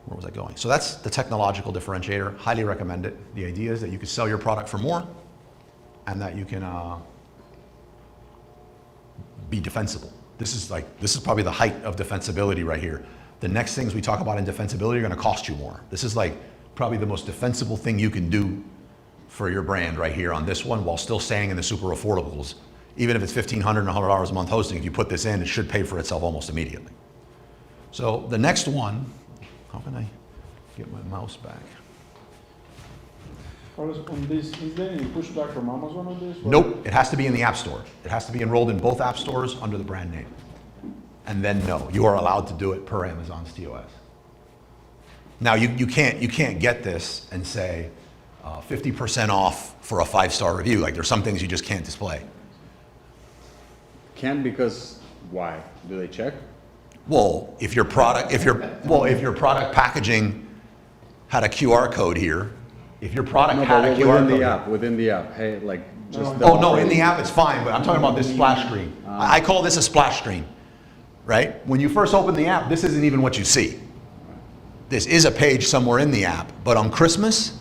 A: where was I going? So that's the technological differentiator, highly recommend it. The idea is that you could sell your product for more and that you can be defensible. This is probably the height of defensibility right here. The next things we talk about in defensibility are gonna cost you more. This is like probably the most defensible thing you can do for your brand right here on this one while still staying in the super affordables. Even if it's $1,500 and $100 a month hosting, if you put this in, it should pay for itself almost immediately. So the next one, how can I get my mouse back?
F: Carlos, on this, is there any pushback from Amazon on this?
A: Nope, it has to be in the App Store. It has to be enrolled in both app stores under the brand name. And then no, you are allowed to do it per Amazon's TOS. Now you can't get this and say 50% off for a 5-star review. Like there's some things you just can't display.
E: Can't because, why? Do they check?
A: Well, if your product packaging had a QR code here, if your product
E: No,
A: had a
E: but
A: QR code.
E: within the app, hey, like, just.
A: Oh, no, in the app it's fine, but I'm talking about this splash screen. I call this a splash screen, right? When you first open the app, this isn't even what you see. This is a page somewhere in the app, but on Christmas,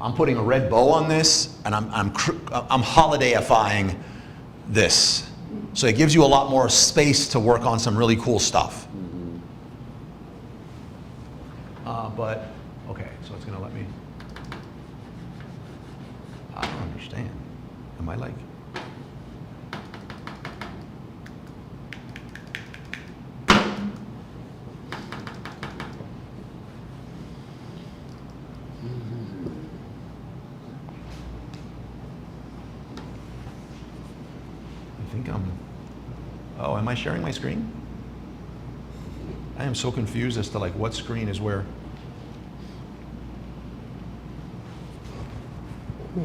A: I'm putting a red bow on this, and I'm holidayifying this. So it gives you a lot more space to work on some really cool stuff. But, okay, so it's gonna let me, I don't understand. Am I like? I think I'm, oh, am I sharing my screen? I am so confused as to like what screen is where. Let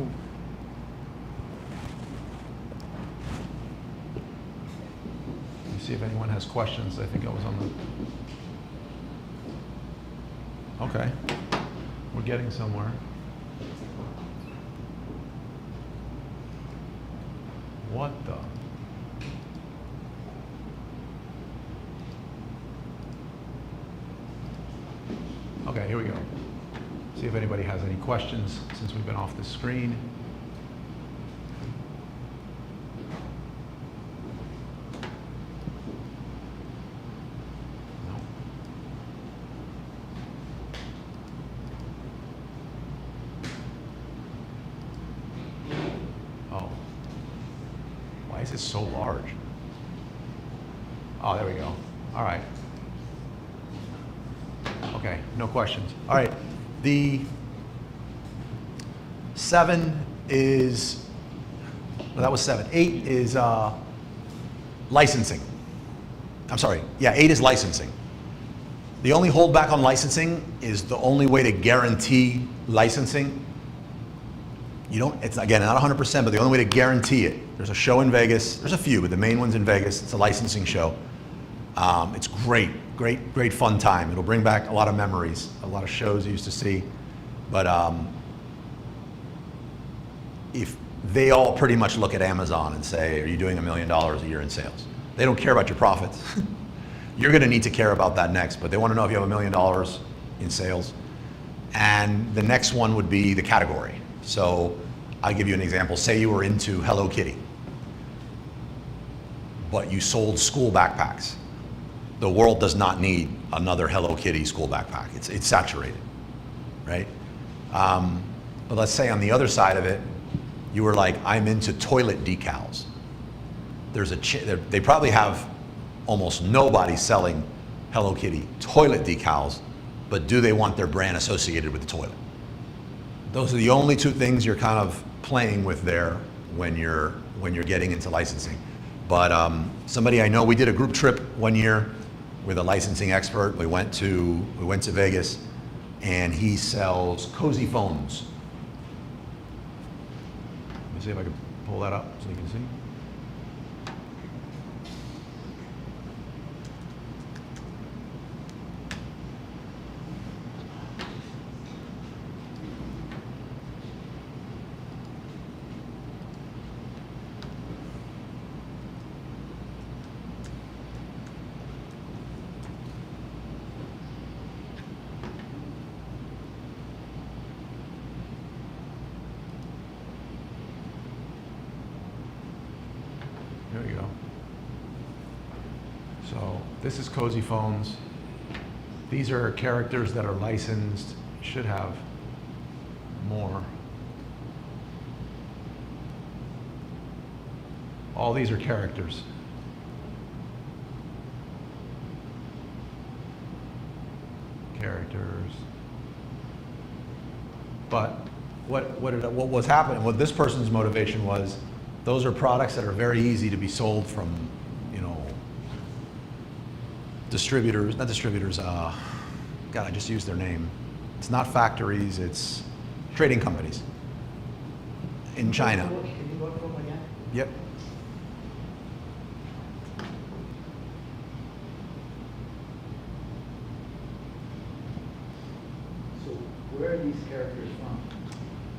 A: me see if anyone has questions. I think I was on the. Okay, we're getting somewhere. What the? Okay, here we go. See if anybody has any questions since we've been off the screen. No. Oh. Why is it so large? Oh, there we go. All right. Okay, no questions. All right, the 7 is, well, that was 7. 8 is licensing. I'm sorry, yeah, 8 is licensing. The only holdback on licensing is the only way to guarantee licensing. You don't, it's again, not 100%, but the only way to guarantee it, there's a show in Vegas, there's a few, but the main one's in Vegas, it's a licensing show. It's great fun time. It'll bring back a lot of memories, a lot of shows you used to see. But if they all pretty much look at Amazon and say, are you doing $1 million a year in sales? They don't care about your profits. You're gonna need to care about that next, but they wanna know if you have $1 million in sales. And the next one would be the category. So I'll give you an example. Say you were into Hello Kitty, but you sold school backpacks. The world does not need another Hello Kitty school backpack. It's saturated, right? But let's say on the other side of it, you were like, I'm into toilet decals. They probably have almost nobody selling Hello Kitty toilet decals, but do they want their brand associated with the toilet? Those are the only two things you're kind of playing with there when you're getting into licensing. But somebody I know, we did a group trip one year with a licensing expert. We went to Vegas, and he sells cozy phones. Let me see if I can pull that up so you can see. There you go. So this is Cozy Phones. These are characters that are licensed. Should have more. All these are characters. Characters. But what was happening, what this person's motivation was, those are products that are very easy to be sold from, distributors, not distributors, God, I just used their name. It's not factories, it's trading companies in China.
B: Can you look for them again?
A: Yep.
B: So where are these characters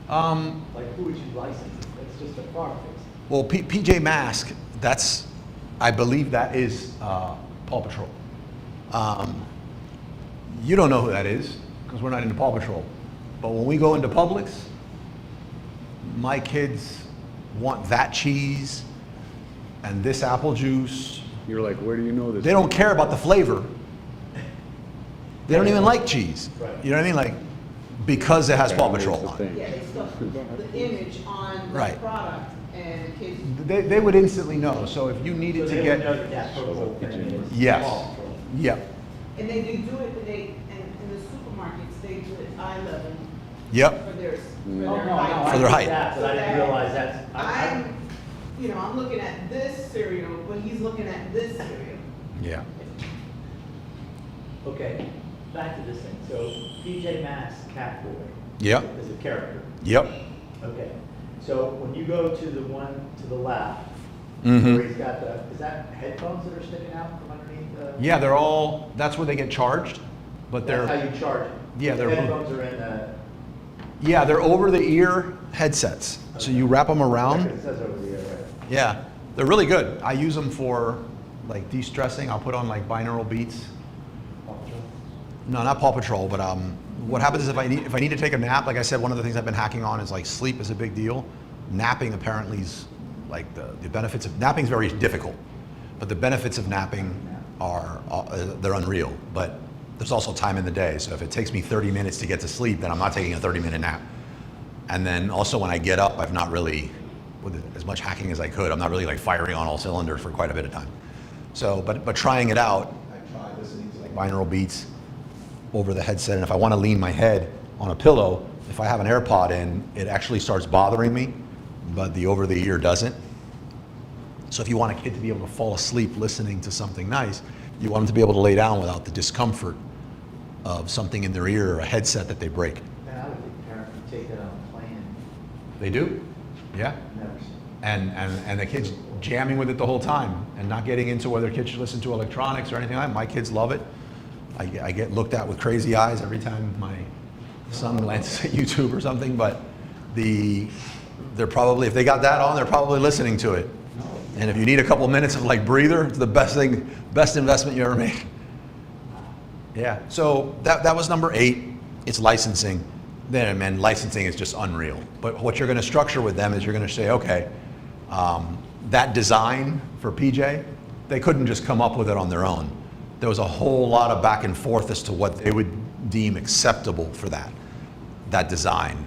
B: from? Like who would you license? It's just a product.
A: Well, PJ Masks, I believe that is Paw Patrol. You don't know who that is because we're not into Paw Patrol. But when we go into Publix, my kids want that cheese and this apple juice.
E: You're like, where do you know this?
A: They don't care about the flavor. They don't even like cheese.
B: Right.
A: You know what I mean? Like, because it has Paw
E: Apparently
A: Patrol
E: it's a
A: on it.
E: thing.
D: Yeah, they stuff the image on the
A: Right.
D: product and the kids.
A: They would instantly know. So if you needed to get,
B: that purple thing is
A: Yes.
B: Paw Patrol.
A: yeah,
D: And they do it, in the supermarkets, they do it eye level
A: yep,
D: for their
B: Oh, no, no,
D: height.
A: For their
B: I
A: height.
B: get that, but I didn't realize that's.
D: I'm looking at this cereal, but he's looking at this cereal.
A: yeah.
B: Okay, back to this thing. So PJ Masks Catboy.
A: Yep.
B: Is a character.
A: Yep.
B: Okay, so when you go to the one to the left,
A: Mhm.
B: where he's got is that headphones that are sticking out from underneath the?
A: Yeah, that's where they get charged, but
B: That's how
A: they're,
B: you charge it?
A: Yeah,
B: The
A: they're-
B: headphones are in the.
A: yeah, they're over the ear headsets. So you wrap them around.
B: It says over the ear, right?
A: Yeah, they're really good. I use them for like de-stressing. I'll put on like binaural beats.
B: Paw Patrol?
A: No, not Paw Patrol, but what happens is if I need to take a nap, like I said, one of the things I've been hacking on is like sleep is a big deal. Napping apparently is like the benefits of napping is very difficult, but the benefits of napping are they're unreal. But there's also time in the day, so if it takes me 30 minutes to get to sleep, then I'm not taking a 30-minute nap. And then also when I get up, I've not really, with as much hacking as I could, I'm not really like firing on all cylinders for quite a bit of time. So, but trying it out, I tried listening to like binaural beats over the headset, and if I want to lean my head on a pillow, if I have an AirPod in, it actually starts bothering me, but the over the ear doesn't. So if you want a kid to be able to fall asleep listening to something nice, you want them to be able to lay down without the discomfort of something in their ear or a headset that they break.
B: And I would think parents would take that on a plane.
A: They do, yeah.
B: Never seen.
A: And the kids jamming with it the whole time and not getting into whether kids should listen to electronics or anything like that. My kids love it. I get looked at with crazy eyes every time my son glances at YouTube or something, but they're probably, if they got that on, they're probably listening to it. And if you need a couple minutes of like breather, it's the best thing, best investment you ever made. Yeah, so that was number 8. It's licensing. Then, man, licensing is just unreal. But what you're going to structure with them is you're going to say, okay, that design for PJ, they couldn't just come up with it on their own. There was a whole lot of back and forth as to what they would deem acceptable for that design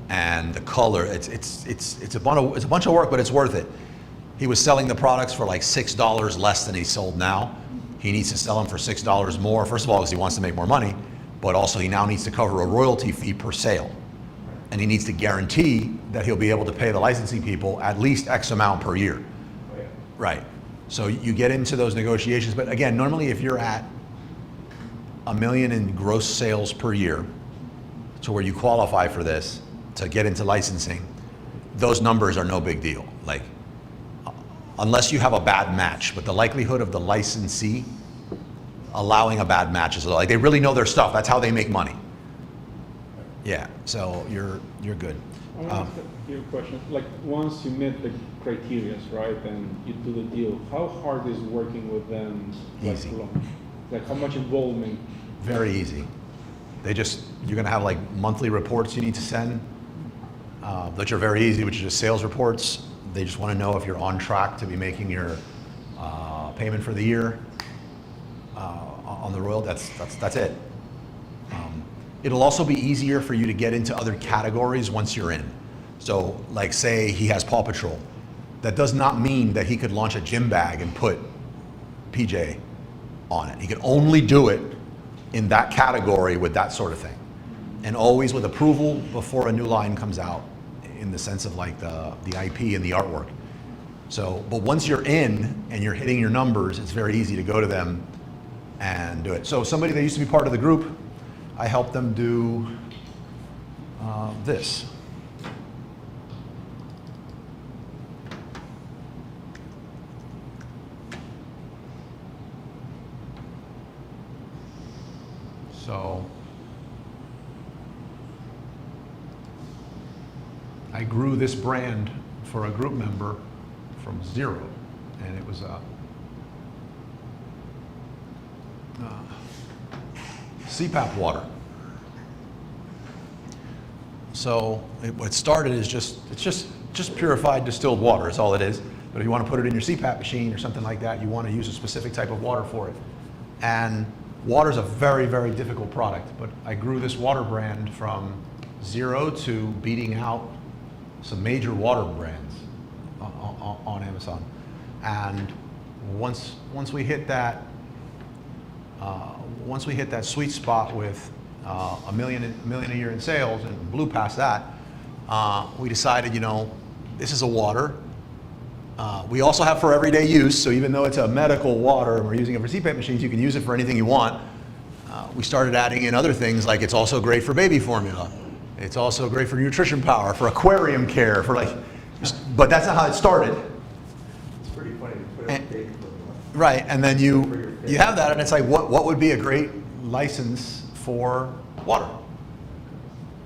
A: and the color. It's a bunch of work, but it's worth it. He was selling the products for like $6 less than he sold now. He needs to sell them for $6 more. First of all, because he wants to make more money, but also he now needs to cover a royalty fee per sale. And he needs to guarantee that he'll be able to pay the licensing people at least X amount per year. Right. So you get into those negotiations, but again, normally if you're at $1 million in gross sales per year, to where you qualify for this, to get into licensing, those numbers are no big deal. Like, unless you have a bad match, but the likelihood of the licensee allowing a bad match is like, they really know their stuff. That's how they make money. Yeah, so you're good.
F: I want to ask you a question. Like, once you meet the criteria, right, and you do the deal, how hard is working with them?
A: Easy.
F: Like, how much involvement?
A: Very easy. You're gonna have like monthly reports you need to send, which are very easy, which are just sales reports. They just want to know if you're on track to be making your payment for the year on the royal. That's it. It'll also be easier for you to get into other categories once you're in. So, like, say he has Paw Patrol. That does not mean that he could launch a gym bag and put PJ on it. He could only do it in that category with that sort of thing, and always with approval before a new line comes out, in the sense of like the IP and the artwork. So, but once you're in and you're hitting your numbers, it's very easy to go to them and do it. So somebody that used to be part of the group, I helped them do this. So I grew this brand for a group member from 0, and it was CPAP water. So what started is it's just purified distilled water. Is all it is. But if you want to put it in your CPAP machine or something like that, you want to use a specific type of water for it. And water is a very, very difficult product. But I grew this water brand from 0 to beating out some major water brands on Amazon. And once we hit that sweet spot with a million a year in sales and blew past that, we decided, this is a water. We also have for everyday use, so even though it's a medical water and we're using it for CPAP machines, you can use it for anything you want. We started adding in other things, like it's also great for baby formula. It's also great for nutrition power, for aquarium care, but that's not how it started.
B: It's pretty funny to put it on Facebook.
A: Right, and then you have that, and it's like, what would be a great license for water?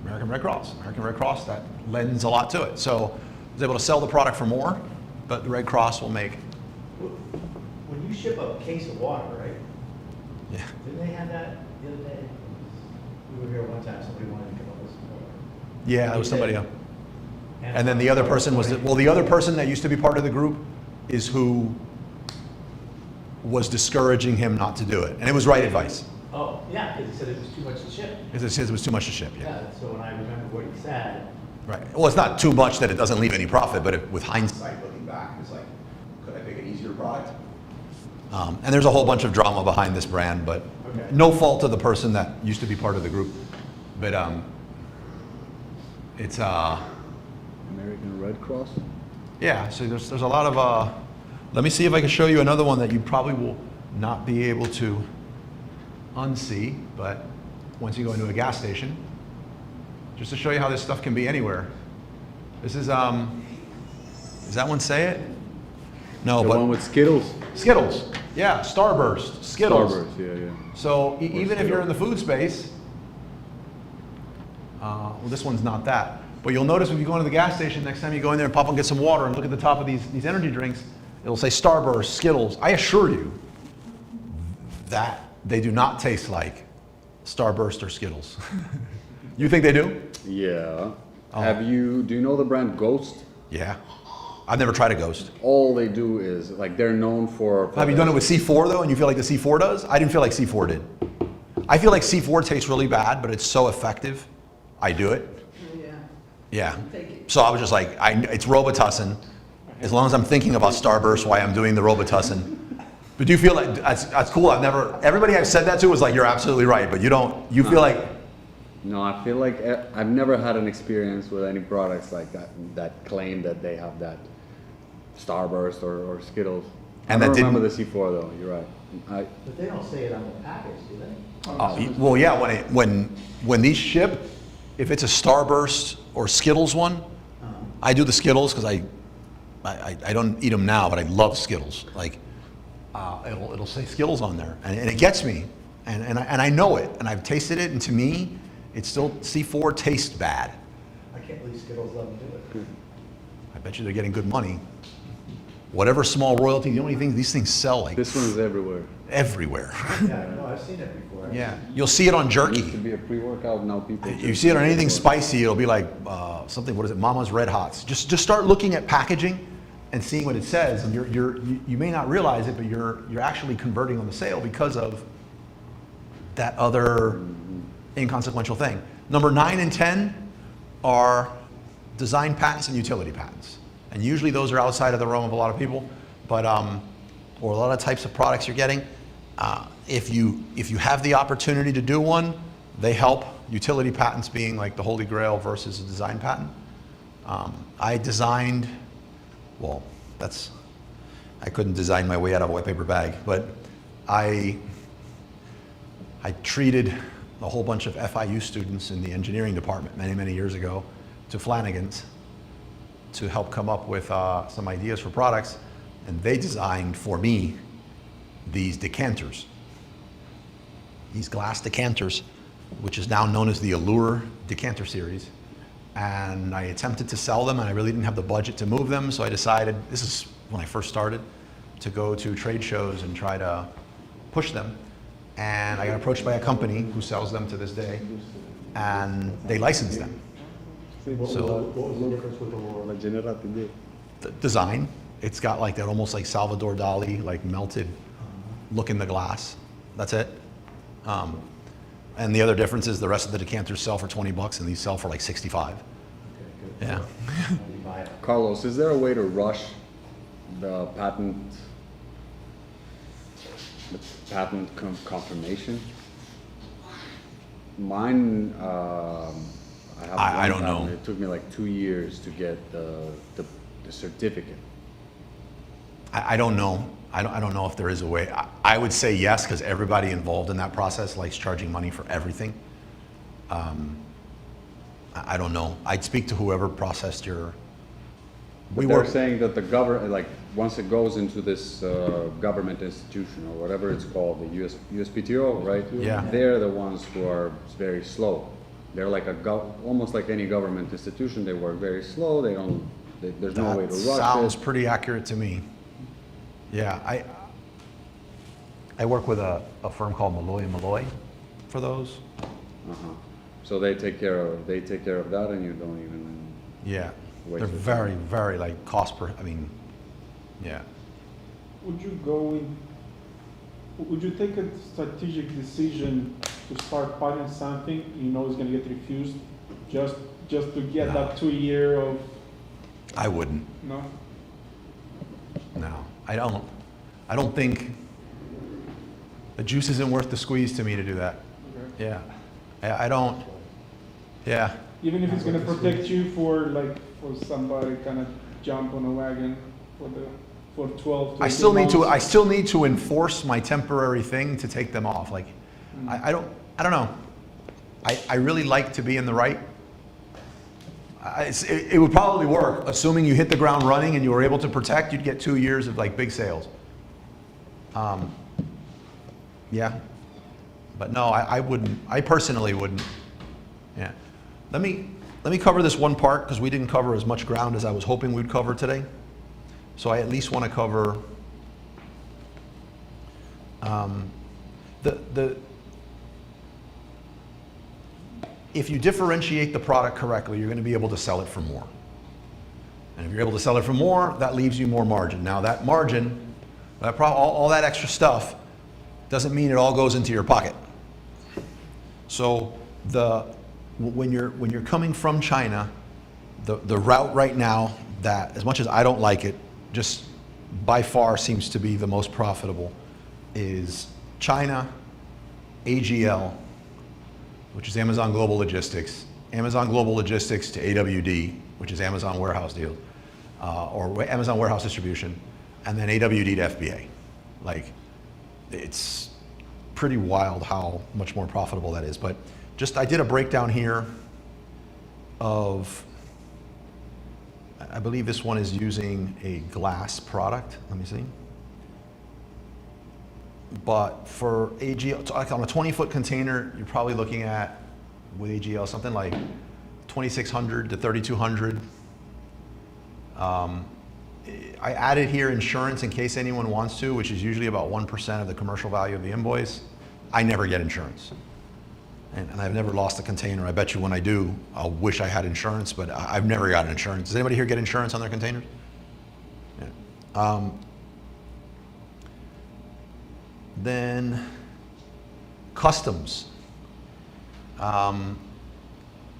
A: American Red Cross. American Red Cross, that lends a lot to it. So I was able to sell the product for more, but the Red Cross will make.
B: When you ship a case of water, right?
A: Yeah.
B: Didn't they have that the other day? We were here one time, somebody wanted to come up with some water.
A: Yeah, there was somebody else. And then the other person the other person that used to be part of the group is who was discouraging him not to do it. And it was right advice.
B: Oh, yeah, because he said it was too much to ship.
A: Because it says it was too much to ship, yeah.
B: Yeah, so when I remember what he said.
A: Right. Well, it's not too much that it doesn't leave any profit, but with hindsight looking back, it's like, could I pick an easier product? And there's a whole bunch of drama behind this brand, but
B: Okay.
A: no fault of the person that used to be part of the group. But it's
E: American Red Cross?
A: yeah. So there's a lot of. Let me see if I can show you another one that you probably will not be able to unsee, but once you go into a gas station, just to show you how this stuff can be anywhere. This is does that one say it? No,
E: The
A: but
E: one with Skittles?
A: Skittles. Yeah, Starburst, Skittles.
E: Starburst, yeah.
A: So even if you're
E: Skittles.
A: in the food space, well, this one's not that. But you'll notice when you go into the gas station, next time you go in there and pop and get some water and look at the top of these energy drinks, it'll say Starburst, Skittles. I assure you that they do not taste like Starburst or Skittles. You think they do?
E: Yeah.
A: Oh.
E: Do you know the brand Ghost?
A: Yeah. I've never tried a Ghost.
E: All they do is, like, they're known for...
A: Have you done it with C4 though, and you feel like the C4 does? I didn't feel like C4 did. I feel like C4 tastes really bad, but it's so effective. I do it.
D: Yeah,
A: Yeah.
D: take it.
A: So I was just like, it's Robitussin. As long as I'm thinking about Starburst, why I'm doing the Robitussin. But do you feel like, that's cool, everybody I've said that to was like, you're absolutely right, but you feel like,
E: No, I feel like I've never had an experience with any products like that claim that they have that Starburst or Skittles.
A: And
E: I
A: that
E: don't remember
A: didn't-
E: the C4 though, you're right.
B: But they don't say it on the package, do they?
A: well, yeah, when these ship, if it's a Starburst or Skittles one, I do the Skittles because I don't eat them now, but I love Skittles. Like, it'll say Skittles on there, and it gets me, and I know it, and I've tasted it, and to me, it's still, C4 tastes bad.
B: I can't believe Skittles let them do it.
A: I bet you they're getting good money. Whatever small royalty, the only thing, these things sell like
E: This one's everywhere.
A: everywhere.
B: Yeah, no, I've seen it before.
A: Yeah, you'll see it on
E: It used to
A: jerky.
E: be a pre-workout, now people...
A: You see it on anything spicy, it'll be like something, what is it, Mama's Red Hots. Just start looking at packaging and seeing what it says, and you may not realize it, but you're actually converting on the sale because of that other inconsequential thing. Number 9 and 10 are design patents and utility patents. And usually those are outside of the realm of a lot of people, but, or a lot of types of products you're getting. If you have the opportunity to do one, they help. Utility patents being like the holy grail versus a design patent. I designed, well, I couldn't design my way out of a wet paper bag, but I treated a whole bunch of FIU students in the engineering department many, many years ago to Flanagan's to help come up with some ideas for products, and they designed for me these decanters, these glass decanters, which is now known as the Allure decanter series. And I attempted to sell them, and I really didn't have the budget to move them, so I decided, this is when I first started, to go to trade shows and try to push them. And I got approached by a company who sells them to this day, and they licensed them. So
B: What was the difference with the Allure?
A: the design, it's got like that almost like Salvador Dali, like melted look in the glass. That's it. And the other difference is the rest of the decanters sell for 20 bucks and these sell for like 65.
B: Okay, good.
A: Yeah.
B: You buy it.
E: Carlos, is there a way to rush the patent confirmation? Mine, I have
A: I
E: one
A: don't know.
E: patent. It took me like 2 years to get the certificate.
A: I don't know. I don't know if there is a way. I would say yes, because everybody involved in that process likes charging money for everything. I don't know. I'd speak to whoever processed your.
E: But they're saying that the government, like, once it goes into this government institution or whatever it's called, the USPTO, right?
A: Yeah.
E: They're the ones who are very slow. They're like almost like any government institution. They work very slow. There's no way to rush
A: Sounds
E: it.
A: pretty accurate to me. Yeah, I work with a firm called Malloy & Malloy for those.
E: Uh-huh. So they take care of that, and you don't even.
A: Yeah,
E: Waste
A: they're
E: of
A: very, very like cost per, I mean, yeah.
F: Would you take a strategic decision to start patenting something you know is gonna get refused, just to get
A: No.
F: that 2 year of,
A: I wouldn't,
F: no?
A: no. I don't think, the juice isn't worth the squeeze to me to do that.
F: Okay.
A: Yeah, I don't, yeah.
F: Even if it's gonna protect you for somebody kind of jump on a wagon for 12 to
A: I still
F: 18
A: need to,
F: months.
A: I still need to enforce my temporary thing to take them off. Like, I don't know. I really like to be in the right. It would probably work, assuming you hit the ground running and you were able to protect, you'd get 2 years of like big sales. Yeah, but no, I wouldn't, I personally wouldn't. Yeah. Let me let me cover this one part because we didn't cover as much ground as I was hoping we'd cover today. So I at least want to cover if you differentiate the product correctly, you're going to be able to sell it for more. And if you're able to sell it for more, that leaves you more margin. Now that margin, all that extra stuff, doesn't mean it all goes into your pocket. So when you're coming from China, the route right now that, as much as I don't like it, just by far seems to be the most profitable is China, AGL, which is Amazon Global Logistics, Amazon Global Logistics to AWD, which is Amazon Warehouse Deal, or Amazon Warehouse Distribution, and then AWD to FBA. Like, it's pretty wild how much more profitable that is. But just, I did a breakdown here of, I believe this one is using a glass product. Let me see. But for AGL, like on a 20-foot container, you're probably looking at, with AGL, something like 2,600 to 3,200. I added here insurance in case anyone wants to, which is usually about 1% of the commercial value of the invoice. I never get insurance. And I've never lost a container. I bet you when I do, I'll wish I had insurance, but I've never gotten insurance. Does anybody here get insurance on their containers? Yeah. Then customs.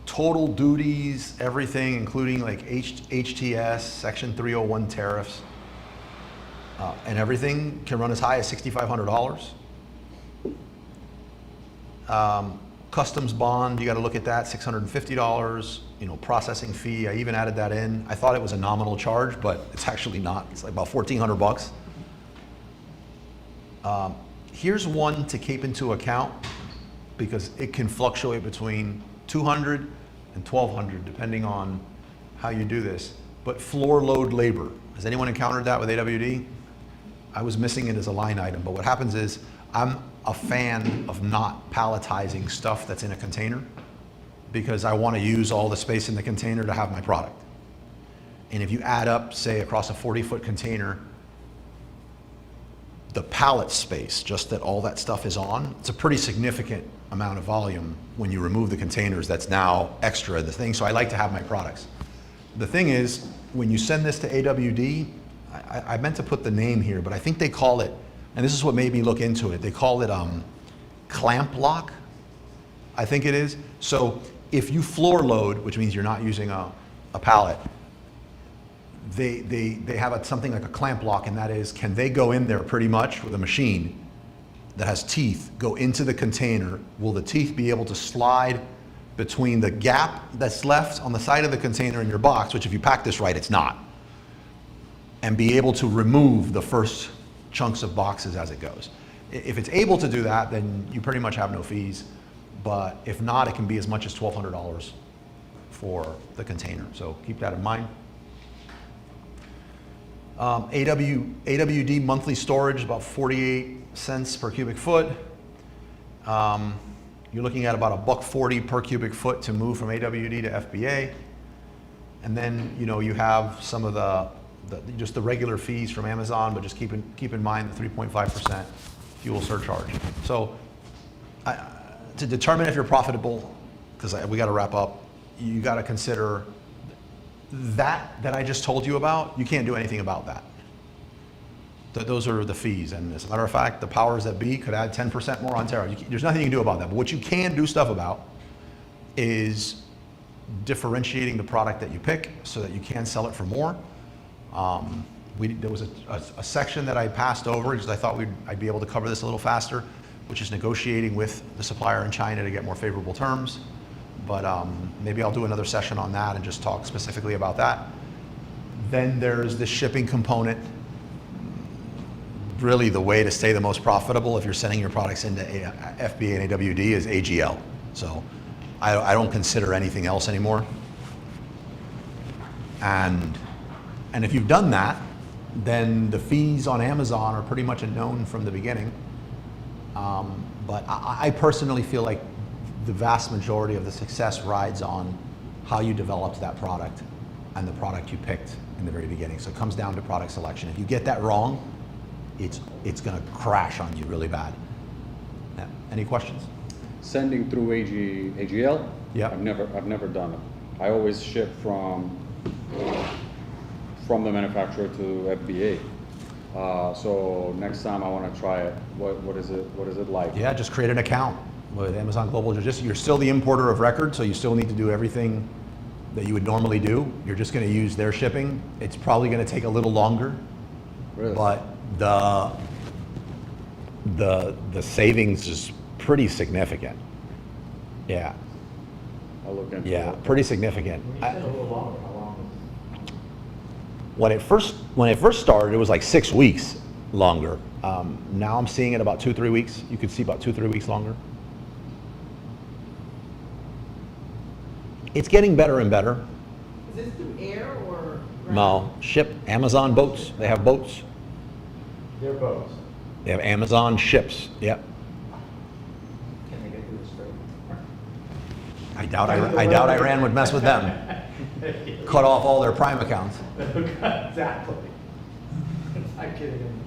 A: Total duties, everything, including like HTS, Section 301 tariffs, and everything can run as high as $6,500. Customs bond, you got to look at that, $650. You know, processing fee, I even added that in. I thought it was a nominal charge, but it's actually not. It's like about 1,400 bucks. Here's one to keep into account because it can fluctuate between 200 and 1,200 depending on how you do this. But floor load labor, has anyone encountered that with AWD? I was missing it as a line item, but what happens is I'm a fan of not palletizing stuff that's in a container because I want to use all the space in the container to have my product. And if you add up, say, across a 40-foot container, the pallet space, just that all that stuff is on, it's a pretty significant amount of volume when you remove the containers that's now extra in the thing, so I like to have my products. The thing is, when you send this to AWD, I meant to put the name here, but I think they call it, and this is what made me look into it, they call it clamp lock, I think it is. So if you floor load, which means you're not using a pallet, they have something like a clamp lock, and that is, can they go in there pretty much with a machine that has teeth, go into the container? Will the teeth be able to slide between the gap that's left on the side of the container and your box, which if you pack this right, it's not, and be able to remove the first chunks of boxes as it goes? If it's able to do that, then you pretty much have no fees, but if not, it can be as much as $1,200 for the container, so keep that in mind. AWD monthly storage, about 48 cents per cubic foot. You're looking at about $1.40 per cubic foot to move from AWD to FBA. And then, you know, you have some of just the regular fees from Amazon, but just keep in mind the 3.5% fuel surcharge. So to determine if you're profitable, because we got to wrap up, you got to consider that I just told you about. You can't do anything about that. Those are the fees, and as a matter of fact, the powers that be could add 10% more on tariff. There's nothing you can do about that, but what you can do stuff about is differentiating the product that you pick so that you can sell it for more. There was a section that I passed over because I thought I'd be able to cover this a little faster, which is negotiating with the supplier in China to get more favorable terms. But maybe I'll do another session on that and just talk specifically about that. Then there's the shipping component. Really, the way to stay the most profitable if you're sending your products into FBA and AWD is AGL. So I don't consider anything else anymore. And if you've done that, then the fees on Amazon are pretty much a known from the beginning. But I personally feel like the vast majority of the success rides on how you developed that product and the product you picked in the very beginning. So it comes down to product selection. If you get that wrong, it's going to crash on you really bad. Yeah. Any questions?
E: Sending through AGL?
A: Yeah.
E: I've never done it. I always ship from the manufacturer to FBA. So next time I want to try it, what is it like?
A: Yeah, just create an account with Amazon Global Logistics. You're still the importer of record, so you still need to do everything that you would normally do. You're just going to use their shipping. It's probably going to take a little longer,
E: Really?
A: but the savings is pretty significant. Yeah,
E: I'll look into
A: yeah,
E: it.
A: pretty significant.
B: When you said a little longer, how long was
A: When it first started, it was like 6 weeks longer. Now I'm seeing it about 2-3 weeks. You could see about 2-3 weeks longer. It's getting better and better.
D: Is this through air or?
A: No, ship, Amazon boats. They have boats.
B: Their boats?
A: They have Amazon ships. Yep.
B: Can they get through the strait?
A: I doubt Iran would mess with them. Cut off all their Prime accounts.
B: Exactly. I'm kidding.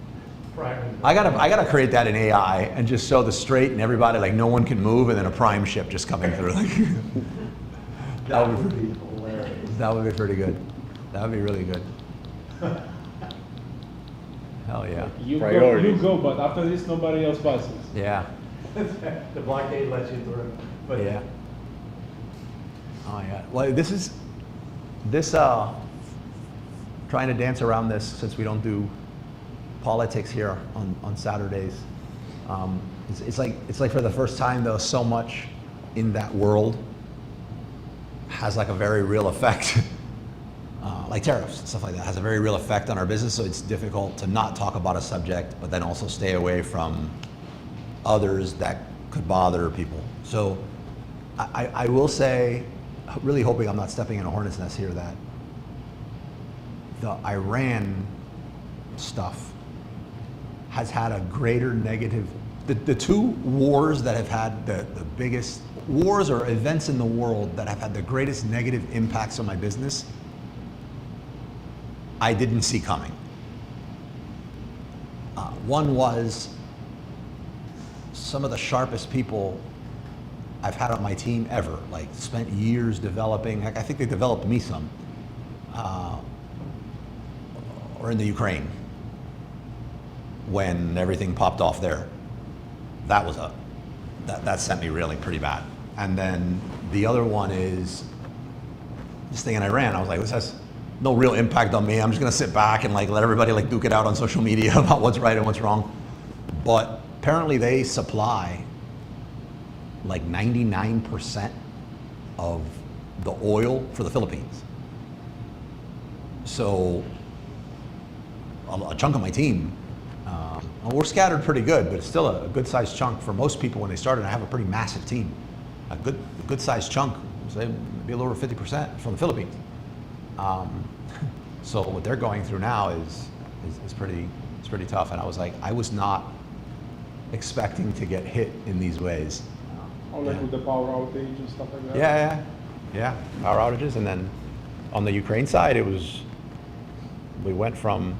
B: Prime.
A: I gotta create that in AI and just show the strait and everybody, like no one can move, and then a Prime ship just coming through.
B: That would be hilarious.
A: That would be pretty good. That would be really good. Hell yeah.
F: You
E: Priorities.
F: go, but after this, nobody else passes.
A: Yeah.
B: The blockade lets you through. But
A: Yeah. Oh yeah. Well, this trying to dance around this since we don't do politics here on Saturdays. It's like for the first time though, so much in that world has like a very real effect. Like tariffs and stuff like that has a very real effect on our business. So it's difficult to not talk about a subject, but then also stay away from others that could bother people. So I will say, really hoping I'm not stepping in a hornet's nest here, that the Iran stuff has had a greater negative, the two wars that have had the biggest wars or events in the world that have had the greatest negative impacts on my business, I didn't see coming. One was some of the sharpest people I've had on my team ever, like spent years developing, heck, I think they developed me some, or in the Ukraine, when everything popped off there. That sent me reeling pretty bad. And then the other one is this thing in Iran. I was like, this has no real impact on me. I'm just gonna sit back and like let everybody like duke it out on social media about what's right and what's wrong. But apparently they supply like 99% of the oil for the Philippines. So a chunk of my team, we're scattered pretty good, but it's still a good sized chunk for most people when they started. I have a pretty massive team. A good sized chunk, say maybe a little over 50% from the Philippines. So what they're going through now is pretty tough. And I was like, I was not expecting to get hit in these ways.
F: Or like with the power outage and stuff like that.
A: Yeah, power outages. And then on the Ukraine side, we went from,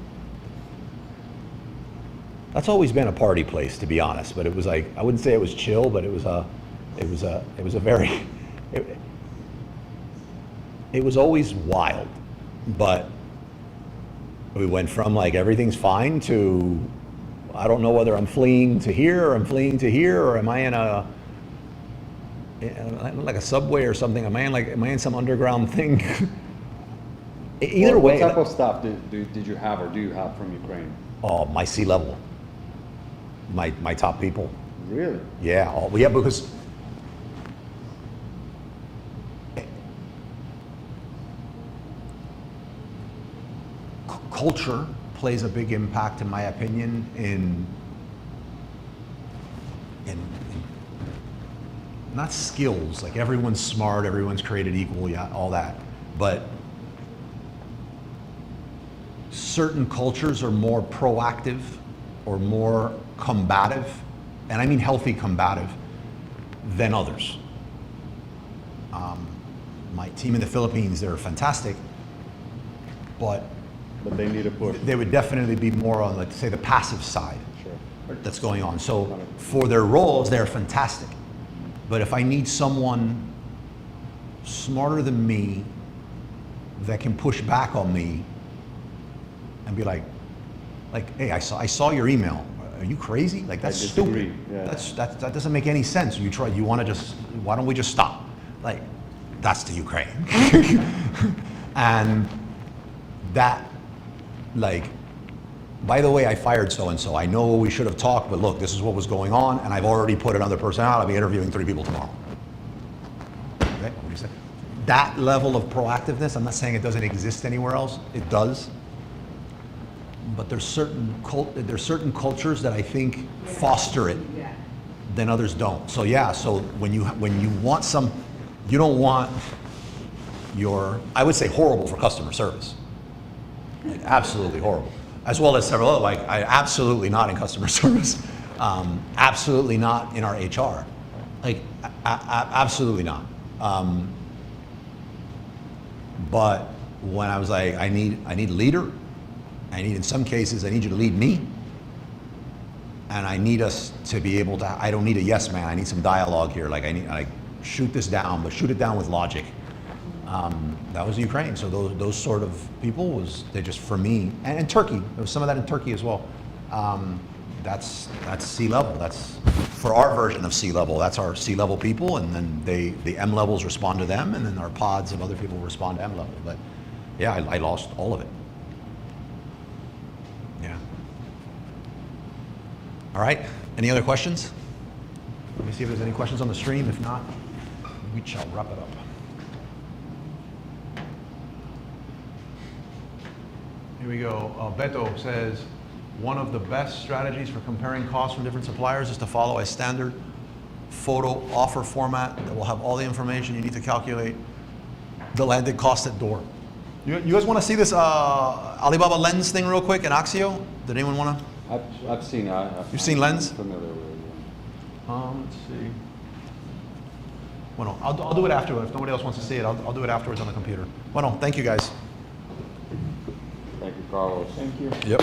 A: that's always been a party place, to be honest, but it was like, I wouldn't say it was chill, but it was a very, it was always wild, but we went from like everything's fine to, I don't know whether I'm fleeing to here or I'm fleeing to here, or am I in like a subway or something? Am I in some underground thing? Either way.
E: What type of stuff did you have or do you have from Ukraine?
A: Oh, my C-level, my top people.
E: Really?
A: Yeah, because culture plays a big impact, in my opinion, in not skills, like everyone's smart, everyone's created equal, yeah, all that, but certain cultures are more proactive or more combative, and I mean healthy combative, than others. my team in the Philippines, they're fantastic, but
C: But they need a push.
A: they would definitely be more on, let's say, the passive side
C: Sure.
A: that's going on. So for their roles, they're fantastic. But if I need someone smarter than me that can push back on me and be like, hey, I saw your email. Are you crazy? Like, that's
C: disagree,
A: stupid.
C: yeah.
A: That doesn't make any sense. You want to just, why don't we just stop? Like, that's the Ukraine. And that, like, by the way, I fired so-and-so. I know we should have talked, but look, this is what was going on, and I've already put another person out. I'll be interviewing 3 people tomorrow. Okay, what do you say? That level of proactiveness, I'm not saying it doesn't exist anywhere else. It does. But there's certain cultures that I think foster it
D: Yeah.
A: than others don't. So yeah, so when you want you don't want I would say horrible for customer service. Like, absolutely horrible. As well as several other, I absolutely not in customer service. Absolutely not in our HR. Like, absolutely not. But when I was like, I need a leader. In some cases, I need you to lead me. And I need us to be able to, I don't need a yes man, I need some dialogue here. Like, shoot this down, but shoot it down with logic. That was Ukraine. So those sort of people they just, for me, and Turkey, there was some of that in Turkey as well. That's C-level. That's for our version of C-level. That's our C-level people, and then the M levels respond to them, and then our pods of other people respond to M level. But yeah, I lost all of it. Yeah. All right. Any other questions? Let me see if there's any questions on the stream. If not, we shall wrap it up. Here we go. Beto says, one of the best strategies for comparing costs from different suppliers is to follow a standard photo offer format that will have all the information you need to calculate the landed cost at door. You guys want to see this Alibaba lens thing real quick in Axio? Did anyone want to?
E: I've seen it.
A: You've seen Lens?
E: I'm familiar with it.
A: Let's see. Well, no, I'll do it afterwards. If nobody else wants to see it, I'll do it afterwards on the computer. Well, no, thank you guys.
E: Thank you, Carlos.
F: Thank you.
A: Yep.